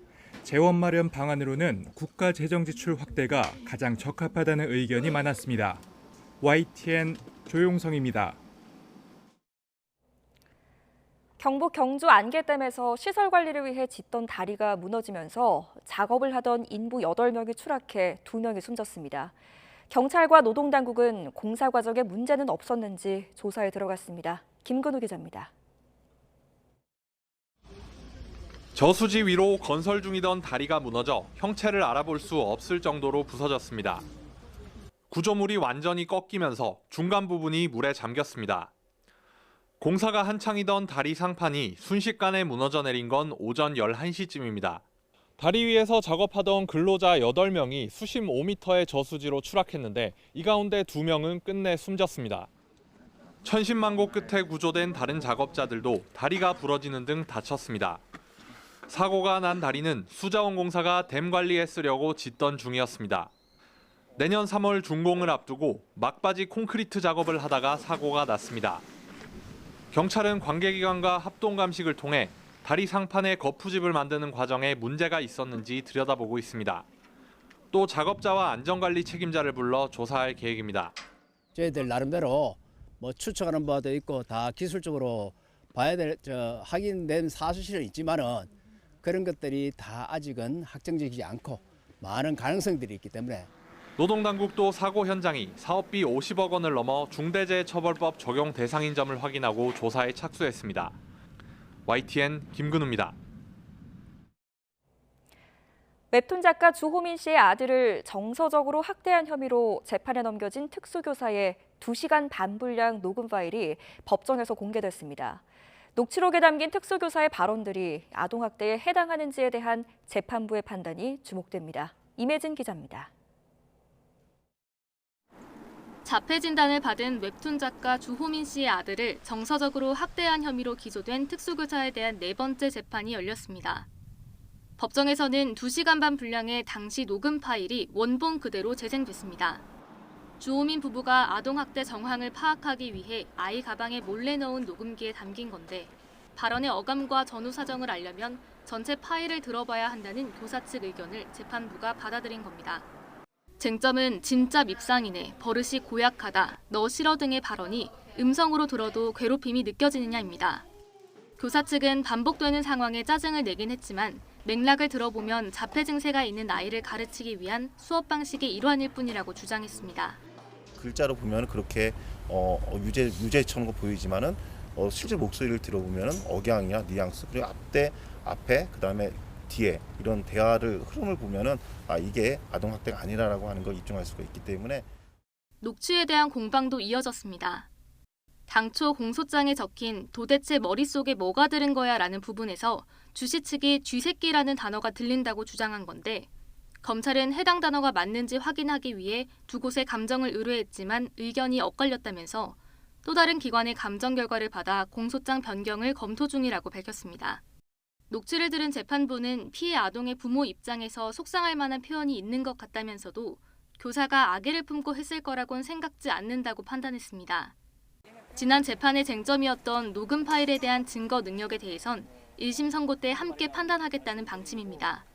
S24: 재원 마련 방안으로는 국가 재정 지출 확대가 가장 적합하다는 의견이 많았습니다. YTN 조용성입니다.
S2: 경북 경주 안개댐에서 시설 관리를 위해 짓던 다리가 무너지면서 작업을 하던 인부 8명이 추락해 2명이 숨졌습니다. 경찰과 노동당국은 공사 과정에 문제는 없었는지 조사에 들어갔습니다. 김근우 기자입니다.
S21: 저수지 위로 건설 중이던 다리가 무너져 형체를 알아볼 수 없을 정도로 부서졌습니다. 구조물이 완전히 꺾이면서 중간 부분이 물에 잠겼습니다. 공사가 한창이던 다리 상판이 순식간에 무너져 내린 건 오전 11시쯤입니다. 다리 위에서 작업하던 근로자 8명이 수심 5m의 저수지로 추락했는데 이 가운데 2명은 끝내 숨졌습니다. 천신만고 끝에 구조된 다른 작업자들도 다리가 부러지는 등 다쳤습니다. 사고가 난 다리는 수자원공사가 댐 관리에 쓰려고 짓던 중이었습니다. 내년 3월 준공을 앞두고 막바지 콘크리트 작업을 하다가 사고가 났습니다. 경찰은 관계기관과 합동감식을 통해 다리 상판에 거푸집을 만드는 과정에 문제가 있었는지 들여다보고 있습니다. 또 작업자와 안전관리 책임자를 불러 조사할 계획입니다.
S23: 저희들 나름대로 뭐 추측하는 바도 있고 다 기술적으로 봐야 될 확인된 사실은 있지만은 그런 것들이 다 아직은 확정적이지 않고 많은 가능성들이 있기 때문에
S21: 노동당국도 사고 현장이 사업비 50억 원을 넘어 중대재해처벌법 적용 대상인 점을 확인하고 조사에 착수했습니다. YTN 김근우입니다.
S2: 웹툰 작가 주호민 씨의 아들을 정서적으로 학대한 혐의로 재판에 넘겨진 특수교사의 2시간 반 분량 녹음 파일이 법정에서 공개됐습니다. 녹취록에 담긴 특수교사의 발언들이 아동학대에 해당하는지에 대한 재판부의 판단이 주목됩니다. 임혜진 기자입니다.
S25: 자폐 진단을 받은 웹툰 작가 주호민 씨의 아들을 정서적으로 학대한 혐의로 기소된 특수교사에 대한 4번째 재판이 열렸습니다. 법정에서는 2시간 반 분량의 당시 녹음 파일이 원본 그대로 재생됐습니다. 주호민 부부가 아동학대 정황을 파악하기 위해 아이 가방에 몰래 넣은 녹음기에 담긴 건데 발언의 어감과 전후 사정을 알려면 전체 파일을 들어봐야 한다는 교사 측 의견을 재판부가 받아들인 겁니다. 쟁점은 진짜 밉상이네, 버릇이 고약하다, 너 싫어 등의 발언이 음성으로 들어도 괴롭힘이 느껴지느냐입니다. 교사 측은 반복되는 상황에 짜증을 내긴 했지만 맥락을 들어보면 자폐 증세가 있는 아이를 가르치기 위한 수업 방식의 일환일 뿐이라고 주장했습니다.
S26: 글자로 보면 그렇게 유죄처럼 보이지만은 실제 목소리를 들어보면 억양이나 뉘앙스 그리고 앞에 그다음에 뒤에 이런 대화를 흐름을 보면은 이게 아동학대가 아니라고 하는 걸 입증할 수가 있기 때문에
S25: 녹취에 대한 공방도 이어졌습니다. 당초 공소장에 적힌 도대체 머릿속에 뭐가 들은 거야 라는 부분에서 주시 측이 쥐새끼라는 단어가 들린다고 주장한 건데 검찰은 해당 단어가 맞는지 확인하기 위해 2곳에 감정을 의뢰했지만 의견이 엇갈렸다면서 또 다른 기관의 감정 결과를 받아 공소장 변경을 검토 중이라고 밝혔습니다. 녹취를 들은 재판부는 피해 아동의 부모 입장에서 속상할 만한 표현이 있는 것 같다면서도 교사가 악의를 품고 했을 거라곤 생각지 않는다고 판단했습니다. 지난 재판의 쟁점이었던 녹음 파일에 대한 증거 능력에 대해선 1심 선고 때 함께 판단하겠다는 방침입니다.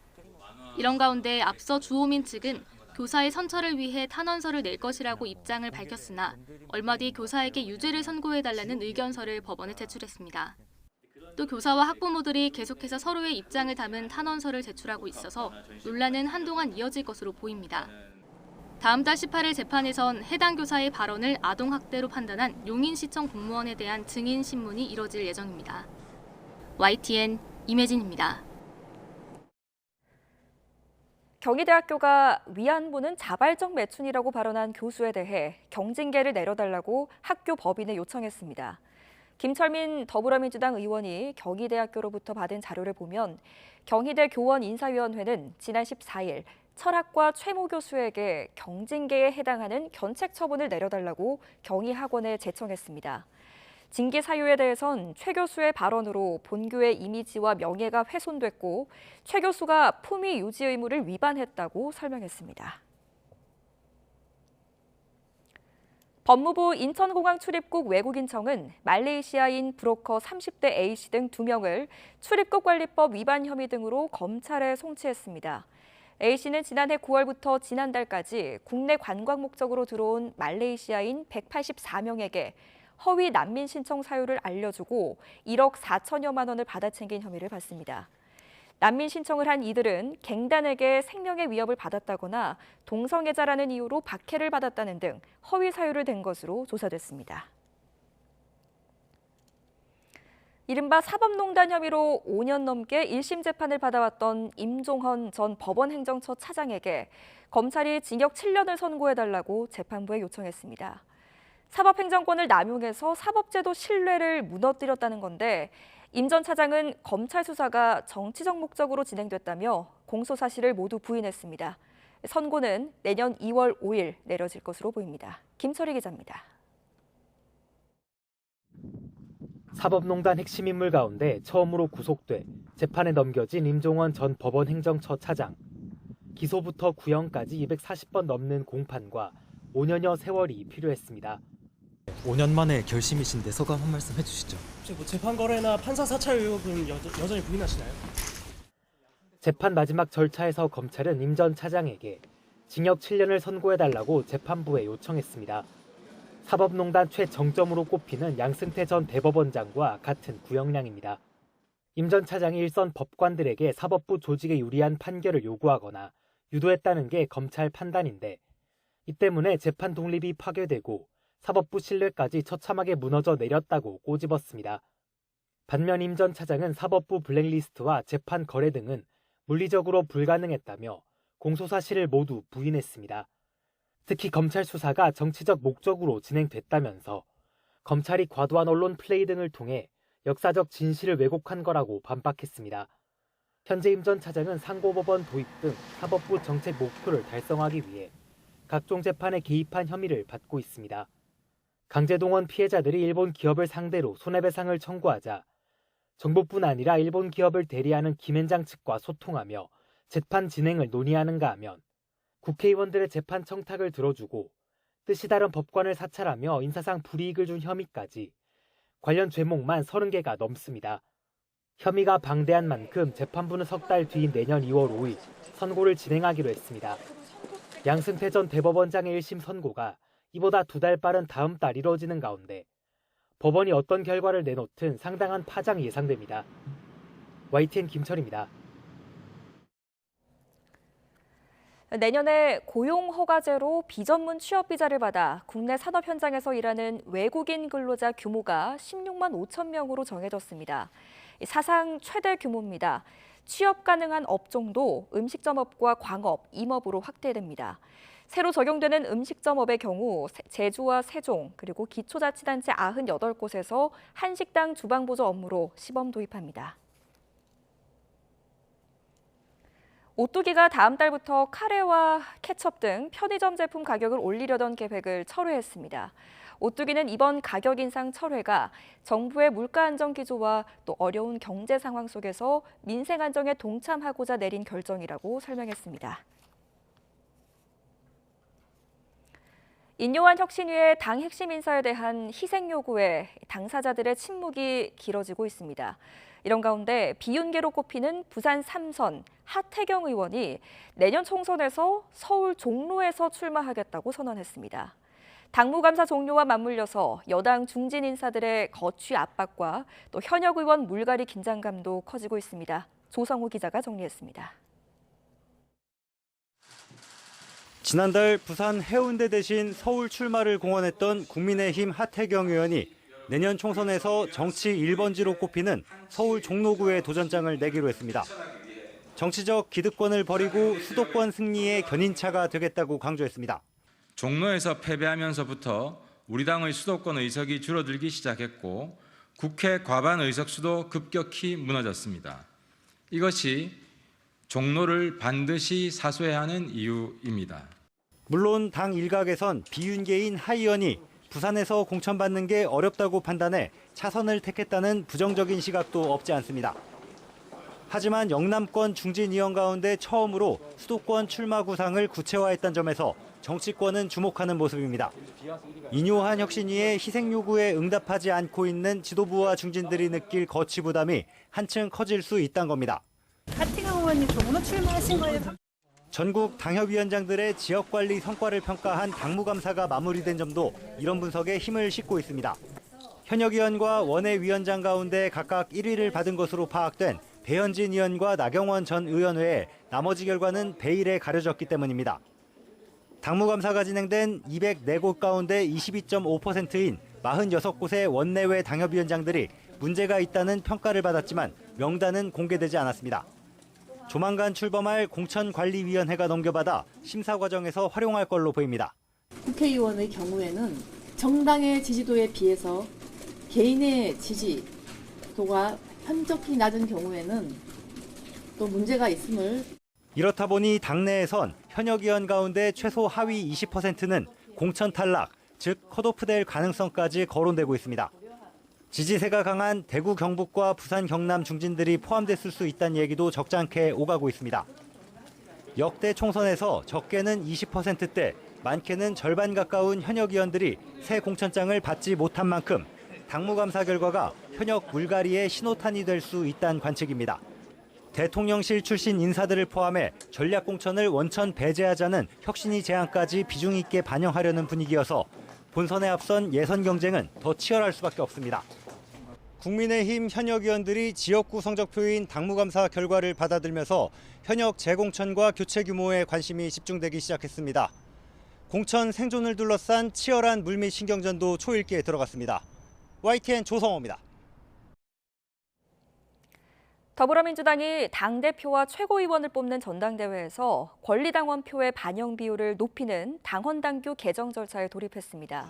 S25: 이런 가운데 앞서 주호민 측은 교사의 선처를 위해 탄원서를 낼 것이라고 입장을 밝혔으나 얼마 뒤 교사에게 유죄를 선고해달라는 의견서를 법원에 제출했습니다. 또 교사와 학부모들이 계속해서 서로의 입장을 담은 탄원서를 제출하고 있어서 논란은 한동안 이어질 것으로 보입니다. 다음 달 18일 재판에선 해당 교사의 발언을 아동학대로 판단한 용인시청 공무원에 대한 증인 신문이 이뤄질 예정입니다. YTN 임혜진입니다.
S2: 경희대학교가 위안부는 자발적 매춘이라고 발언한 교수에 대해 경징계를 내려달라고 학교 법인에 요청했습니다. 김철민 더불어민주당 의원이 경희대학교로부터 받은 자료를 보면 경희대 교원 인사위원회는 지난 14일 철학과 최모 교수에게 경징계에 해당하는 견책 처분을 내려달라고 경희학원에 제청했습니다. 징계 사유에 대해선 최 교수의 발언으로 본교의 이미지와 명예가 훼손됐고 최 교수가 품위 유지 의무를 위반했다고 설명했습니다. 법무부 인천공항 출입국 외국인청은 말레이시아인 브로커 30대 A씨 등 2명을 출입국관리법 위반 혐의 등으로 검찰에 송치했습니다. A씨는 지난해 9월부터 지난달까지 국내 관광 목적으로 들어온 말레이시아인 184명에게 허위 난민 신청 사유를 알려주고 1억 4천여만 원을 받아챙긴 혐의를 받습니다. 난민 신청을 한 이들은 갱단에게 생명의 위협을 받았다거나 동성애자라는 이유로 박해를 받았다는 등 허위 사유를 댄 것으로 조사됐습니다. 이른바 사법농단 혐의로 5년 넘게 1심 재판을 받아왔던 임종헌 전 법원행정처 차장에게 검찰이 징역 7년을 선고해달라고 재판부에 요청했습니다. 사법행정권을 남용해서 사법제도 신뢰를 무너뜨렸다는 건데 임 전 차장은 검찰 수사가 정치적 목적으로 진행됐다며 공소 사실을 모두 부인했습니다. 선고는 내년 2월 5일 내려질 것으로 보입니다. 김철희 기자입니다.
S6: 사법농단 핵심 인물 가운데 처음으로 구속돼 재판에 넘겨진 임종원 전 법원행정처 차장. 기소부터 구형까지 240번 넘는 공판과 5년여 세월이 필요했습니다.
S8: 5년 만에 결심이신데 소감 한 말씀 해주시죠.
S9: 재판 거래나 판사 사찰 의혹은 여전히 부인하시나요?
S6: 재판 마지막 절차에서 검찰은 임 전 차장에게 징역 7년을 선고해달라고 재판부에 요청했습니다. 사법농단 최정점으로 꼽히는 양승태 전 대법원장과 같은 구형량입니다. 임 전 차장이 일선 법관들에게 사법부 조직에 유리한 판결을 요구하거나 유도했다는 게 검찰 판단인데 이 때문에 재판 독립이 파괴되고 사법부 신뢰까지 처참하게 무너져 내렸다고 꼬집었습니다. 반면 임 전 차장은 사법부 블랙리스트와 재판 거래 등은 물리적으로 불가능했다며 공소 사실을 모두 부인했습니다. 특히 검찰 수사가 정치적 목적으로 진행됐다면서 검찰이 과도한 언론 플레이 등을 통해 역사적 진실을 왜곡한 거라고 반박했습니다. 현재 임 전 차장은 상고법원 도입 등 사법부 정책 목표를 달성하기 위해 각종 재판에 개입한 혐의를 받고 있습니다. 강제동원 피해자들이 일본 기업을 상대로 손해배상을 청구하자 정부뿐 아니라 일본 기업을 대리하는 김앤장 측과 소통하며 재판 진행을 논의하는가 하면 국회의원들의 재판 청탁을 들어주고 뜻이 다른 법관을 사찰하며 인사상 불이익을 준 혐의까지 관련 죄목만 30개가 넘습니다. 혐의가 방대한 만큼 재판부는 석 달 뒤인 내년 2월 5일 선고를 진행하기로 했습니다. 양승태 전 대법원장의 1심 선고가 이보다 2달 빠른 다음 달 이뤄지는 가운데 법원이 어떤 결과를 내놓든 상당한 파장이 예상됩니다. YTN 김철입니다.
S2: 내년에 고용허가제로 비전문 취업비자를 받아 국내 산업 현장에서 일하는 외국인 근로자 규모가 16만 5천 명으로 정해졌습니다. 사상 최대 규모입니다. 취업 가능한 업종도 음식점업과 광업, 임업으로 확대됩니다. 새로 적용되는 음식점업의 경우 제주와 세종, 그리고 기초자치단체 98곳에서 한식당 주방보조 업무로 시범 도입합니다. 오뚜기가 다음 달부터 카레와 케첩 등 편의점 제품 가격을 올리려던 계획을 철회했습니다. 오뚜기는 이번 가격 인상 철회가 정부의 물가 안정 기조와 또 어려운 경제 상황 속에서 민생 안정에 동참하고자 내린 결정이라고 설명했습니다. 인요한 혁신위의 당 핵심 인사에 대한 희생 요구에 당사자들의 침묵이 길어지고 있습니다. 이런 가운데 비윤계로 꼽히는 부산 3선 하태경 의원이 내년 총선에서 서울 종로에서 출마하겠다고 선언했습니다. 당무감사 종료와 맞물려서 여당 중진 인사들의 거취 압박과 또 현역 의원 물갈이 긴장감도 커지고 있습니다. 조성우 기자가 정리했습니다.
S11: 지난달 부산 해운대 대신 서울 출마를 공언했던 국민의힘 하태경 의원이 내년 총선에서 정치 1번지로 꼽히는 서울 종로구에 도전장을 내기로 했습니다. 정치적 기득권을 버리고 수도권 승리의 견인차가 되겠다고 강조했습니다.
S13: 종로에서 패배하면서부터 우리 당의 수도권 의석이 줄어들기 시작했고 국회 과반 의석수도 급격히 무너졌습니다. 이것이 종로를 반드시 사수해야 하는 이유입니다.
S11: 물론 당 일각에선 비윤계인 하 의원이 부산에서 공천받는 게 어렵다고 판단해 차선을 택했다는 부정적인 시각도 없지 않습니다. 하지만 영남권 중진 의원 가운데 처음으로 수도권 출마 구상을 구체화했다는 점에서 정치권은 주목하는 모습입니다. 인요한 혁신위의 희생 요구에 응답하지 않고 있는 지도부와 중진들이 느낄 거취 부담이 한층 커질 수 있다는 겁니다.
S14: 하태경 의원님 종로 출마하신 거예요?
S11: 전국 당협위원장들의 지역관리 성과를 평가한 당무감사가 마무리된 점도 이런 분석에 힘을 싣고 있습니다. 현역 의원과 원외위원장 가운데 각각 1위를 받은 것으로 파악된 배현진 의원과 나경원 전 의원 외에 나머지 결과는 베일에 가려졌기 때문입니다. 당무감사가 진행된 204곳 가운데 22.5%인 46곳의 원내외 당협위원장들이 문제가 있다는 평가를 받았지만 명단은 공개되지 않았습니다. 조만간 출범할 공천관리위원회가 넘겨받아 심사 과정에서 활용할 걸로 보입니다.
S15: 국회의원의 경우에는 정당의 지지도에 비해서 개인의 지지도가 현저히 낮은 경우에는 또 문제가 있음을.
S11: 이렇다 보니 당내에선 현역 의원 가운데 최소 하위 20%는 공천 탈락, 즉 컷오프될 가능성까지 거론되고 있습니다. 지지세가 강한 대구 경북과 부산 경남 중진들이 포함됐을 수 있다는 얘기도 적잖게 오가고 있습니다. 역대 총선에서 적게는 20%대, 많게는 절반 가까운 현역 의원들이 새 공천장을 받지 못한 만큼 당무감사 결과가 현역 물갈이의 신호탄이 될 수 있다는 관측입니다. 대통령실 출신 인사들을 포함해 전략공천을 원천 배제하자는 혁신위 제안까지 비중 있게 반영하려는 분위기여서 본선에 앞선 예선 경쟁은 더 치열할 수밖에 없습니다. 국민의힘 현역 의원들이 지역구 성적표인 당무감사 결과를 받아들면서 현역 재공천과 교체 규모에 관심이 집중되기 시작했습니다. 공천 생존을 둘러싼 치열한 물밑 신경전도 초읽기에 들어갔습니다. YTN 조성호입니다.
S2: 더불어민주당이 당대표와 최고위원을 뽑는 전당대회에서 권리당원 표의 반영 비율을 높이는 당헌당규 개정 권찰에 돌입했습니다.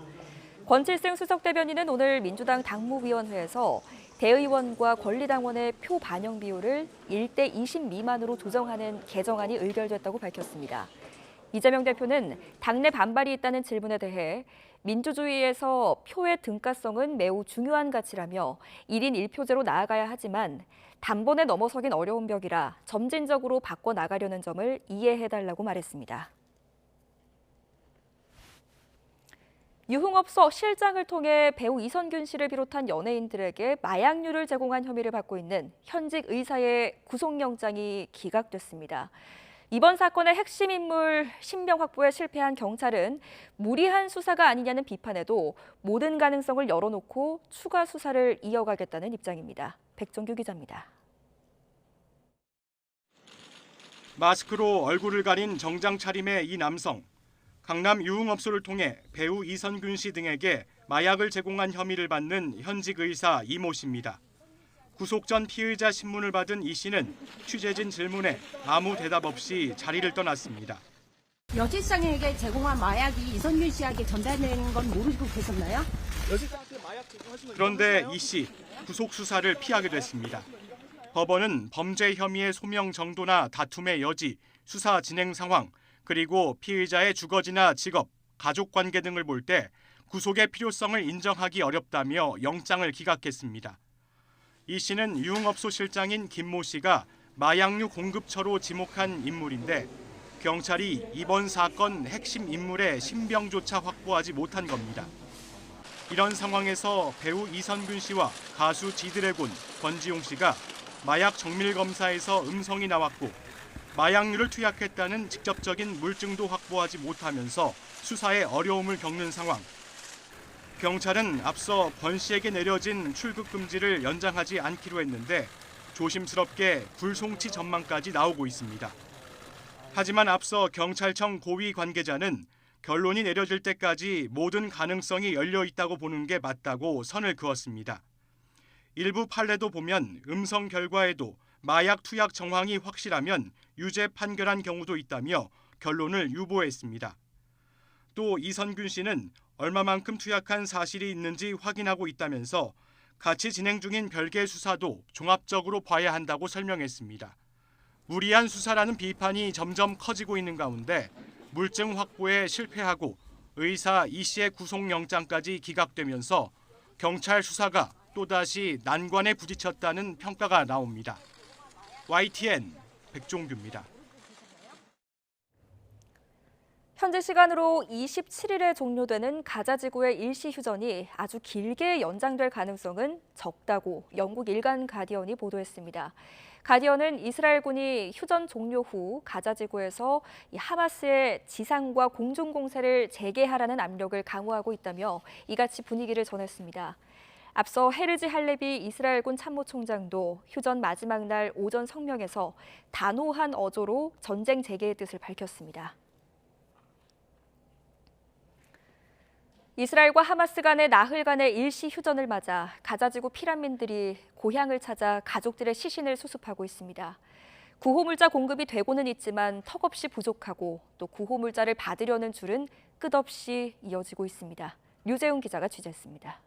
S2: 권칠승 수석대변인은 오늘 민주당 당무위원회에서 대의원과 권리당원의 표 반영 비율을 1대 20 미만으로 조정하는 개정안이 의결됐다고 밝혔습니다. 이재명 대표는 당내 반발이 있다는 질문에 대해 민주주의에서 표의 등가성은 매우 중요한 가치라며 1인 1표제로 나아가야 하지만 단번에 넘어서긴 어려운 벽이라 점진적으로 바꿔나가려는 점을 이해해달라고 말했습니다. 유흥업소 실장을 통해 배우 이선균 씨를 비롯한 연예인들에게 마약류를 제공한 혐의를 받고 있는 현직 의사의 구속영장이 기각됐습니다. 이번 사건의 핵심 인물 신병 확보에 실패한 경찰은 무리한 수사가 아니냐는 비판에도 모든 가능성을 열어놓고 추가 수사를 이어가겠다는 입장입니다. 백정규 기자입니다.
S16: 마스크로 얼굴을 가린 정장 차림의 이 남성. 강남 유흥업소를 통해 배우 이선균 씨 등에게 마약을 제공한 혐의를 받는 현직 의사 이모 씨입니다. 구속 전 피의자 신문을 받은 이 씨는 취재진 질문에 아무 대답 없이 자리를 떠났습니다.
S14: 여실장에게 제공한 마약이 이선균 씨에게 전달되는 건 모르고 계셨나요?
S16: 여실장한테 마약 제공하신 건 그런데 이 씨 구속 수사를 피하게 됐습니다. 법원은 범죄 혐의의 소명 정도나 다툼의 여지, 수사 진행 상황, 그리고 피의자의 주거지나 직업, 가족관계 등을 볼 때 구속의 필요성을 인정하기 어렵다며 영장을 기각했습니다. 이 씨는 유흥업소 실장인 김모 씨가 마약류 공급처로 지목한 인물인데 경찰이 이번 사건 핵심 인물의 신병조차 확보하지 못한 겁니다. 이런 상황에서 배우 이선균 씨와 가수 지드래곤 권지용 씨가 마약 정밀 검사에서 음성이 나왔고 마약류를 투약했다는 직접적인 물증도 확보하지 못하면서 수사에 어려움을 겪는 상황. 경찰은 앞서 권 씨에게 내려진 출국 금지를 연장하지 않기로 했는데 조심스럽게 불송치 전망까지 나오고 있습니다. 하지만 앞서 경찰청 고위 관계자는 결론이 내려질 때까지 모든 가능성이 열려 있다고 보는 게 맞다고 선을 그었습니다. 일부 판례도 보면 음성 결과에도 마약 투약 정황이 확실하면 유죄 판결한 경우도 있다며 결론을 유보했습니다. 또 이선균 씨는 얼마만큼 투약한 사실이 있는지 확인하고 있다면서 같이 진행 중인 별개 수사도 종합적으로 봐야 한다고 설명했습니다. 무리한 수사라는 비판이 점점 커지고 있는 가운데 물증 확보에 실패하고 의사 이 씨의 구속영장까지 기각되면서 경찰 수사가 또다시 난관에 부딪혔다는 평가가 나옵니다. YTN 백종규입니다.
S2: 현지 시간으로 27일에 종료되는 가자 지구의 일시 휴전이 아주 길게 연장될 가능성은 적다고 영국 일간 가디언이 보도했습니다. 가디언은 이스라엘군이 휴전 종료 후 가자 지구에서 하마스의 지상과 공중 공세를 재개하라는 압력을 강화하고 있다며 이같이 분위기를 전했습니다. 앞서 헤르지 할레비 이스라엘군 참모총장도 휴전 마지막 날 오전 성명에서 단호한 어조로 전쟁 재개의 뜻을 밝혔습니다. 이스라엘과 하마스 간의 나흘간의 일시 휴전을 맞아 가자지구 피난민들이 고향을 찾아 가족들의 시신을 수습하고 있습니다. 구호물자 공급이 되고는 있지만 턱없이 부족하고 또 구호물자를 받으려는 줄은 끝없이 이어지고 있습니다. 류재훈 기자가 취재했습니다.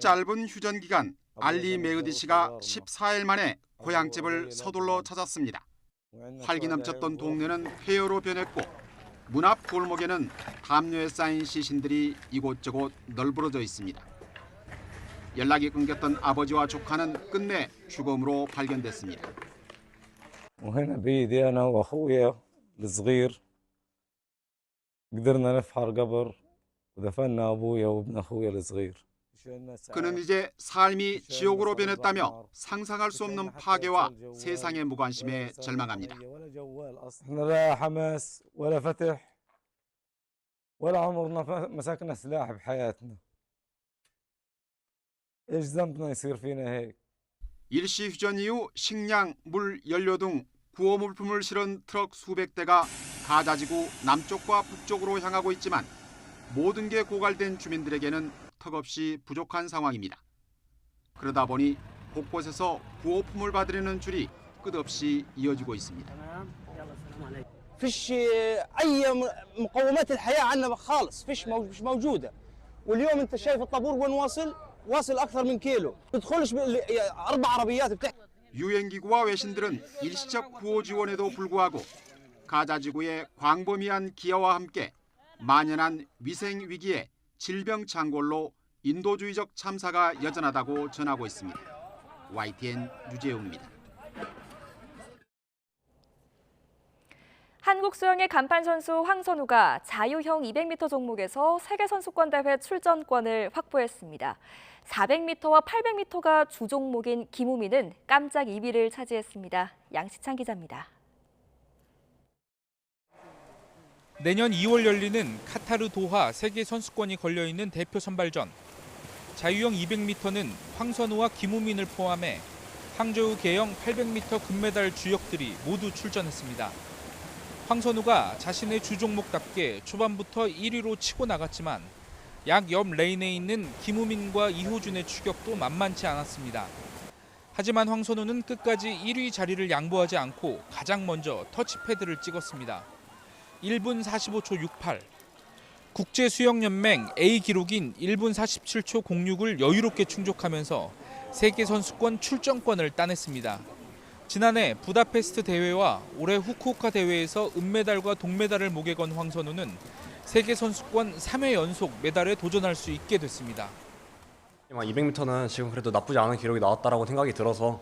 S3: 짧은 휴전 기간 알리 메흐디 씨가 14일 만에 고향집을 서둘러 찾았습니다. 활기 넘쳤던 동네는 폐허로 변했고 문 앞 골목에는 담요에 쌓인 시신들이 이곳저곳 널브러져 있습니다. 연락이 끊겼던 아버지와 조카는 끝내 죽음으로 발견됐습니다.
S10: وهنا بيدي أنا وأخويا الصغير قدرنا نفحر قبر ودفنا أبويا وابن أخويا الصغير.
S3: 그는 이제 삶이 지옥으로 변했다며 상상할 수 없는 파괴와 세상의 무관심에 절망합니다.
S10: لا حماس ولا فتح ولا عمرنا مسكنا سلاح بحياتنا. إيش ذنبنا يصير فينا هيك؟
S3: 일시 휴전 이후 식량, 물, 연료 등 구호 물품을 실은 트럭 수백 대가 가자지구 남쪽과 북쪽으로 향하고 있지만 모든 게 고갈된 주민들에게는 턱없이 부족한 상황입니다. 그러다 보니 곳곳에서 구호품을 받으려는 줄이 끝없이 이어지고 있습니다.
S12: فيش أي مقومات الحياة عندنا خالص مش موجودة واليوم أنت شايف الطابور وين واصل أكثر من كيلو تدخلش 4 عربيات
S3: 유엔기구와 외신들은 일시적 구호 지원에도 불구하고 가자지구의 광범위한 기아와 함께 만연한 위생 위기에 질병 창궐로 인도주의적 참사가 여전하다고 전하고 있습니다. YTN 유재용입니다.
S2: 한국 수영의 간판 선수 황선우가 자유형 200m 종목에서 세계선수권대회 출전권을 확보했습니다. 400m와 800m가 주종목인 김우민은 깜짝 2위를 차지했습니다. 양시창 기자입니다.
S17: 내년 2월 열리는 카타르 도하 세계선수권이 걸려있는 대표 선발전. 자유형 200m는 황선우와 김우민을 포함해 항저우 개영 800m 금메달 주역들이 모두 출전했습니다. 황선우가 자신의 주종목답게 초반부터 1위로 치고 나갔지만 약 옆 레인에 있는 김우민과 이호준의 추격도 만만치 않았습니다. 하지만 황선우는 끝까지 1위 자리를 양보하지 않고 가장 먼저 터치패드를 찍었습니다. 1분 45초 68. 국제수영연맹 A 기록인 1분 47초 06을 여유롭게 충족하면서 세계선수권 출전권을 따냈습니다. 지난해 부다페스트 대회와 올해 후쿠오카 대회에서 은메달과 동메달을 목에 건 황선우는 세계선수권 3회 연속 메달에 도전할 수 있게 됐습니다.
S18: 200m는 지금 그래도 나쁘지 않은 기록이 나왔다라고 생각이 들어서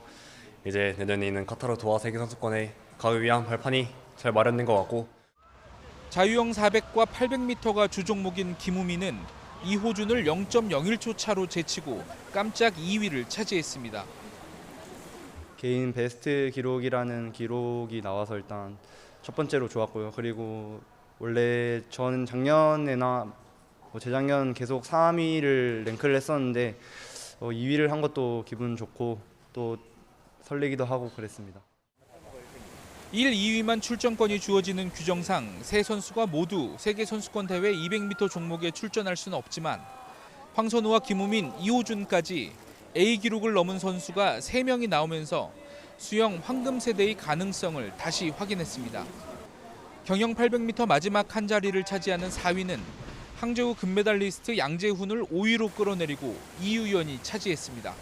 S1: 이제 내년에 있는 카타르 도하 세계선수권에 가기 위한 발판이 잘 마련된 것 같고
S17: 자유형 400과 800m가 주 종목인 김우민은 이호준을 0.01초 차로 제치고 깜짝 2위를 차지했습니다.
S5: 개인 베스트 기록이라는 기록이 나와서 일단 첫 번째로 좋았고요. 그리고 원래 저는 작년에나 재작년 계속 3위를 랭크를 했었는데 2위를 한 것도 기분 좋고 또 설레기도 하고 그랬습니다.
S17: 1, 2위만 출전권이 주어지는 규정상 세 선수가 모두 세계선수권 대회 200m 종목에 출전할 수는 없지만 황선우와 김우민, 이호준까지 A 기록을 넘은 선수가 3명이 나오면서 수영 황금 세대의 가능성을 다시 확인했습니다. 경영 800m 마지막 한 자리를 차지하는 4위는 항저우 금메달리스트 양재훈을 5위로 끌어내리고 이유연이 차지했습니다.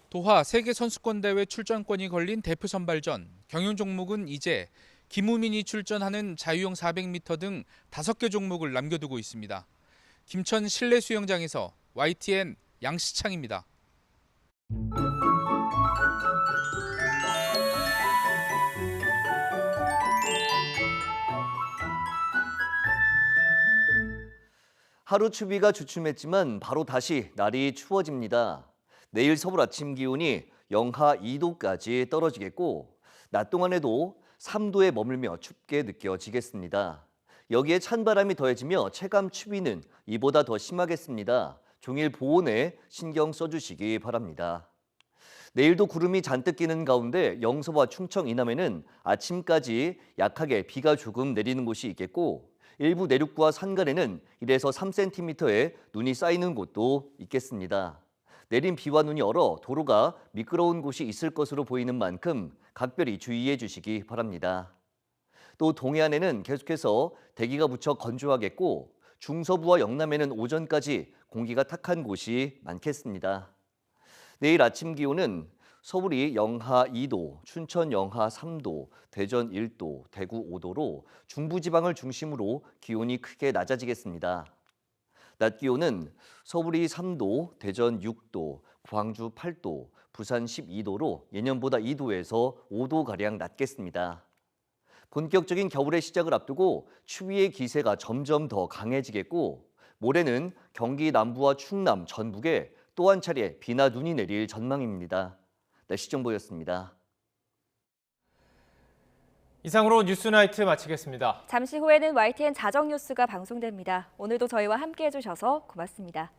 S17: 도하 세계선수권대회 출전권이 걸린 대표 선발전, 경영 종목은 이제 김우민이 출전하는 자유형 400m 등 5개 종목을 남겨두고 있습니다. 김천 실내 수영장에서 YTN 양시창입니다.
S18: 하루 추위가 주춤했지만 바로 다시 날이 추워집니다. 내일 서울 아침 기온이 영하 2도까지 떨어지겠고 낮 동안에도 3도에 머물며 춥게 느껴지겠습니다. 여기에 찬바람이 더해지며 체감 추위는 이보다 더 심하겠습니다. 종일 보온에 신경 써주시기 바랍니다. 내일도 구름이 잔뜩 끼는 가운데 영서와 충청 이남에는 아침까지 약하게 비가 조금 내리는 곳이 있겠고 일부 내륙과 산간에는 1에서 3cm의 눈이 쌓이는 곳도 있겠습니다. 내린 비와 눈이 얼어 도로가 미끄러운 곳이 있을 것으로 보이는 만큼 각별히 주의해 주시기 바랍니다. 또 동해안에는 계속해서 대기가 무척 건조하겠고 중서부와 영남에는 오전까지 공기가 탁한 곳이 많겠습니다. 내일 아침 기온은 서울이 영하 2도, 춘천 영하 3도, 대전 1도, 대구 5도로 중부지방을 중심으로 기온이 크게 낮아지겠습니다. 낮 기온은 서울이 3도, 대전 6도, 광주 8도, 부산 12도로 예년보다 2도에서 5도가량 낮겠습니다. 본격적인 겨울의 시작을 앞두고 추위의 기세가 점점 더 강해지겠고 모레는 경기 남부와 충남, 전북에 또 한 차례 비나 눈이 내릴 전망입니다. 날씨 정보였습니다.
S19: 이상으로 뉴스나이트 마치겠습니다.
S2: 잠시 후에는 YTN 자정 뉴스가 방송됩니다. 오늘도 저희와 함께해 주셔서 고맙습니다.